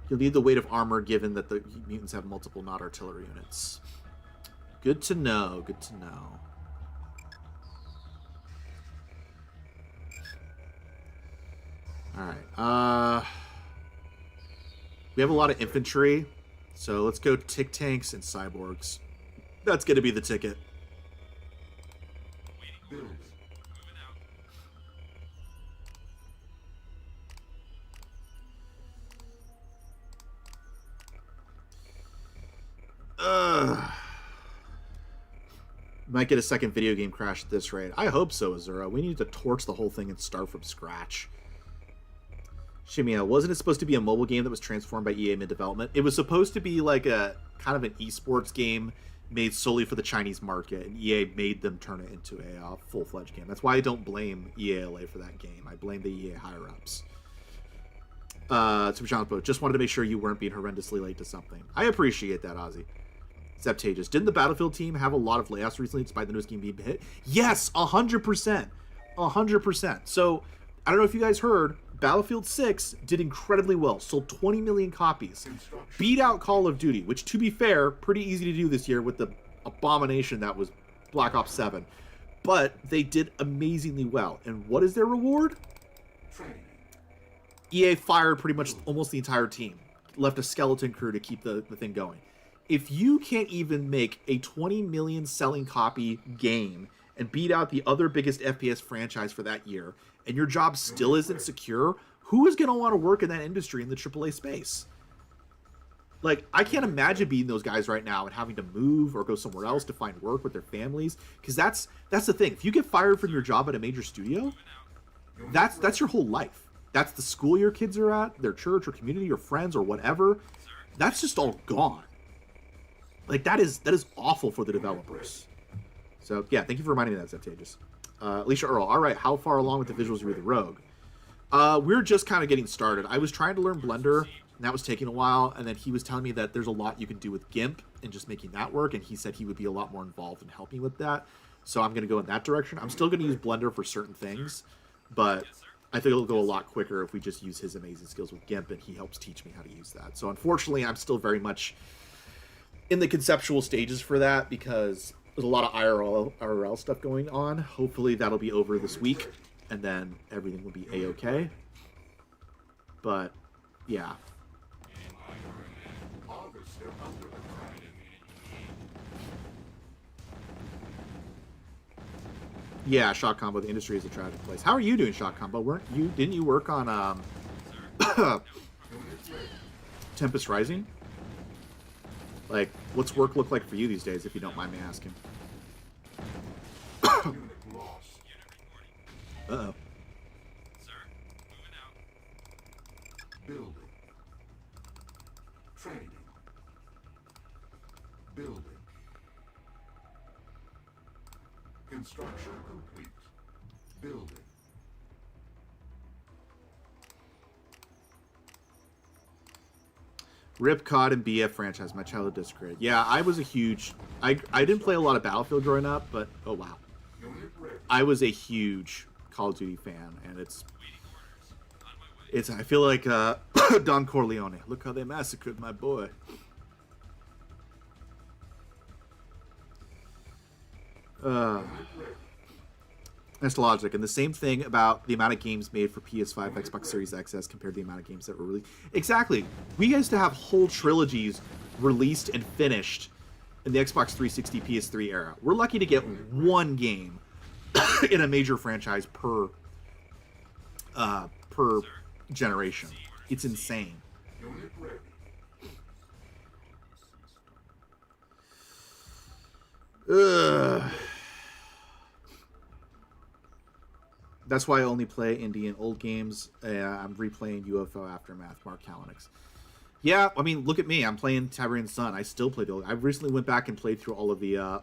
You'll need the weight of armor given that the mutants have multiple not artillery units. Good to know. Good to know. Alright. We have a lot of infantry, so let's go tick tanks and cyborgs. That's going to be the ticket. Might get a second video game crash at this rate. I hope so, Azura. We need to torch the whole thing and start from scratch. Shimia, wasn't it supposed to be a mobile game that was transformed by EA mid-development? It was supposed to be like a kind of an esports game made solely for the Chinese market, and EA made them turn it into a full-fledged game. That's why I don't blame EA LA for that game. I blame the EA higher-ups. Super Challenge just wanted to make sure you weren't being horrendously late to something. I appreciate that, Aussie. Septages. Didn't the Battlefield team have a lot of layoffs recently despite the newest game being hit? Yes, 100%. 100%. So, I don't know if you guys heard, Battlefield 6 did incredibly well. Sold 20 million copies. Beat out Call of Duty, which, to be fair, pretty easy to do this year with the abomination that was Black Ops 7. But they did amazingly well. And what is their reward? EA fired pretty much almost the entire team. Left a skeleton crew to keep the thing going. If you can't even make a 20 million selling copy game and beat out the other biggest FPS franchise for that year, and your job still isn't secure, who is going to want to work in that industry in the AAA space? Like, I can't imagine being those guys right now and having to move or go somewhere else to find work with their families, because that's the thing. If you get fired from your job at a major studio, that's your whole life. That's the school your kids are at, their church or community or friends or whatever. That's just all gone. Like, that is awful for the developers. So, yeah, thank you for reminding me of that, Septages. Alicia Earl, all right, how far along with the visuals were the Rogue? We're just kind of getting started. I was trying to learn Blender, and that was taking a while, and then he was telling me that there's a lot you can do with GIMP and just making that work, and he said he would be a lot more involved in helping with that. So I'm going to go in that direction. I'm still going to use Blender for certain things, but I think it'll go a lot quicker if we just use his amazing skills with GIMP, and he helps teach me how to use that. So unfortunately, I'm still very much in the conceptual stages for that, because there's a lot of IRL stuff going on. Hopefully that'll be over this week, and then everything will be A-okay. But, yeah. Yeah, Shock Combo, the industry is a tragic place. How are you doing, Shock Combo? Didn't you work on Tempest Rising? Like, what's work look like for you these days, if you don't mind me asking? Uh-oh. Sir, moving out. Building. Training. Building. Construction complete. Building. Rip COD and BF franchise, my childhood discredit. Yeah, I was a huge... I didn't play a lot of Battlefield growing up, but... Oh, wow. I was a huge Call of Duty fan, and it's... I feel like Don Corleone. Look how they massacred my boy. That's logic. And the same thing about the amount of games made for PS5, Xbox Series X as compared to the amount of games that were released. Exactly. We used to have whole trilogies released and finished in the Xbox 360, PS3 era. We're lucky to get one game in a major franchise per generation. It's insane. Ugh. That's why I only play indie and old games. I'm replaying UFO Aftermath, Mark Kalinix. Yeah, I mean, look at me. I'm playing Tiberian Sun. I still play the old. I recently went back and played through all of the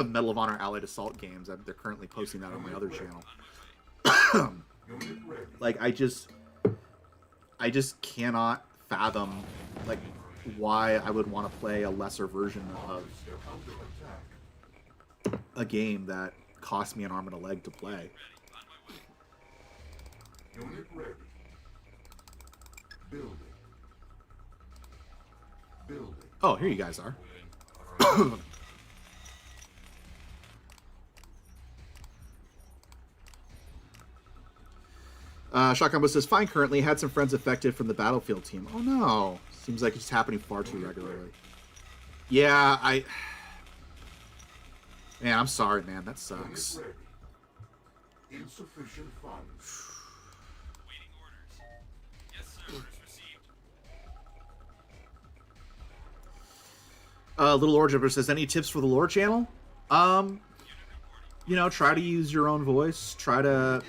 Medal of Honor Allied Assault games. They're currently posting that on my other channel. Like, I just cannot fathom, like, why I would want to play a lesser version of a game that cost me an arm and a leg to play. Unit ready. Building. Building. Oh, here you guys are. Shotgun Bus says, fine currently. Had some friends affected from the Battlefield team. Oh no. Seems like it's happening far too regularly. Yeah, Man, I'm sorry, man. That sucks. Unit ready. Insufficient funds. Awaiting orders. Yes, sir. Orders received. Little Lord Jumper says, any tips for the lore channel? You know, try to use your own voice. Try to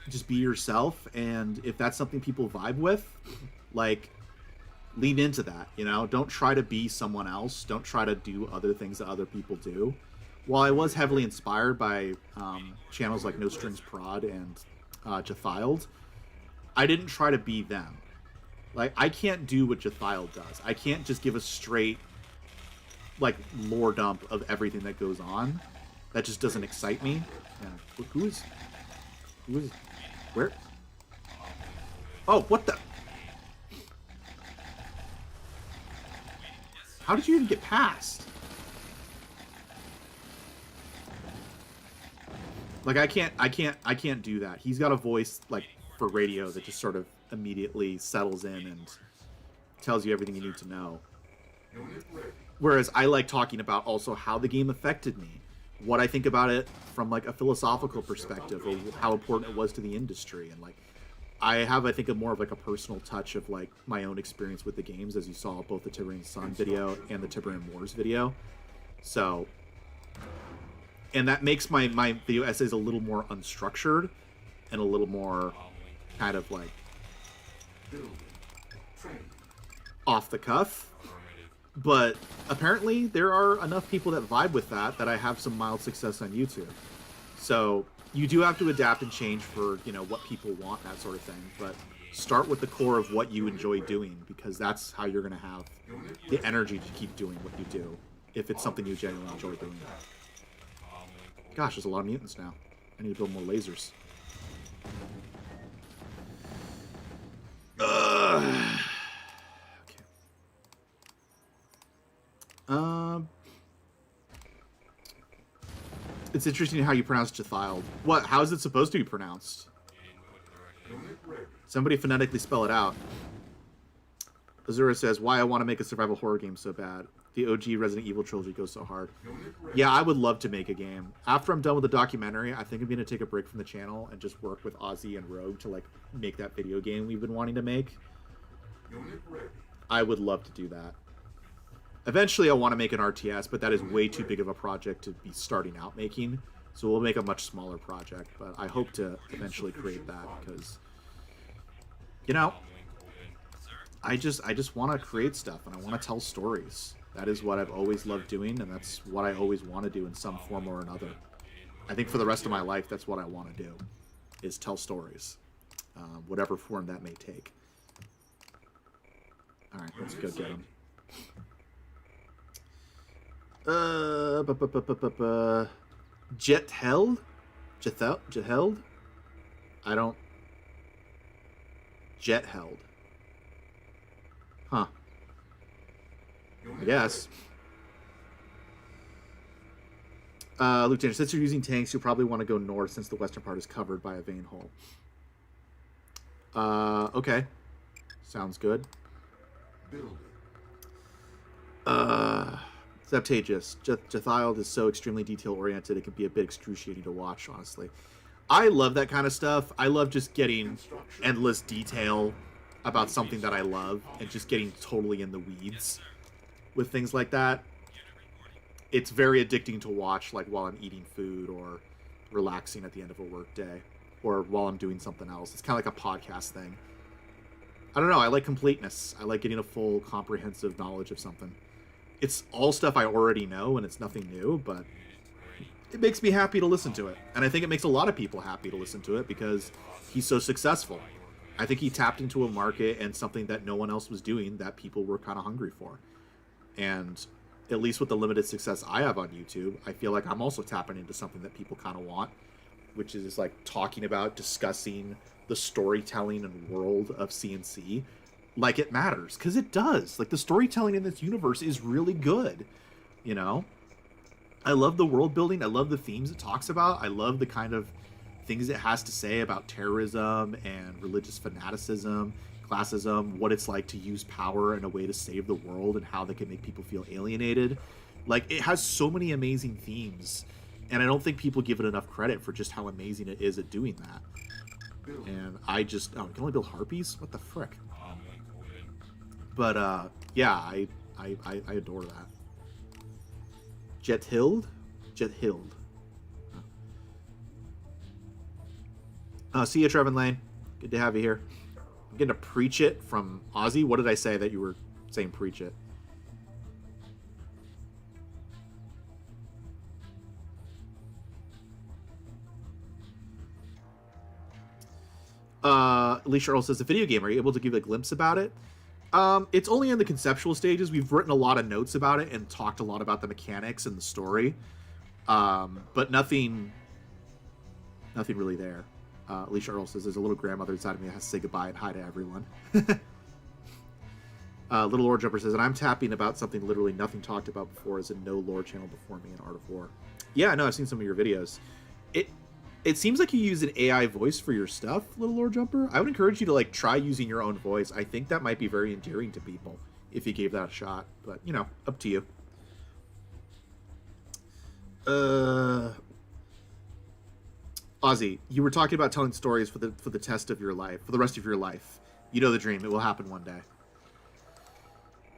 just be yourself. And if that's something people vibe with, like, lean into that, you know? Don't try to be someone else. Don't try to do other things that other people do. While I was heavily inspired by channels like No Strings Prod and Jethiled, I didn't try to be them. Like, I can't do what Jethiled does. I can't just give a straight, like, lore dump of everything that goes on. That just doesn't excite me. Yeah. Who is... Where? Oh, what the... How did you even get past? Like, I can't do that. He's got a voice, like, for radio that just sort of immediately settles in and tells you everything you need to know. Whereas I like talking about also how the game affected me, what I think about it from, like, a philosophical perspective, or how important it was to the industry. And, like, I have, I think, a more of, like, a personal touch of, like, my own experience with the games, as you saw both the Tiberian Sun video and the Tiberian Wars video. So... And that makes my video essays a little more unstructured and a little more kind of like off the cuff. But apparently there are enough people that vibe with that I have some mild success on YouTube. So you do have to adapt and change for, you know, what people want, that sort of thing. But start with the core of what you enjoy doing, because that's how you're going to have the energy to keep doing what you do, if it's something you genuinely enjoy doing. Gosh, there's a lot of mutants now. I need to build more lasers. Okay. It's interesting how you pronounce Jethiled. What? How is it supposed to be pronounced? Somebody phonetically spell it out. Azura says, why I want to make a survival horror game so bad. The OG Resident Evil trilogy goes so hard. Yeah, I would love to make a game. After I'm done with the documentary, I think I'm going to take a break from the channel and just work with Aussie and Rogue to, like, make that video game we've been wanting to make. I would love to do that. Eventually, I want to make an RTS, but that is way too big of a project to be starting out making. So we'll make a much smaller project, but I hope to eventually create that, because, you know, I just want to create stuff, and I want to tell stories. That is what I've always loved doing, and that's what I always want to do in some form or another. I think for the rest of my life, that's what I want to do, is tell stories, whatever form that may take. All right, let's go get them. Jethiled? Jethiled? I don't... Jethiled. Huh. I guess. Lieutenant, since you're using tanks, you'll probably want to go north since the western part is covered by a vein hole. Okay. Sounds good. Septagus. Jethiled is so extremely detail-oriented, it can be a bit excruciating to watch, honestly. I love that kind of stuff. I love just getting endless detail about something that I love and just getting totally in the weeds with things like that. it's very addicting to watch, like while I'm eating food or relaxing at the end of a work day, or while I'm doing something else. It's kind of like a podcast thing. I don't know. I like completeness. I like getting a full, comprehensive knowledge of something. It's all stuff I already know, and it's nothing new, but it makes me happy to listen to it. And I think it makes a lot of people happy to listen to it because he's so successful. I think he tapped into a market and something that no one else was doing that people were kind of hungry for. And at least with the limited success I have on YouTube, I feel like I'm also tapping into something that people kind of want, which is like talking about, discussing the storytelling and world of CNC like it matters, because it does. Like, the storytelling in this universe is really good, you know? I love the world building. I love the themes it talks about. I love the kind of things it has to say about terrorism and religious fanaticism, classism, what it's like to use power in a way to save the world, and how they can make people feel alienated. Like, it has so many amazing themes, and I don't think people give it enough credit for just how amazing it is at doing that. And I just, oh, you can only build harpies? What the frick? But yeah, I adore that. Jethild? See you, Trevin Lane. Good to have you here. I'm getting to preach it from Aussie. What did I say that you were saying preach it? Alicia Earl says, the video game, are you able to give a glimpse about it? It's only in the conceptual stages. We've written a lot of notes about it and talked a lot about the mechanics and the story. But nothing really there. Alicia Earl says, there's a little grandmother inside of me that has to say goodbye and hi to everyone. Little Lore Jumper says, and I'm tapping about something literally nothing talked about before, as in no lore channel before me in Art of War. Yeah, no, I've seen some of your videos. It seems like you use an AI voice for your stuff, Little Lore Jumper. I would encourage you to, like, try using your own voice. I think that might be very endearing to people if you gave that a shot. But, you know, up to you. Aussie, you were talking about telling stories for the test of your life, for the rest of your life. You know the dream. It will happen one day.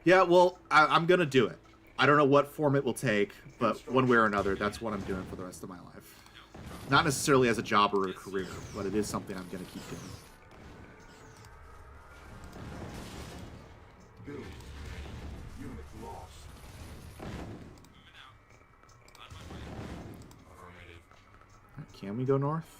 Yeah, well, I'm going to do it. I don't know what form it will take, but one way or another, that's what I'm doing for the rest of my life. Not necessarily as a job or a career, but it is something I'm going to keep doing. Build. Unit lost. Can we go north?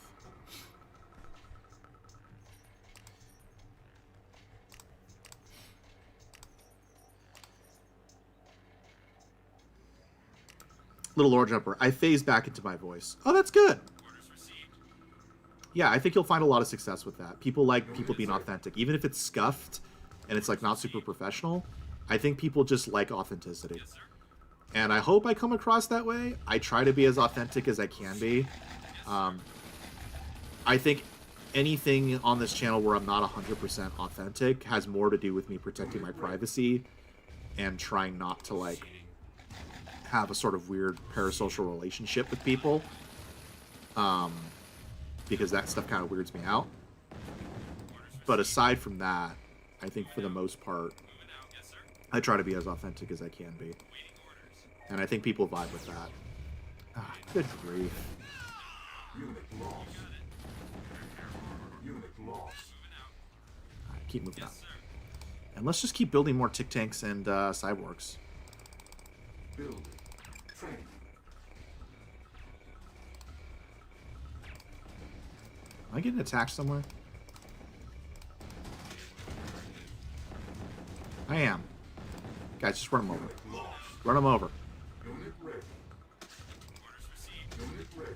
Little Lore Jumper, I phased back into my voice. Oh, that's good. Yeah, I think you'll find a lot of success with that. People like people being authentic. Even if it's scuffed and it's like not super professional, I think people just like authenticity. And I hope I come across that way. I try to be as authentic as I can be. I think anything on this channel where I'm not 100% authentic has more to do with me protecting my privacy and trying not to, like, have a sort of weird parasocial relationship with people. Because that stuff kind of weirds me out. But aside from that, I think for the most part, I try to be as authentic as I can be. And I think people vibe with that. Ah, good grief. Unit lost. Unit lost. Alright, keep moving on. And let's just keep building more Tick Tanks and Cyborgs. Building. Training. Am I getting attacked somewhere? I am. Guys, just run them over. Lost. Run them over. Unit ready. Unit ready.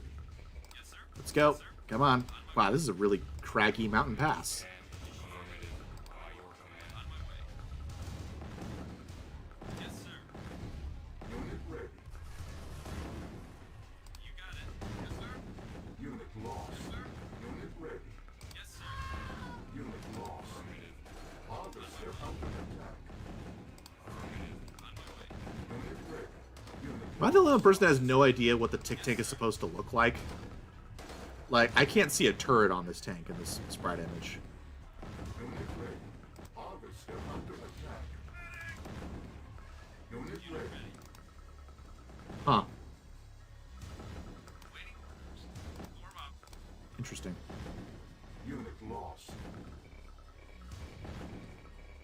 Let's go. Come on. Wow, this is a really craggy mountain pass. Unit ready. Unit lost. Unit ready. Unit lost. Officer under attack. Unit ready. Unit Am I the only person that has no idea what the Tick Tank is supposed to look like? Like, I can't see a turret on this tank in this sprite image. Unit ready. Officer under attack. Unit ready. Huh. interesting. Unit lost.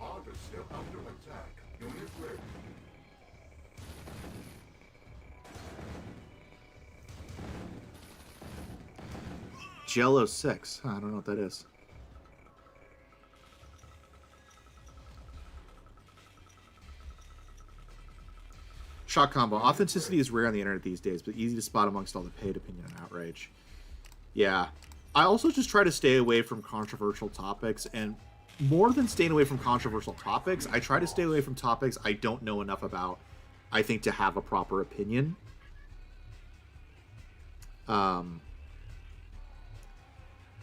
Argus still under attack. Unit ready. Jello 6. Huh, I don't know what that is. Shock combo. Authenticity is rare on the internet these days, but easy to spot amongst all the paid opinion and outrage. Yeah. I also just try to stay away from controversial topics, and more than staying away from controversial topics, I try to stay away from topics I don't know enough about, I think, to have a proper opinion.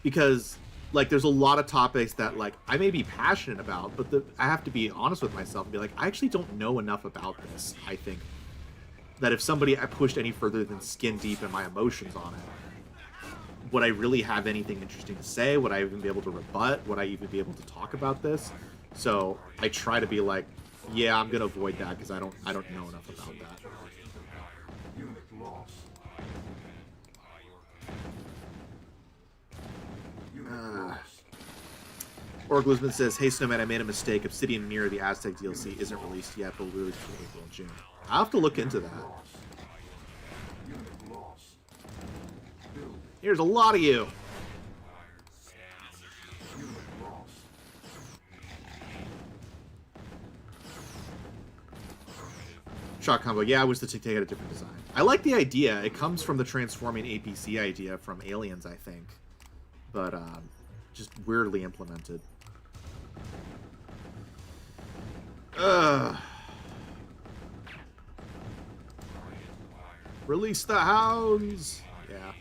Because, like, there's a lot of topics that, like, I may be passionate about, but I have to be honest with myself and be like, I actually don't know enough about this, I think. That if somebody I pushed any further than skin deep in my emotions on it, would I really have anything interesting to say? Would I even be able to rebut? Would I even be able to talk about this? So I try to be like, yeah, I'm gonna avoid that because I don't know enough about that. Unit lost. Orglisman says, hey Snowman, I made a mistake. Obsidian Mirror, the Aztec DLC, isn't released yet, but will be released in April and June. I'll have to look into that. Unit lost. Build. Here's a lot of you. Unit lost. Shock combo. Yeah, I wish the Tic Tac had a different design. I like the idea. It comes from the transforming APC idea from Aliens, I think. But, just weirdly implemented. Release the hounds! Yeah.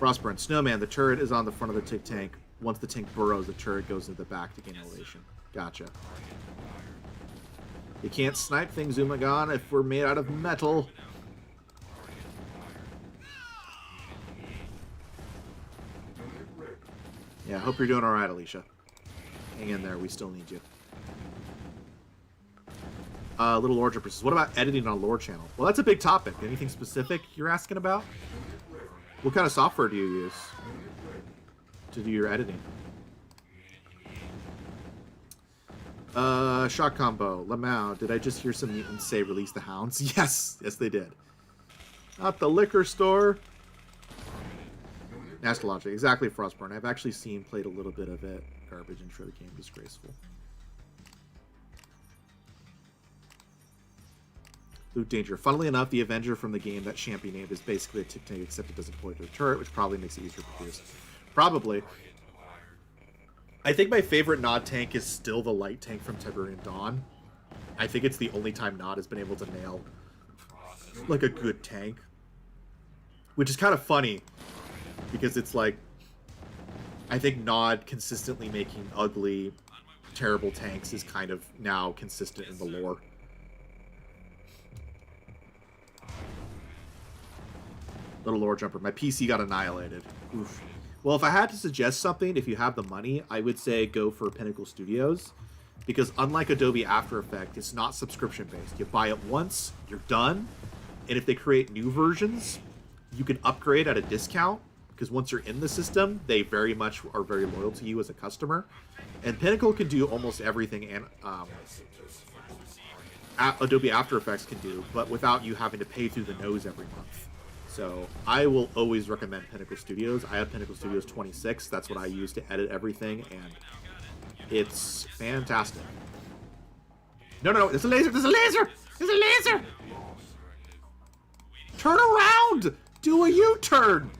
Frostburn. Snowman, the turret is on the front of the Tic Tank. Once the tank burrows, the turret goes into the back to gain elevation. Gotcha. You can't snipe things, Umagon, if we're made out of metal. Yeah, hope you're doing alright, Alicia. Hang in there, we still need you. Little Lord Jumpers. What about editing on a lore channel? Well, that's a big topic. Anything specific you're asking about? What kind of software do you use to do your editing? Shock combo. Lamau, did I just hear some mutants say release the hounds? Yes! Yes, they did. Not the liquor store. Astrologic. Exactly, Frostburn. I've actually played a little bit of it. Garbage intro to game. Disgraceful. Loot Danger. Funnily enough, the Avenger from the game that Champy named is basically a Tic Tac, except it doesn't point to the turret, which probably makes it easier to produce. Probably. I think my favorite Nod tank is still the light tank from Tiberian Dawn. I think it's the only time Nod has been able to nail, like, a good tank. Which is kind of funny, because it's like, I think Nod consistently making ugly, terrible tanks is kind of now consistent in the lore. Little lore jumper. My PC got annihilated. Oof. Well, if I had to suggest something, if you have the money, I would say go for Pinnacle Studios. Because unlike Adobe After Effects, it's not subscription-based. You buy it once, you're done. And if they create new versions, you can upgrade at a discount. Because once you're in the system, they very much are very loyal to you as a customer. And Pinnacle can do almost everything and Adobe After Effects can do, but without you having to pay through the nose every month. So I will always recommend Pinnacle Studios. I have Pinnacle Studios 26. That's what I use to edit everything, and it's fantastic. No, there's a laser! There's a laser! There's a laser! Turn around! Do a U-turn!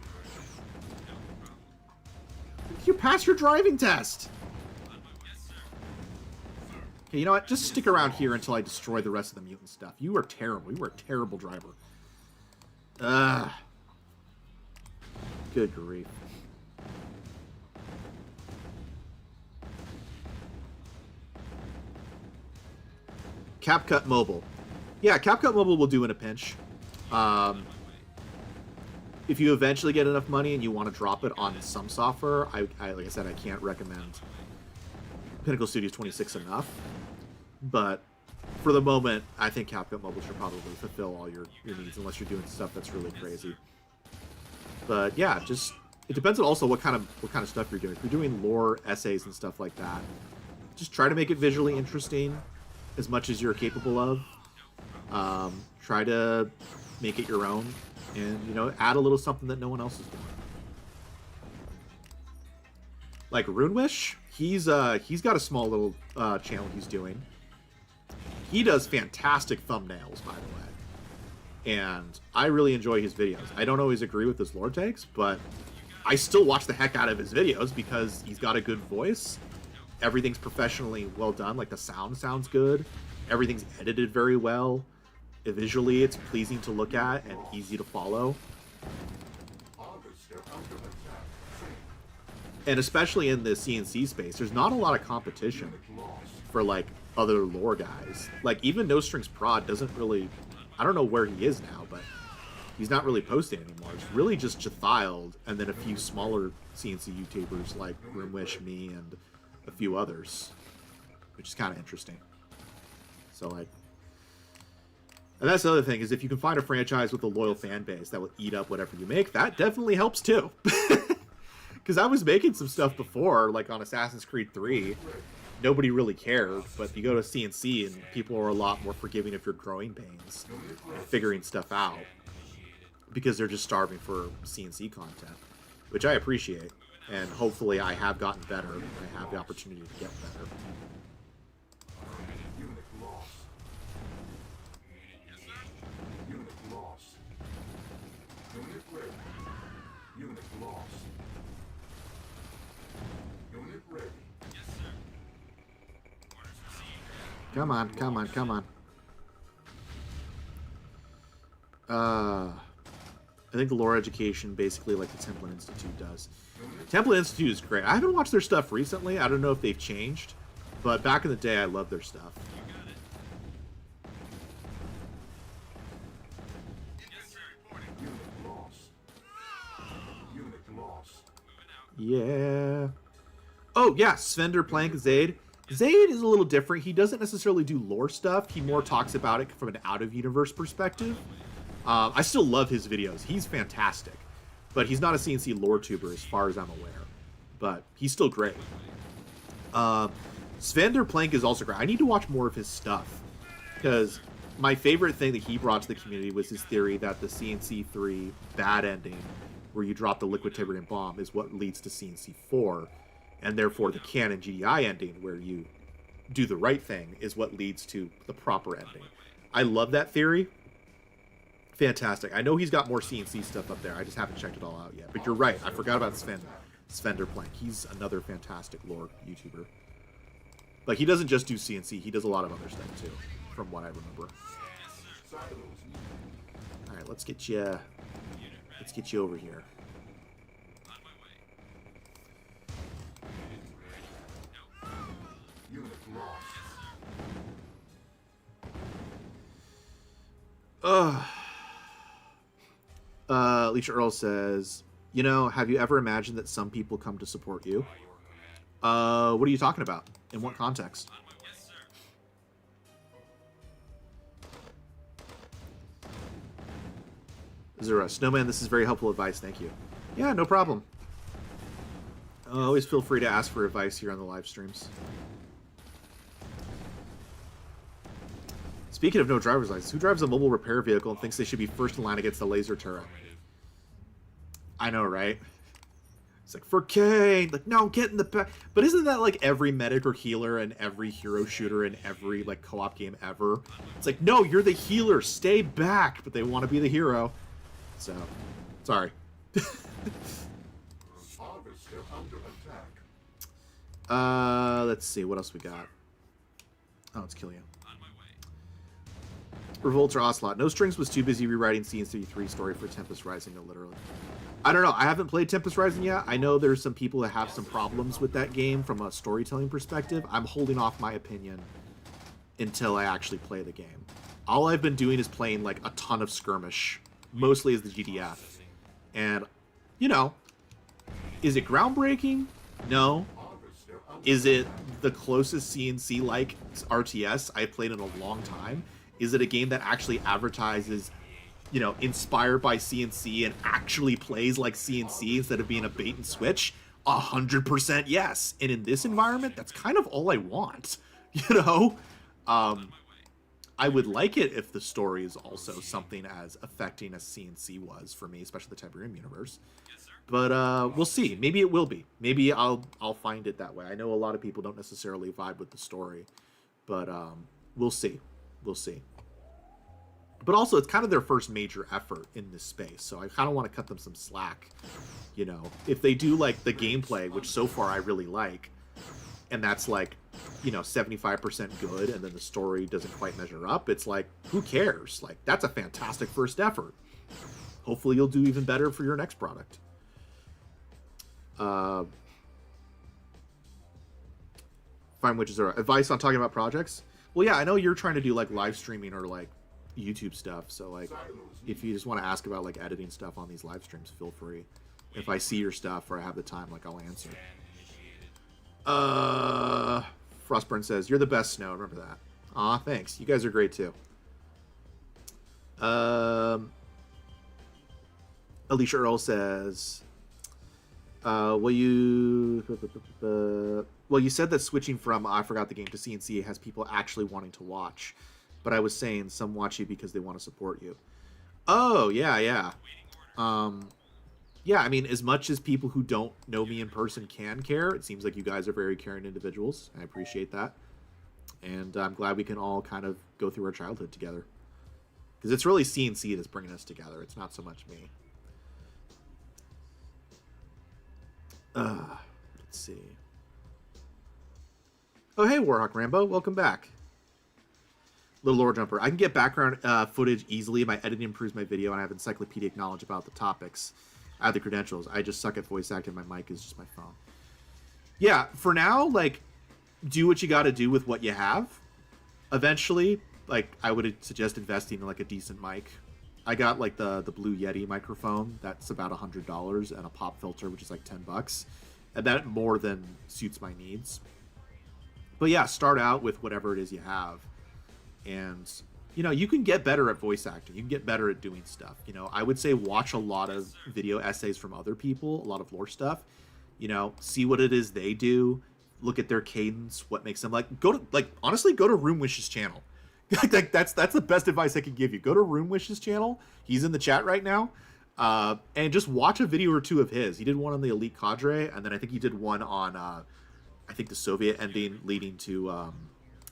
You passed your driving test! Okay, you know what? Just stick around here until I destroy the rest of the mutant stuff. You are terrible. You are a terrible driver. Good grief. CapCut Mobile. Yeah, CapCut Mobile will do in a pinch. If you eventually get enough money and you want to drop it on some software, I like I said, I can't recommend Pinnacle Studios 26 enough. But for the moment, I think CapCut Mobile should probably fulfill all your needs, unless you're doing stuff that's really crazy. But yeah, just it depends on also what kind of stuff you're doing. If you're doing lore essays and stuff like that, just try to make it visually interesting as much as you're capable of. Try to make it your own, and you know, add a little something that no one else is doing. Like Runewish, he's got a small little channel he's doing. He does fantastic thumbnails, by the way, and I really enjoy his videos. I don't always agree with his lore takes, but I still watch the heck out of his videos because he's got a good voice. Everything's professionally well done. Like the sound sounds good. Everything's edited very well. Visually, it's pleasing to look at and easy to follow. And especially in the CNC space, there's not a lot of competition for like other lore guys. Like even No Strings Prod doesn't really, I don't know where he is now, but he's not really posting anymore. It's really just Jathild and then a few smaller CNC YouTubers like Roomwish, me, and a few others, which is kind of interesting. So like, and that's the other thing, is if you can find a franchise with a loyal fan base that will eat up whatever you make, that definitely helps too. Because I was making some stuff before, like on Assassin's Creed 3. Nobody really cared, but you go to CNC and people are a lot more forgiving of your growing pains and figuring stuff out. Because they're just starving for CNC content, which I appreciate. And hopefully I have gotten better and I have the opportunity to get better. Come on, come on, come on. I think the lore education, basically like the Templin Institute does. Templin Institute is great. I haven't watched their stuff recently. I don't know if they've changed. But back in the day, I loved their stuff. Yeah. Oh, yeah, Svender Plank Zaid. Zaid is a little different. He doesn't necessarily do lore stuff. He more talks about it from an out-of-universe perspective. I still love his videos. He's fantastic. But he's not a CNC lore tuber as far as I'm aware. But he's still great. Svender Plank is also great. I need to watch more of his stuff. Because my favorite thing that he brought to the community was his theory that the CNC 3 bad ending, where you drop the liquid Tiberian bomb, is what leads to CNC 4. And therefore, the canon GDI ending, where you do the right thing, is what leads to the proper ending. I love that theory. Fantastic. I know he's got more CNC stuff up there. I just haven't checked it all out yet. But you're right. I forgot about Svender Plank. He's another fantastic lore YouTuber. Like, he doesn't just do CNC. He does a lot of other stuff, too, from what I remember. All right, let's get you over here. Leech Earl says, you know, have you ever imagined that some people come to support you? What are you talking about? In what context? Zura, Snowman, this is very helpful advice, thank you. Yeah, no problem. Always feel free to ask for advice here on the live streams. Speaking of no driver's license, who drives a mobile repair vehicle and thinks they should be first in line against a laser turret? I know, right? It's like, for Kane! Like, no, get in the back. But isn't that like every medic or healer and every hero shooter in every like co-op game ever? It's like, no, you're the healer, stay back! But they want to be the hero. So, sorry. Let's see, what else we got? Oh, let's kill you. Revolt or Ocelot. No Strings was too busy rewriting CNC 3 story for Tempest Rising, literally. I don't know. I haven't played Tempest Rising yet. I know there's some people that have some problems with that game from a storytelling perspective. I'm holding off my opinion until I actually play the game. All I've been doing is playing like a ton of skirmish, mostly as the GDF. And, you know, is it groundbreaking? No. Is it the closest CNC-like RTS I've played in a long time? Is it a game that actually advertises inspired by CNC and actually plays like CNC instead of being a bait and switch, 100% yes. And in this environment, that's kind of all I want, I would like it if the story is also something as affecting as CNC was for me, especially the Tiberium universe. But we'll see. Maybe it will be. Maybe I'll find it that way. I know a lot of people don't necessarily vibe with the story, but we'll see. We'll see. But also, it's kind of their first major effort in this space, so I kind of want to cut them some slack. If they do like the gameplay, which so far I really like, and that's like 75% good, and then the story doesn't quite measure up, it's like, who cares? Like, that's a fantastic first effort. Hopefully you'll do even better for your next product. Fine witches are advice on talking about projects. Well, yeah, I know you're trying to do like live streaming or like YouTube stuff, so like if you just want to ask about like editing stuff on these live streams, feel free. If I see your stuff or I have the time, like I'll answer. Frostburn says, you're the best, Snow. Remember that. Aw, thanks. You guys are great, too. Alicia Earl says, well, you said that switching from I Forgot the Game to CNC has people actually wanting to watch. But I was saying some watch you because they want to support you. Oh, yeah. Yeah, I mean, as much as people who don't know me in person can care, it seems like you guys are very caring individuals. I appreciate that. And I'm glad we can all kind of go through our childhood together. Because it's really CNC that's bringing us together. It's not so much me. Let's see. Oh, hey, Warhawk Rambo. Welcome back. Little Lore Jumper. I can get background footage easily. My editing improves my video, and I have encyclopedic knowledge about the topics. I have the credentials. I just suck at voice acting. My mic is just my phone. Yeah, for now, like, do what you got to do with what you have. Eventually, like, I would suggest investing in, like, a decent mic. I got, like, the Blue Yeti microphone. That's about $100, and a pop filter, which is, like, $10. And that more than suits my needs. But, yeah, start out with whatever it is you have. And you can get better at voice acting. You can get better at doing stuff. I would say watch a lot of video essays from other people, a lot of lore stuff. See what it is they do. Look at their cadence, what makes them honestly, go to Roomwish's channel. That's the best advice I can give you. Go to Roomwish's channel. He's in the chat right now. And just watch a video or two of his. He did one on the Elite Cadre, and then I think he did one on, I think the Soviet ending leading to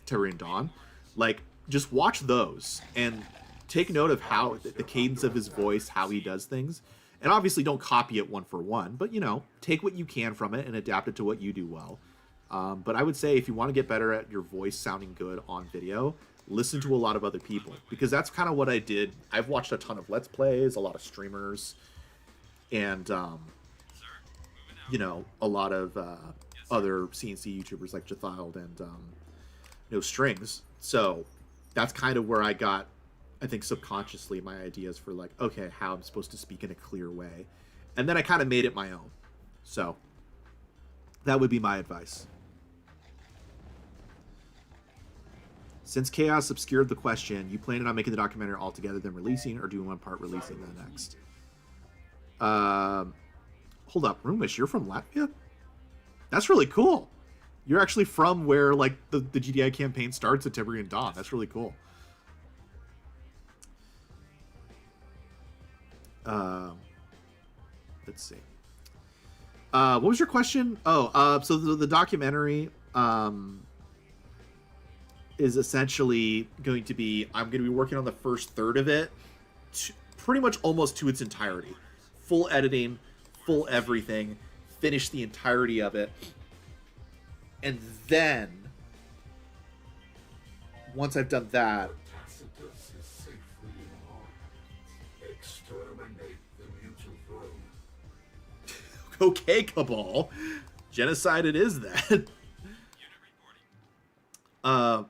Tiberian Dawn. Like, just watch those and take note of how the cadence of his voice, how he does things. And obviously don't copy it one for one, but take what you can from it and adapt it to what you do well. But I would say if you want to get better at your voice sounding good on video, listen to a lot of other people, because that's kind of what I did. I've watched a ton of Let's Plays, a lot of streamers, and a lot of other CNC YouTubers like Jathild and No Strings. So that's kind of where I got, I think, subconsciously my ideas for like, okay, how I'm supposed to speak in a clear way. And then I kind of made it my own. So that would be my advice. Since Chaos obscured the question, you planning on making the documentary altogether, then releasing, or doing one part releasing the next? Hold up, Roomish, you're from Latvia? That's really cool. You're actually from where, like, the GDI campaign starts at Tiberian Dawn. That's really cool. Let's see. What was your question? Oh, so the documentary is essentially going to be, I'm going to be working on the first third of it, pretty much almost to its entirety. Full editing, full everything, finish the entirety of it. And then, once I've done that, Tacitus is safely in harm. Exterminate the mutant road. okay, Cabal, genocide it is then. Unit reporting.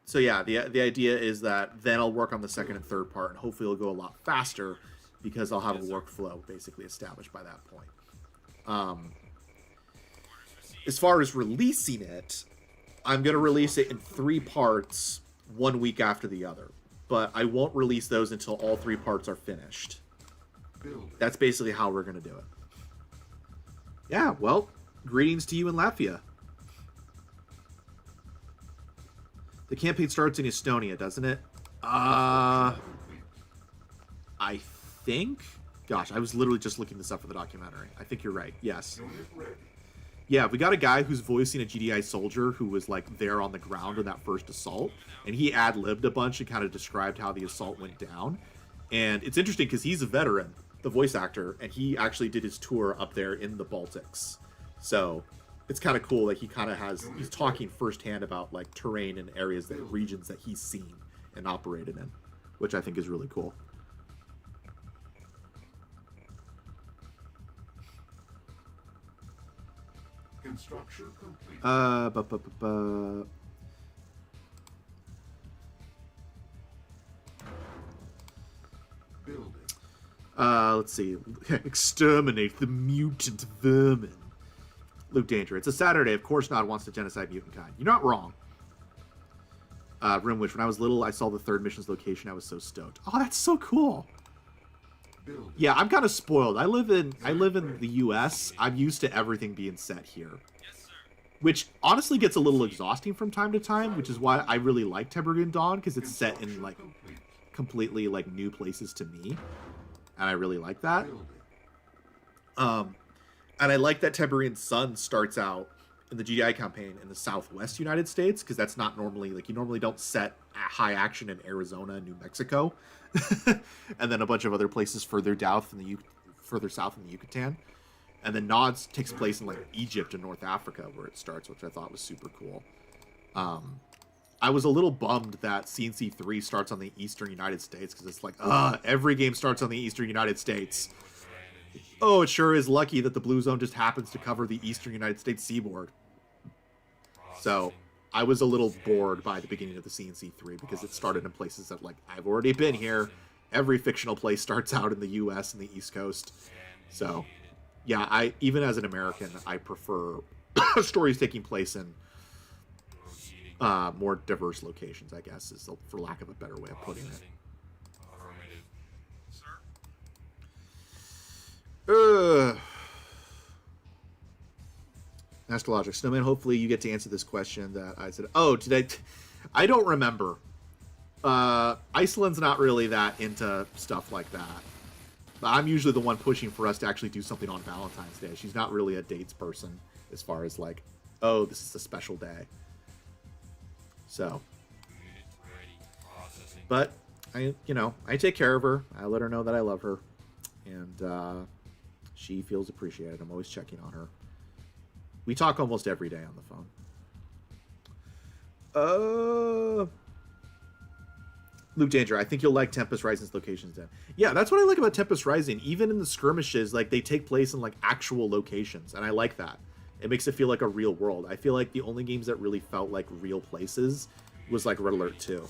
So yeah, the idea is that then I'll work on the second and third part, and hopefully it'll go a lot faster because I'll have a workflow basically established by that point. As far as releasing it, I'm going to release it in 3 parts, 1 week after the other. but I won't release those until all 3 parts are finished. Building. That's basically how we're going to do it. Yeah, well, greetings to you in Latvia. The campaign starts in Estonia, doesn't it? I think... Gosh, I was literally just looking this up for the documentary. I think you're right. Yes. Unit ready. Yeah, we got a guy who's voicing a GDI soldier who was, like, there on the ground in that first assault. And he ad-libbed a bunch and kind of described how the assault went down. And it's interesting because he's a veteran, the voice actor, and he actually did his tour up there in the Baltics. So it's kind of cool that he kind of he's talking firsthand about, like, terrain and areas, that regions that he's seen and operated in, which I think is really cool. Construction complete. Building. Let's see. Exterminate the mutant vermin. Luke Danger. It's a Saturday. Of course Nod wants to genocide mutant kind. You're not wrong. Rimwich. When I was little, I saw the 3rd mission's location. I was so stoked. Oh, that's so cool. Building. Yeah, I'm kind of spoiled. I live in the U.S. I'm used to everything being set here, which honestly gets a little exhausting from time to time. Which is why I really like Tiberian Dawn, because it's set in like completely like new places to me, and I really like that. And I like that Tiberian Sun starts out in the GDI campaign in the Southwest United States, because that's not normally, like, you normally don't set high action in Arizona and New Mexico, and then a bunch of other places further south in the Yucatan. And then Nods takes place in, like, Egypt and North Africa, where it starts, which I thought was super cool. I was a little bummed that CNC 3 starts on the Eastern United States, because it's like, every game starts on the Eastern United States. Oh, it sure is lucky that the Blue Zone just happens to cover the Eastern United States seaboard. So I was a little bored by the beginning of the CNC 3, because it started in places that, like, I've already been here. Every fictional place starts out in the U.S. and the East Coast. So, yeah, even as an American, I prefer stories taking place in more diverse locations, I guess, is for lack of a better way of putting it. Astrologic Snowman, hopefully you get to answer this question that I said. Oh, I don't remember. Iceland's not really that into stuff like that. But I'm usually the one pushing for us to actually do something on Valentine's Day. She's not really a dates person as far as like, oh, this is a special day. So, but I take care of her. I let her know that I love her, and she feels appreciated. I'm always checking on her. We talk almost every day on the phone. Luke Danger, I think you'll like Tempest Rising's locations then. Yeah, that's what I like about Tempest Rising. Even in the skirmishes, like, they take place in, like, actual locations, and I like that. It makes it feel like a real world. I feel like the only games that really felt like real places was, like, Red Alert 2.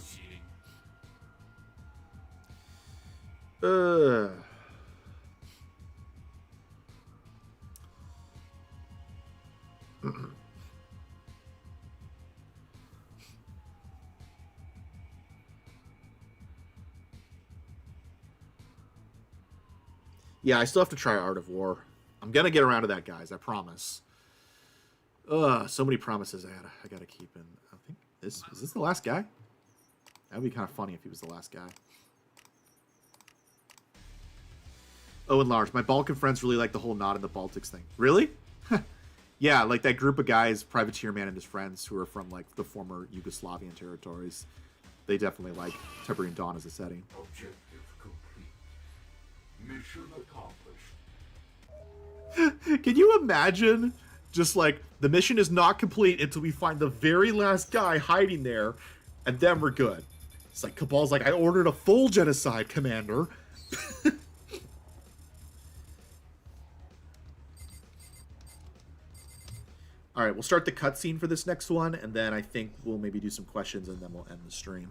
Yeah, I still have to try Art of War. I'm gonna get around to that, guys. I promise. So many promises I gotta keep in. I think is this the last guy? That'd be kind of funny if he was the last guy. Oh, and Lars, my Balkan friends really like the whole Not in the Baltics thing. Really? Yeah, like that group of guys, Privateer Man and his friends, who are from like the former Yugoslavian territories. They definitely like Tiberian Dawn as a setting. Objective complete. Mission accomplished. Can you imagine? Just like, the mission is not complete until we find the very last guy hiding there, and then we're good. It's like, Cabal's like, I ordered a full genocide, Commander. Alright, we'll start the cutscene for this next one, and then I think we'll maybe do some questions, and then we'll end the stream.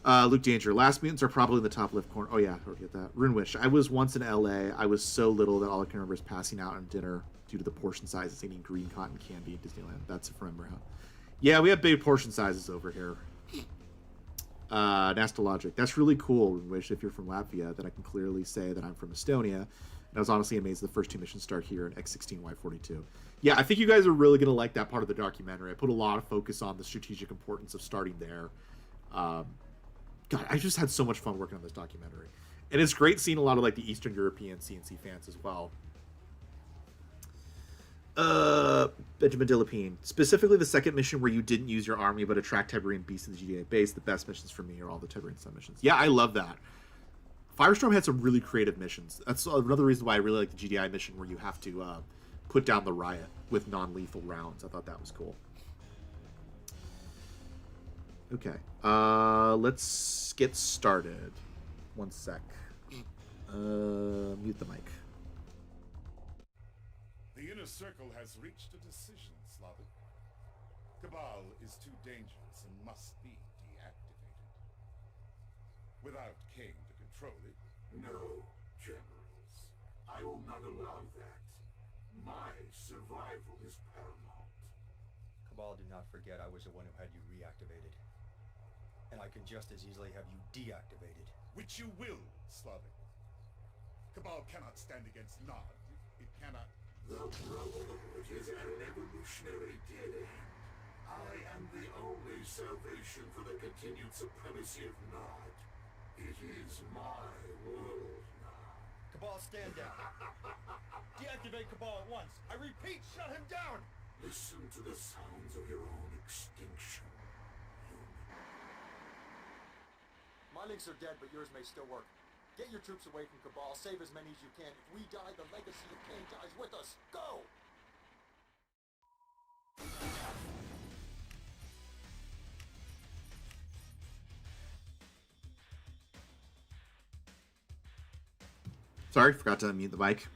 Luke Danger, last mutants are probably in the top left corner. Oh yeah, I'll get that. Runewish, I was once in LA. I was so little that all I can remember is passing out on dinner due to the portion sizes, eating green cotton candy in Disneyland. That's from remember how. Yeah, we have big portion sizes over here. Nastologic. That's really cool, Wish, if you're from Latvia, that I can clearly say that I'm from Estonia. And I was honestly amazed the first 2 missions start here in X16Y42. Yeah, I think you guys are really going to like that part of the documentary. I put a lot of focus on the strategic importance of starting there. God, I just had so much fun working on this documentary. And it's great seeing a lot of like the Eastern European CNC fans as well. Benjamin Dillapine. Specifically the second mission where you didn't use your army but attract Tiberian beasts to the GDA base. The best missions for me are all the Tiberian submissions. Yeah, I love that. Firestorm had some really creative missions. That's another reason why I really like the GDI mission where you have to put down the riot with non-lethal rounds. I thought that was cool. Okay. Let's get started. One sec. Mute the mic. The inner circle has reached a decision, Slavic. Cabal is too dangerous and must be deactivated. Without King to control it, No, generals. I will not allow that. My survival is paramount. Cabal, do not forget I was the one who had you reactivated. And I can just as easily have you deactivated. which you will, Slavic. Cabal cannot stand against Nod. It cannot... The Brotherhood is an evolutionary dead end. I am the only salvation for the continued supremacy of Nod. It is my world now. Cabal, stand down. Deactivate Cabal at once. I repeat, shut him down! Listen to the sounds of your own extinction, human. My links are dead, but yours may still work. Get your troops away from Cabal. Save as many as you can. If we die, the legacy of Cain dies with us. Go! Sorry, forgot to unmute the mic.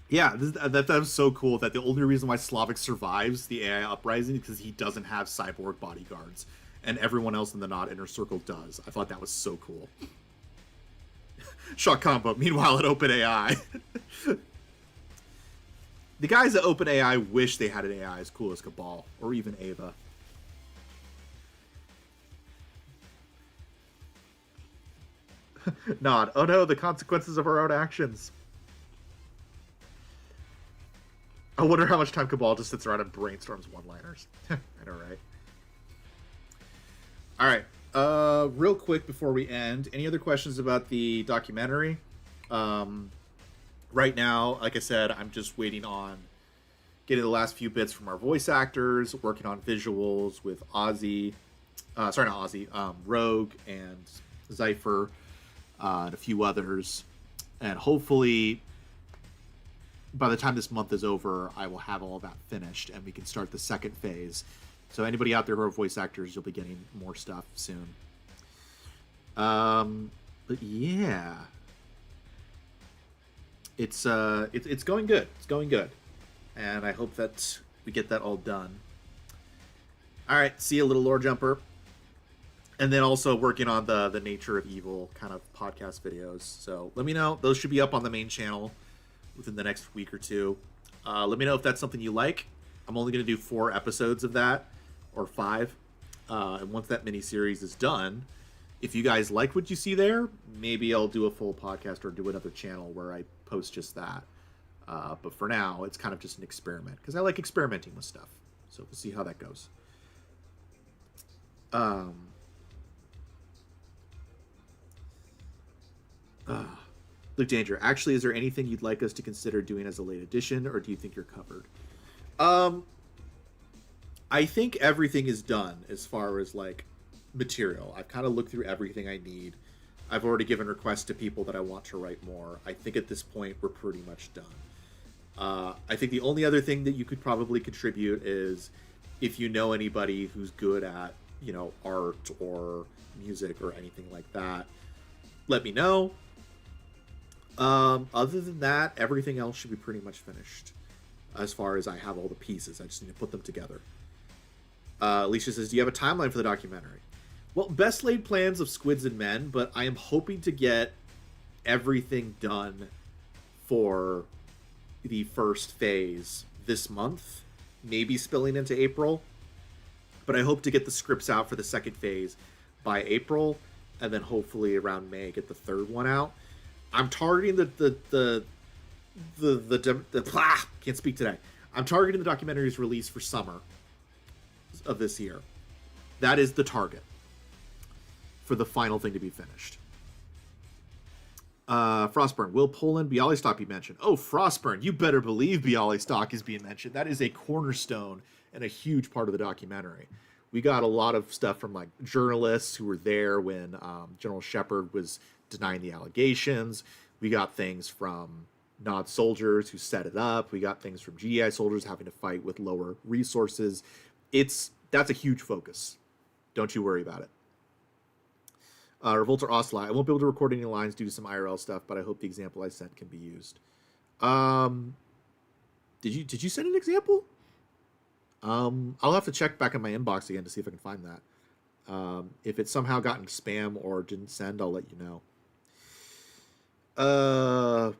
Yeah, that was so cool that the only reason why Slavic survives the AI uprising is because he doesn't have cyborg bodyguards, and everyone else in the Nod Inner Circle does. I thought that was so cool. Shock combo. Meanwhile, at OpenAI, the guys at OpenAI wish they had an AI as cool as Cabal or even Ava. Nod. Oh no, the consequences of our own actions. I wonder how much time Cabal just sits around and brainstorms one-liners. I know, right? All right. Real quick before we end, any other questions about the documentary? Right now, like I said, I'm just waiting on getting the last few bits from our voice actors, working on visuals with Aussie. Sorry, not Aussie. Rogue and Zypher, and a few others. And hopefully, by the time this month is over, I will have all that finished and we can start the second phase. So anybody out there who are voice actors, you'll be getting more stuff soon. But yeah, it's going good. It's going good, and I hope that we get that all done. All right, see you, little lore jumper. And then also working on the Nature of Evil kind of podcast videos. So let me know. Those should be up on the main channel within the next week or two. Let me know if that's something you like. I'm only going to do 4 episodes of that, or 5. And once that mini-series is done, if you guys like what you see there, maybe I'll do a full podcast or do another channel where I post just that. But for now, it's kind of just an experiment, because I like experimenting with stuff. So we'll see how that goes. Luke Danger, actually, is there anything you'd like us to consider doing as a late edition, or do you think you're covered? I think everything is done as far as like material. I've kind of looked through everything I need. I've already given requests to people that I want to write more. I think at this point we're pretty much done. I think the only other thing that you could probably contribute is if you know anybody who's good at, you know, art or music or anything like that, let me know. Other than that, everything else should be pretty much finished. As far as I have all the pieces, I just need to put them together. Alicia says, do you have a timeline for the documentary? Well, best laid plans of Squids and Men, but I am hoping to get everything done for the first phase this month, maybe spilling into April. But I hope to get the scripts out for the second phase by April, and then hopefully around May get the third one out. I'm targeting can't speak today. I'm targeting the documentary's release for summer of this year. That is the target for the final thing to be finished. Frostburn, will Poland Bialystok be mentioned? Oh, Frostburn, you better believe Bialystok is being mentioned. That is a cornerstone and a huge part of the documentary. We got a lot of stuff from like journalists who were there when General Shepard was denying the allegations. We got things from Nod soldiers who set it up. We got things from GDI soldiers having to fight with lower resources. That's a huge focus. Don't you worry about it. Revolter Osla, I won't be able to record any lines due to some IRL stuff, but I hope the example I sent can be used. Did you send an example? I'll have to check back in my inbox again to see if I can find that. If it somehow got in spam or didn't send, I'll let you know. I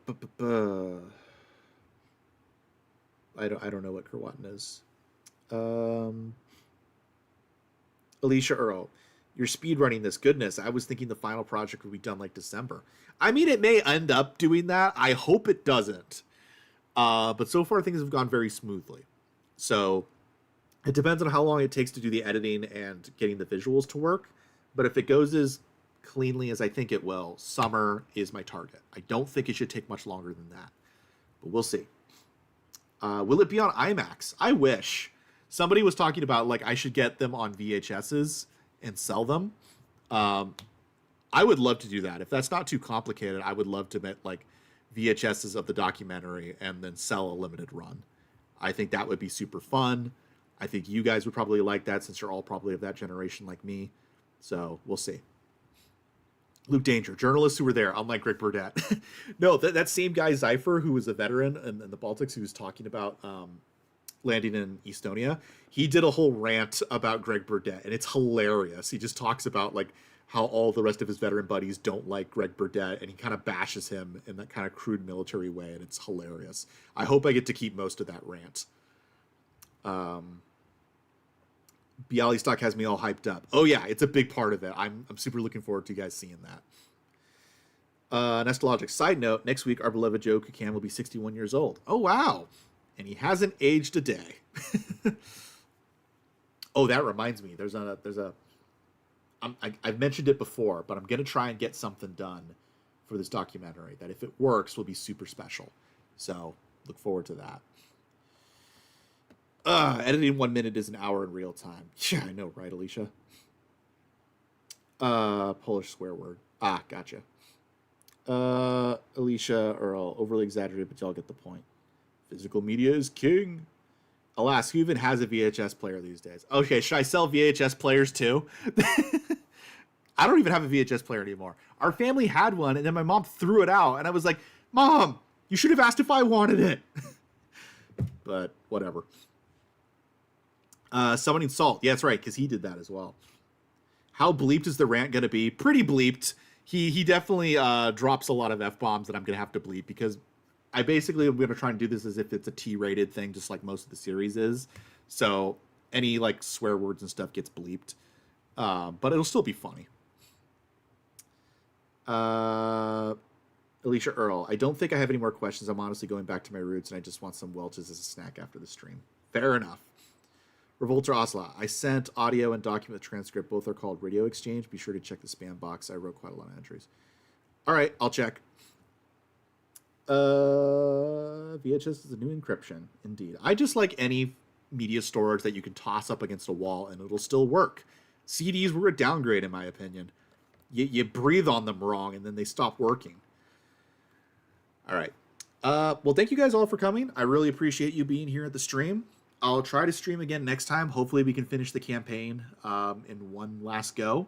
don't know what Kerwatan is. Alicia Earl, you're speedrunning this. Goodness, I was thinking the final project would be done like December. I mean, it may end up doing that. I hope it doesn't. But so far things have gone very smoothly. So it depends on how long it takes to do the editing and getting the visuals to work. But if it goes as cleanly as I think it will, summer is my target. I don't think it should take much longer than that. But we'll see. Will it be on IMAX? I wish. Somebody was talking about, like, I should get them on VHSs and sell them. I would love to do that. If that's not too complicated, I would love to make, like, VHSs of the documentary and then sell a limited run. I think that would be super fun. I think you guys would probably like that since you're all probably of that generation like me. So we'll see. Luke Danger, journalists who were there, unlike Greg Burdett. No, that same guy, Zypher, who was a veteran in the Baltics, who was talking about landing in Estonia, he did a whole rant about Greg Burdett, and it's hilarious. He just talks about like how all the rest of his veteran buddies don't like Greg Burdett, and he kind of bashes him in that kind of crude military way, and it's hilarious. I hope I get to keep most of that rant. Bialystok has me all hyped up. Oh yeah, it's a big part of it. I'm super looking forward to you guys seeing that. Nestalogic. Side note, next week our beloved Joe Kukan will be 61 years old. Oh wow. And he hasn't aged a day. Oh, that reminds me. I've mentioned it before, but I'm going to try and get something done for this documentary that if it works will be super special. So look forward to that. Editing 1 minute is an hour in real time. Yeah, I know, right, Alicia? Polish swear word. Ah, gotcha. Alicia Earl, overly exaggerated, but y'all get the point. Physical media is king. Alas, who even has a VHS player these days? Okay, should I sell VHS players too? I don't even have a VHS player anymore. Our family had one, and then my mom threw it out, and I was like, Mom, you should have asked if I wanted it. But whatever. Summoning Salt. Yeah, that's right, because he did that as well. How bleeped is the rant going to be? Pretty bleeped. He definitely drops a lot of F-bombs that I'm going to have to bleep, because I basically am going to try and do this as if it's a T-rated thing, just like most of the series is. So any like swear words and stuff gets bleeped. But it'll still be funny. Alicia Earl. I don't think I have any more questions. I'm honestly going back to my roots, and I just want some Welch's as a snack after the stream. Fair enough. Revolter Osla. I sent audio and document transcript. Both are called Radio Exchange. Be sure to check the spam box. I wrote quite a lot of entries. All right, I'll check. VHS is a new encryption. Indeed. I just like any media storage that you can toss up against a wall and it'll still work. CDs were a downgrade, in my opinion. You breathe on them wrong and then they stop working. All right. Well, thank you guys all for coming. I really appreciate you being here at the stream. I'll try to stream again next time. Hopefully we can finish the campaign in one last go.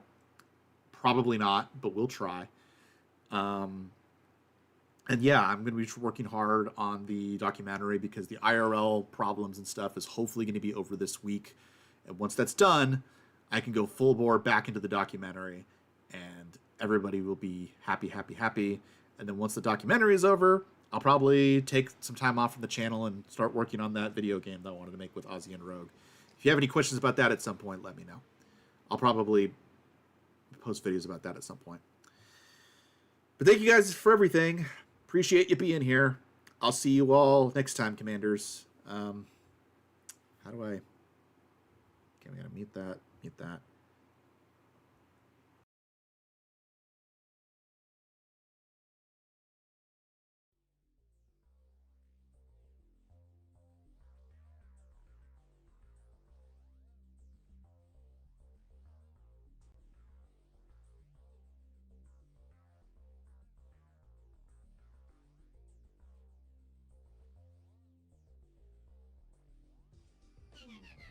Probably not, but we'll try. And yeah, I'm going to be working hard on the documentary because the IRL problems and stuff is hopefully going to be over this week. And once that's done, I can go full bore back into the documentary and everybody will be happy, happy, happy. And then once the documentary is over, I'll probably take some time off from the channel and start working on that video game that I wanted to make with Aussie and Rogue. If you have any questions about that at some point, let me know. I'll probably post videos about that at some point. But thank you guys for everything. Appreciate you being here. I'll see you all next time, Commanders. How do I... Okay, we gotta mute that. Mute that. Thank you.